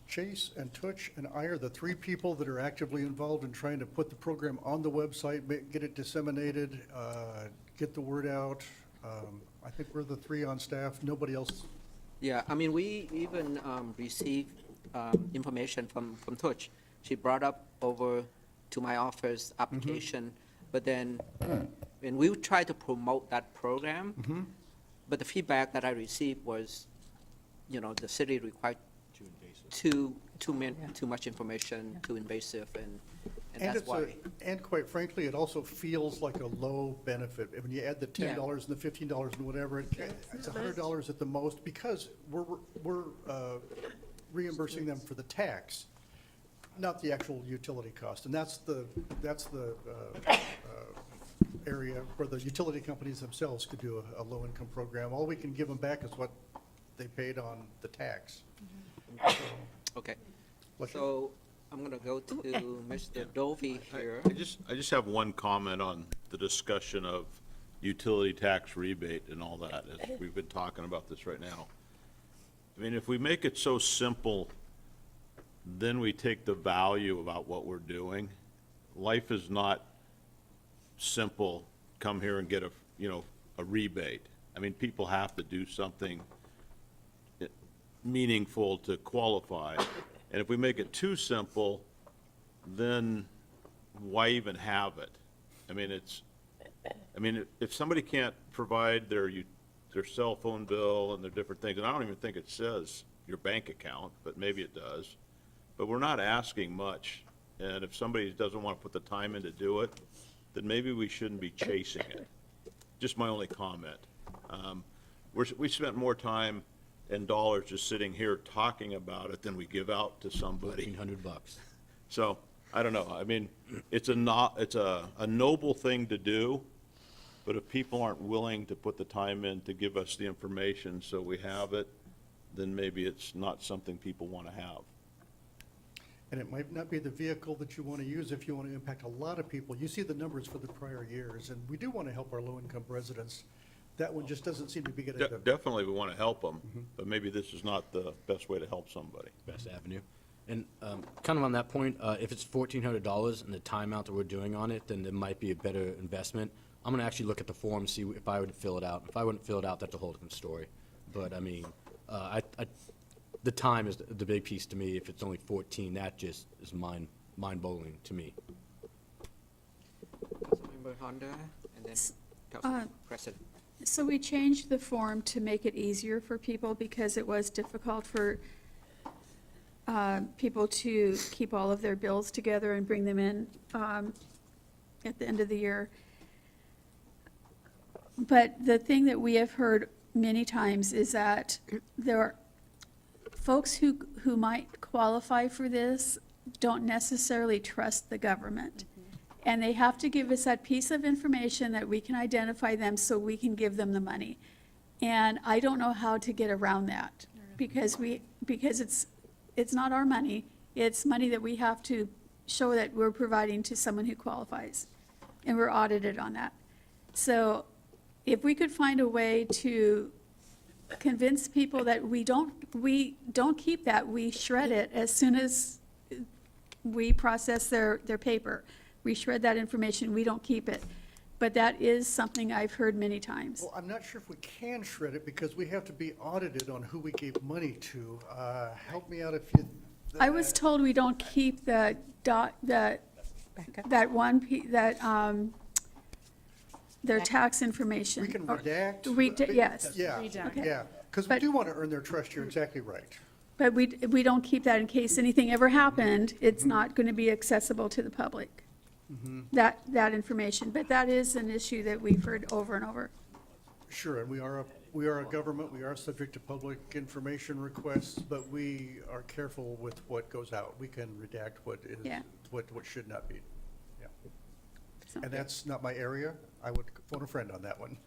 Chase and Tutch and I are the three people that are actively involved in trying to put the program on the website, get it disseminated, get the word out. I think we're the three on staff, nobody else.
Yeah, I mean, we even received information from Tutch. She brought up over to my office application, but then when we tried to promote that program, but the feedback that I received was, the city required too much information, too invasive, and that's why.
And quite frankly, it also feels like a low benefit. When you add the $10 and the $15 and whatever, it's $100 at the most, because we're reimbursing them for the tax, not the actual utility cost. And that's the area where the utility companies themselves could do a low-income program. All we can give them back is what they paid on the tax.
Okay, so I'm going to go to Mr. Dovey here.
I just have one comment on the discussion of utility tax rebate and all that, as we've been talking about this right now. I mean, if we make it so simple, then we take the value about what we're doing. Life is not simple, come here and get a rebate. I mean, people have to do something meaningful to qualify. And if we make it too simple, then why even have it? I mean, if somebody can't provide their cell phone bill and their different things, and I don't even think it says your bank account, but maybe it does, but we're not asking much. And if somebody doesn't want to put the time in to do it, then maybe we shouldn't be chasing it. Just my only comment. We spent more time and dollars just sitting here talking about it than we give out to somebody.
$1,400.
So, I don't know, I mean, it's a noble thing to do, but if people aren't willing to put the time in to give us the information so we have it, then maybe it's not something people want to have.
And it might not be the vehicle that you want to use if you want to impact a lot of people. You see the numbers for the prior years, and we do want to help our low-income residents. That one just doesn't seem to be getting the...
Definitely we want to help them, but maybe this is not the best way to help somebody.
Best avenue. And kind of on that point, if it's $1,400 and the time amount that we're doing on it, then it might be a better investment. I'm going to actually look at the form, see if I would fill it out. If I wouldn't fill it out, that's a whole different story. But I mean, the time is the big piece to me. If it's only 14, that just is mind-boggling to me.
Councilmember Honda, and then Council President.
So we changed the form to make it easier for people because it was difficult for people to keep all of their bills together and bring them in at the end of the year. But the thing that we have heard many times is that there are folks who might qualify for this don't necessarily trust the government. And they have to give us that piece of information that we can identify them so we can give them the money. And I don't know how to get around that because it's not our money. It's money that we have to show that we're providing to someone who qualifies. And we're audited on that. So if we could find a way to convince people that we don't keep that, we shred it as soon as we process their paper. We shred that information, we don't keep it. But that is something I've heard many times.
Well, I'm not sure if we can shred it because we have to be audited on who we gave money to. Help me out if you.
I was told we don't keep that their tax information.
We can redact.
Yes.
Yeah,
Okay.
yeah, because we do want to earn their trust, you're exactly right.
But we don't keep that in case anything ever happened, it's not going to be accessible to the public. That information, but that is an issue that we've heard over and over.
Sure, and we are a government, we are subject to public information requests, but we are careful with what goes out. We can redact what is,
Yeah.
what should not be. Yeah.
So-
And that's not my area. I would phone a friend on that one.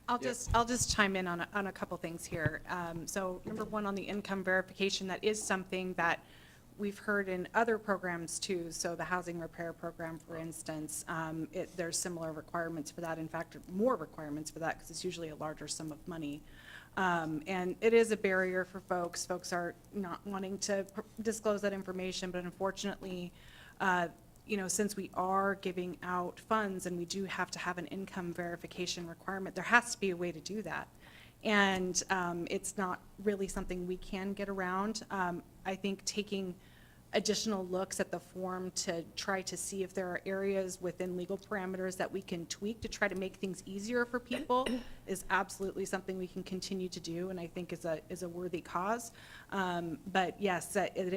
I'll just chime in on a couple things here. So number one, on the income verification, that is something that we've heard in other programs too. So the housing repair program, for instance, there's similar requirements for that. In fact, more requirements for that because it's usually a larger sum of money. And it is a barrier for folks. Folks are not wanting to disclose that information, but unfortunately, since we are giving out funds and we do have to have an income verification requirement, there has to be a way to do that. And it's not really something we can get around. I think taking additional looks at the form to try to see if there are areas within legal parameters that we can tweak to try to make things easier for people is absolutely something we can continue to do, and I think is a worthy cause. But yes, it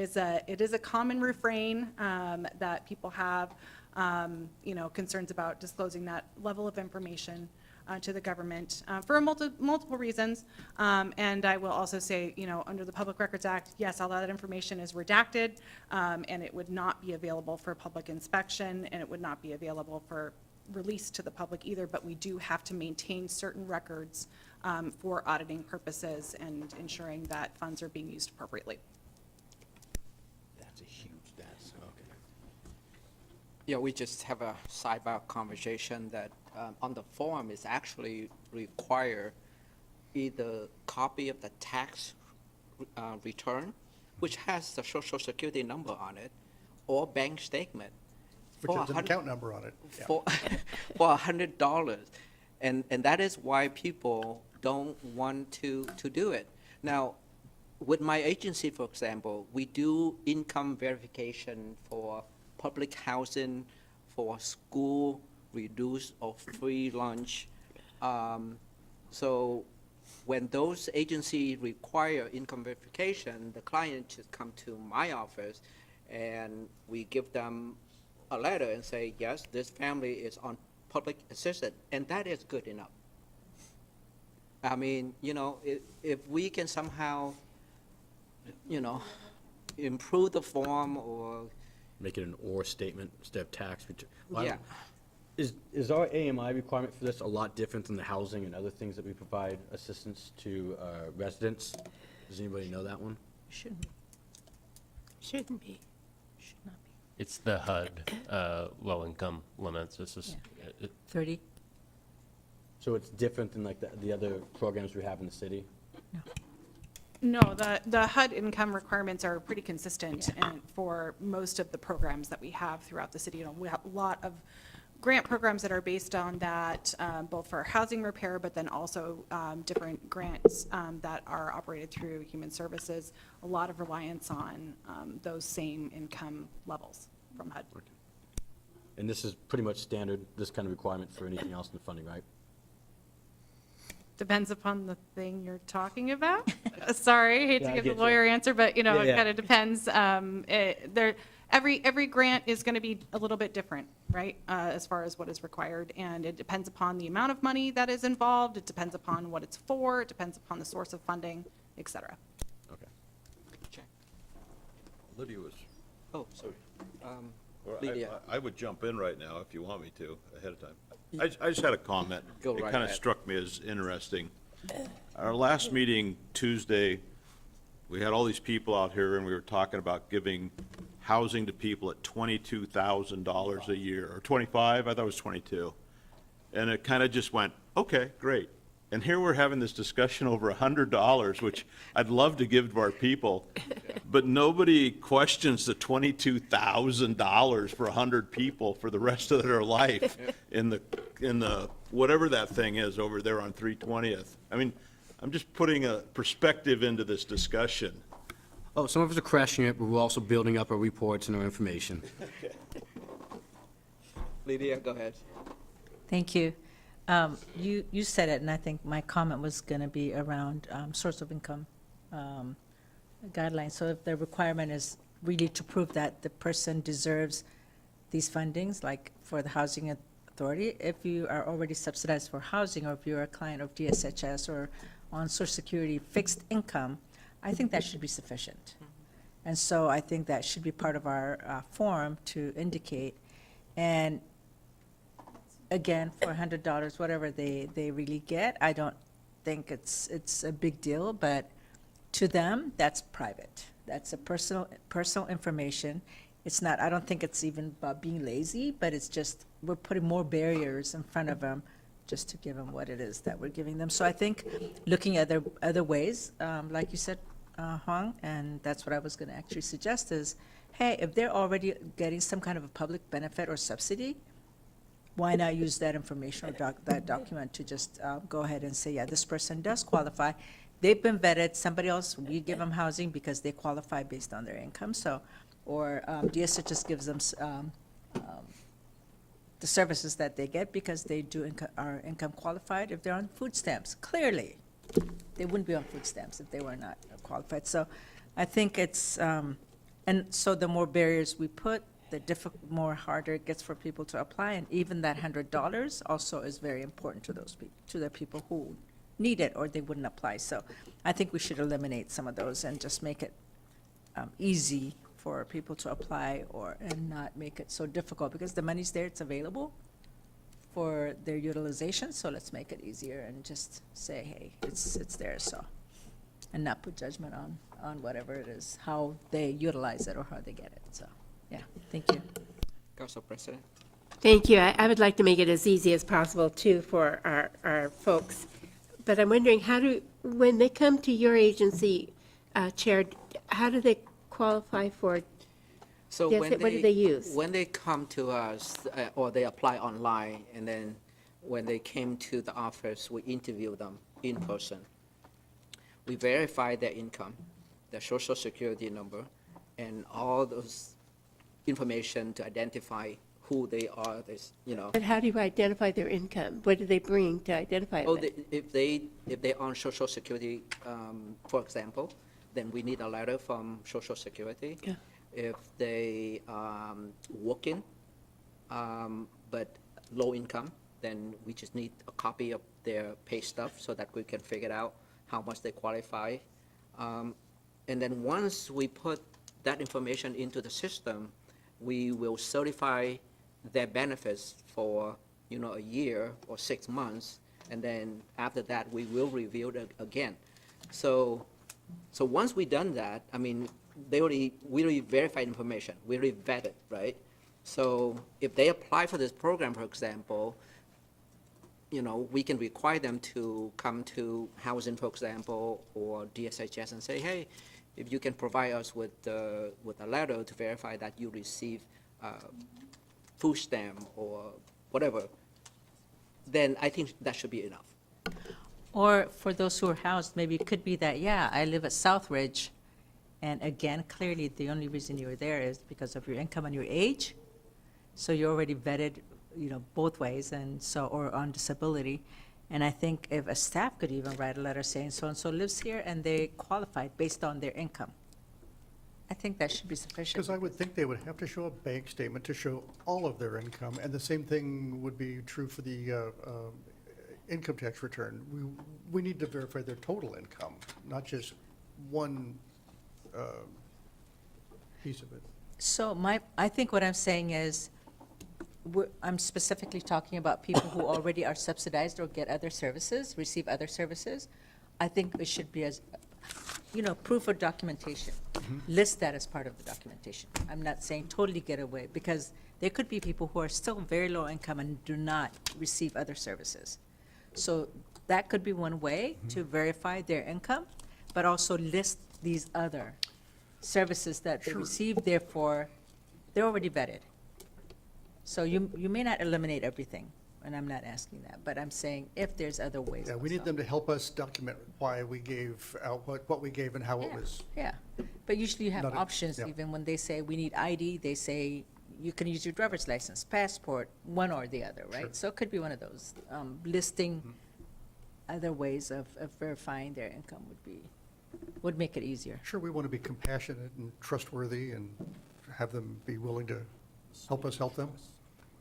is a common refrain that people have, concerns about disclosing that level of information to the government for multiple reasons. And I will also say, under the Public Records Act, yes, all that information is redacted, and it would not be available for public inspection, and it would not be available for release to the public either, but we do have to maintain certain records for auditing purposes and ensuring that funds are being used appropriately.
That's a huge, okay.
Yeah, we just have a sidebar conversation that on the form is actually require either copy of the tax return, which has the social security number on it, or bank statement.
Which has an account number on it. Yeah.
For $100. And that is why people don't want to do it. Now, with my agency, for example, we do income verification for public housing, for school, reduced or free lunch. So when those agencies require income verification, the client should come to my office and we give them a letter and say, yes, this family is on public assistance, and that is good enough. I mean, if we can somehow, improve the form or.
Make it an or statement instead of tax return.
Yeah.
Is our AMI requirement for this a lot different than the housing and other things that we provide assistance to residents? Does anybody know that one?
Shouldn't be. Should not be.
It's the HUD, low-income limits. This is,
30?
So it's different than like the other programs we have in the city?
No, the HUD income requirements are pretty consistent and for most of the programs that we have throughout the city. We have a lot of grant programs that are based on that, both for housing repair, but then also different grants that are operated through Human Services, a lot of reliance on those same income levels from HUD.
And this is pretty much standard, this kind of requirement for anything else in the funding, right?
Depends upon the thing you're talking about. Sorry, hate
Yeah,
to
I
give the
get you.
lawyer answer, but you know,
Yeah,
it
yeah.
kind of depends. Every grant is going to be a little bit different, right? As far as what is required, and it depends upon the amount of money that is involved. It depends upon what it's for. It depends upon the source of funding, et cetera.
Okay.
Lydia was,
Oh, sorry.
or
Lydia.
I would jump in right now if you want me to, ahead of time. I just had a comment.
Go
It
right
kind of
ahead.
struck me as interesting. Our last meeting Tuesday, we had all these people out here and we were talking about giving housing to people at $22,000 a year, or 25, I thought it was 22. And it kind of just went, okay, great. And here we're having this discussion over $100, which I'd love to give to our people, but nobody questions the $22,000 for 100 people for the rest of their life in the, whatever that thing is over there on 320th. I mean, I'm just putting a perspective into this discussion.
Oh, some of us are crashing it, but we're also building up our reports and our information.
Lydia, go ahead.
Thank you. You said it, and I think my comment was going to be around source of income guidelines. So if the requirement is really to prove that the person deserves these fundings, like for the Housing Authority, if you are already subsidized for housing, or if you're a client of DSHS or on Social Security fixed income, I think that should be sufficient. And so I think that should be part of our form to indicate. And again, for $100, whatever they really get, I don't think it's a big deal, but to them, that's private. That's a personal information. It's not, I don't think it's even about being lazy, but it's just, we're putting more barriers in front of them just to give them what it is that we're giving them. So I think looking at other ways, like you said, Huang, and that's what I was going to actually suggest is, hey, if they're already getting some kind of a public benefit or subsidy, why not use that information or that document to just go ahead and say, yeah, this person does qualify. They've been vetted, somebody else, we give them housing because they qualify based on their income, so, or DSHS gives them the services that they get because they are income qualified if they're on food stamps. Clearly, they wouldn't be on food stamps if they were not qualified. So I think it's, and so the more barriers we put, the more harder it gets for people to apply, and even that $100 also is very important to those people, to the people who need it, or they wouldn't apply. So I think we should eliminate some of those and just make it easy for people to apply, and not make it so difficult, because the money's there, it's available for their utilization, so let's make it easier and just say, hey, it's there, so, and not put judgment on whatever it is, how they utilize it or how they get it, so. Yeah, thank you.
Council President.
Thank you. I would like to make it as easy as possible, too, for our folks. But I'm wondering, when they come to your agency, Chair, how do they qualify for,
So
Yes,
when
what do they use?
When they come to us, or they apply online, and then when they came to the office, we interview them in person. We verify their income, their social security number, and all those information to identify who they are,
but how do you identify their income? What do they bring to identify
Oh,
that?
if they're on Social Security, for example, then we need a letter from Social Security.
Yeah.
If they working, but low income, then we just need a copy of their pay stub so that we can figure out how much they qualify. And then once we put that information into the system, we will certify their benefits for, a year or 6 months, and then after that, we will review it again. So once we done that, I mean, we already verified information, we already vetted, right? So if they apply for this program, for example, we can require them to come to housing, for example, or DSHS and say, hey, if you can provide us with a letter to verify that you receive food stamp or whatever, then I think that should be enough.
Or for those who are housed, maybe it could be that, yeah, I live at Southridge, and again, clearly, the only reason you're there is because of your income and your age. So you're already vetted, both ways, and so, or on disability. And I think if a staff could even write a letter saying so-and-so lives here and they qualified based on their income, I think that should be sufficient.
Because I would think they would have to show a bank statement to show all of their income, and the same thing would be true for the income tax return. We need to verify their total income, not just one piece of it.
So I think what I'm saying is, I'm specifically talking about people who already are subsidized or get other services, receive other services. I think it should be as, proof of documentation. List that as part of the documentation. I'm not saying totally get away, because there could be people who are still very low income and do not receive other services. So that could be one way to verify their income, but also list these other services that they receive, therefore, they're already vetted. So you may not eliminate everything, and I'm not asking that, but I'm saying if there's other ways.
Yeah, we need them to help us document why we gave out what we gave and how it was.
Yeah, but usually you have
Not a-
options,
yeah.
even when they say we need ID, they say you can use your driver's license, passport, one or the other, right? So it could be one of those, listing other ways of verifying their income would make it easier.
Sure, we want to be compassionate and trustworthy and have them be willing to help us help them.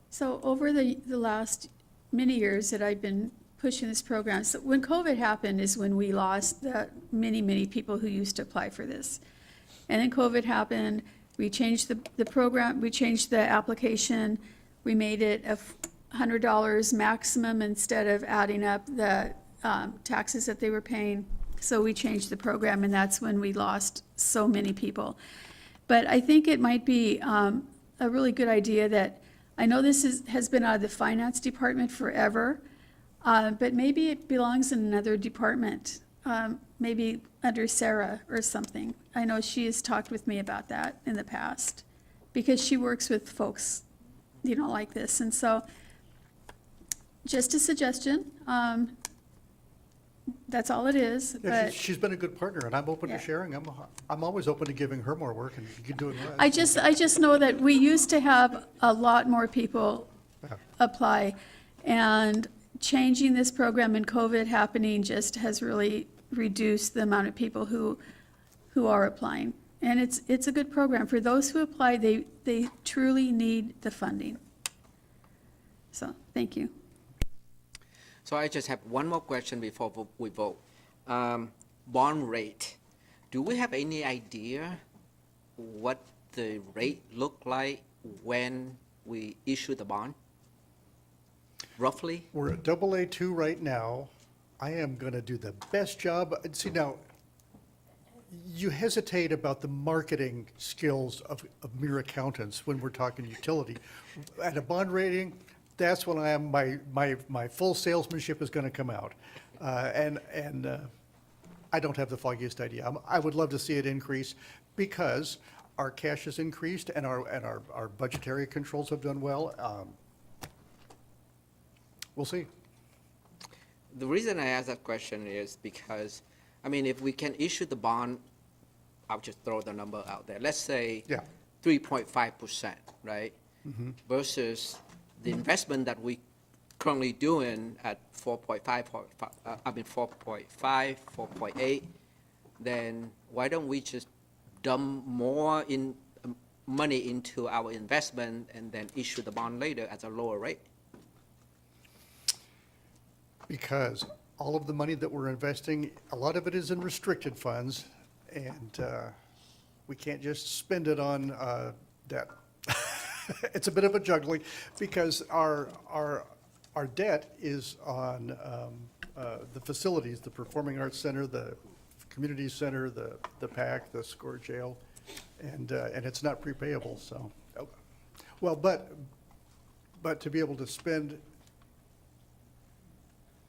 So over the last many years that I've been pushing this program, so when COVID happened is when we lost the many people who used to apply for this. And then COVID happened, we changed the program, we changed the application, we made it $100 maximum instead of adding up the taxes that they were paying. So we changed the program, and that's when we lost so many people. But I think it might be a really good idea that, I know this has been out of the finance department forever, but maybe it belongs in another department, maybe under Sarah or something. I know she has talked with me about that in the past, because she works with folks, like this. And so, just a suggestion, that's all it is,
Yeah,
but
she's been a good partner, and I'm open to
Yeah.
sharing. I'm always open to giving her more work and you doing less.
I just know that we used to have a lot more people apply, and changing this program and COVID happening just has really reduced the amount of people who are applying. And it's a good program. For those who apply, they truly need the funding. So, thank you.
So I just have one more question before we vote. Bond rate. Do we have any idea what the rate look like when we issue the bond? Roughly?
We're at AA2 right now. I am going to do the best job. See, now, you hesitate about the marketing skills of mere accountants when we're talking utility. At a bond rating, that's when my full salesmanship is going to come out. And I don't have the foggiest idea. I would love to see it increase because our cash has increased and our budgetary controls have done well. We'll see.
The reason I ask that question is because, if we can issue the bond, I'll just throw the number out there. Let's say 3.5%, right? Versus the investment that we currently doing at 4.5, 4.8, then why don't we just dump more money into our investment and then issue the bond later at a lower rate?
Because all of the money that we're investing, a lot of it is in restricted funds, and we can't just spend it on debt. It's a bit of a juggling, because our debt is on the facilities, the Performing Arts Center, the Community Center, the PAC, the Score Jail, and it's not prepayable, so. Well, but to be able to spend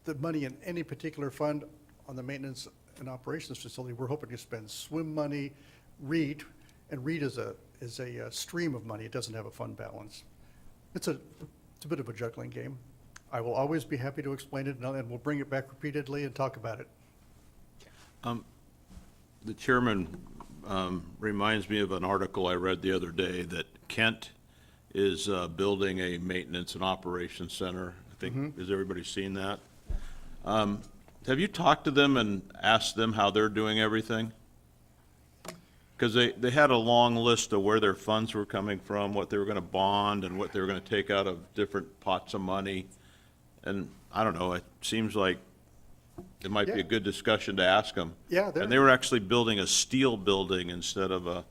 the money in any particular fund on the maintenance and operations facility, we're hoping to spend swim money, REIT, and REIT is a stream of money. It doesn't have a fund balance. It's it's a bit of a juggling game. I will always be happy to explain it, and we'll bring it back repeatedly and talk about it.
The chairman reminds me of an article I read the other day that Kent is building a maintenance and operations center. I think, has everybody seen that? Have you talked to them and asked them how they're doing everything? Because they had a long list of where their funds were coming from, what they were going to bond, and what they were going to take out of different pots of money. And I don't know, it seems like it might be
Yeah.
a good discussion to ask them.
Yeah,
And they were actually building a steel building instead of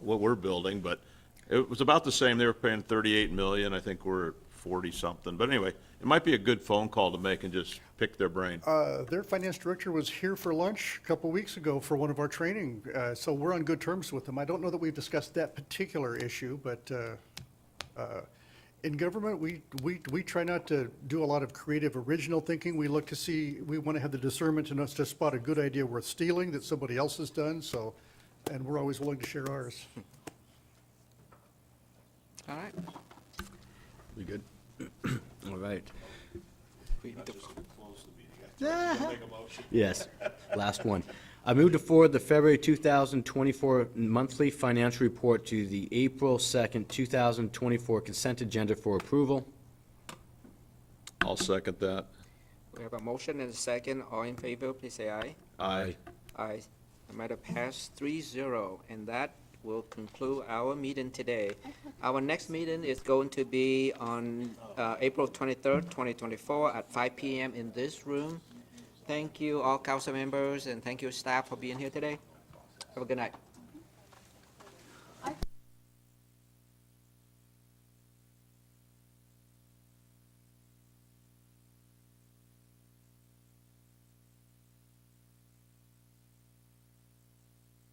what we're building, but it was about the same. They were paying 38 million. I think we're at 40-something. But anyway, it might be a good phone call to make and just pick their brain.
Their finance director was here for lunch a couple weeks ago for one of our training, so we're on good terms with them. I don't know that we've discussed that particular issue, but in government, we try not to do a lot of creative, original thinking. We look to see, we want to have the discernment to know, to spot a good idea worth stealing that somebody else has done, so, and we're always willing to share ours.
All right.
We good? All right. Yes, last one. I move to forward the February 2024 monthly financial report to the April 2nd, 2024 consent agenda for approval.
I'll second that.
We have a motion and a second. All in favor, please say aye.
Aye.
Aye. The matter passed 3-0, and that will conclude our meeting today. Our next meeting is going to be on April 23rd, 2024 at 5 p.m. in this room. Thank you, all council members, and thank you, staff, for being here today. Have a good night.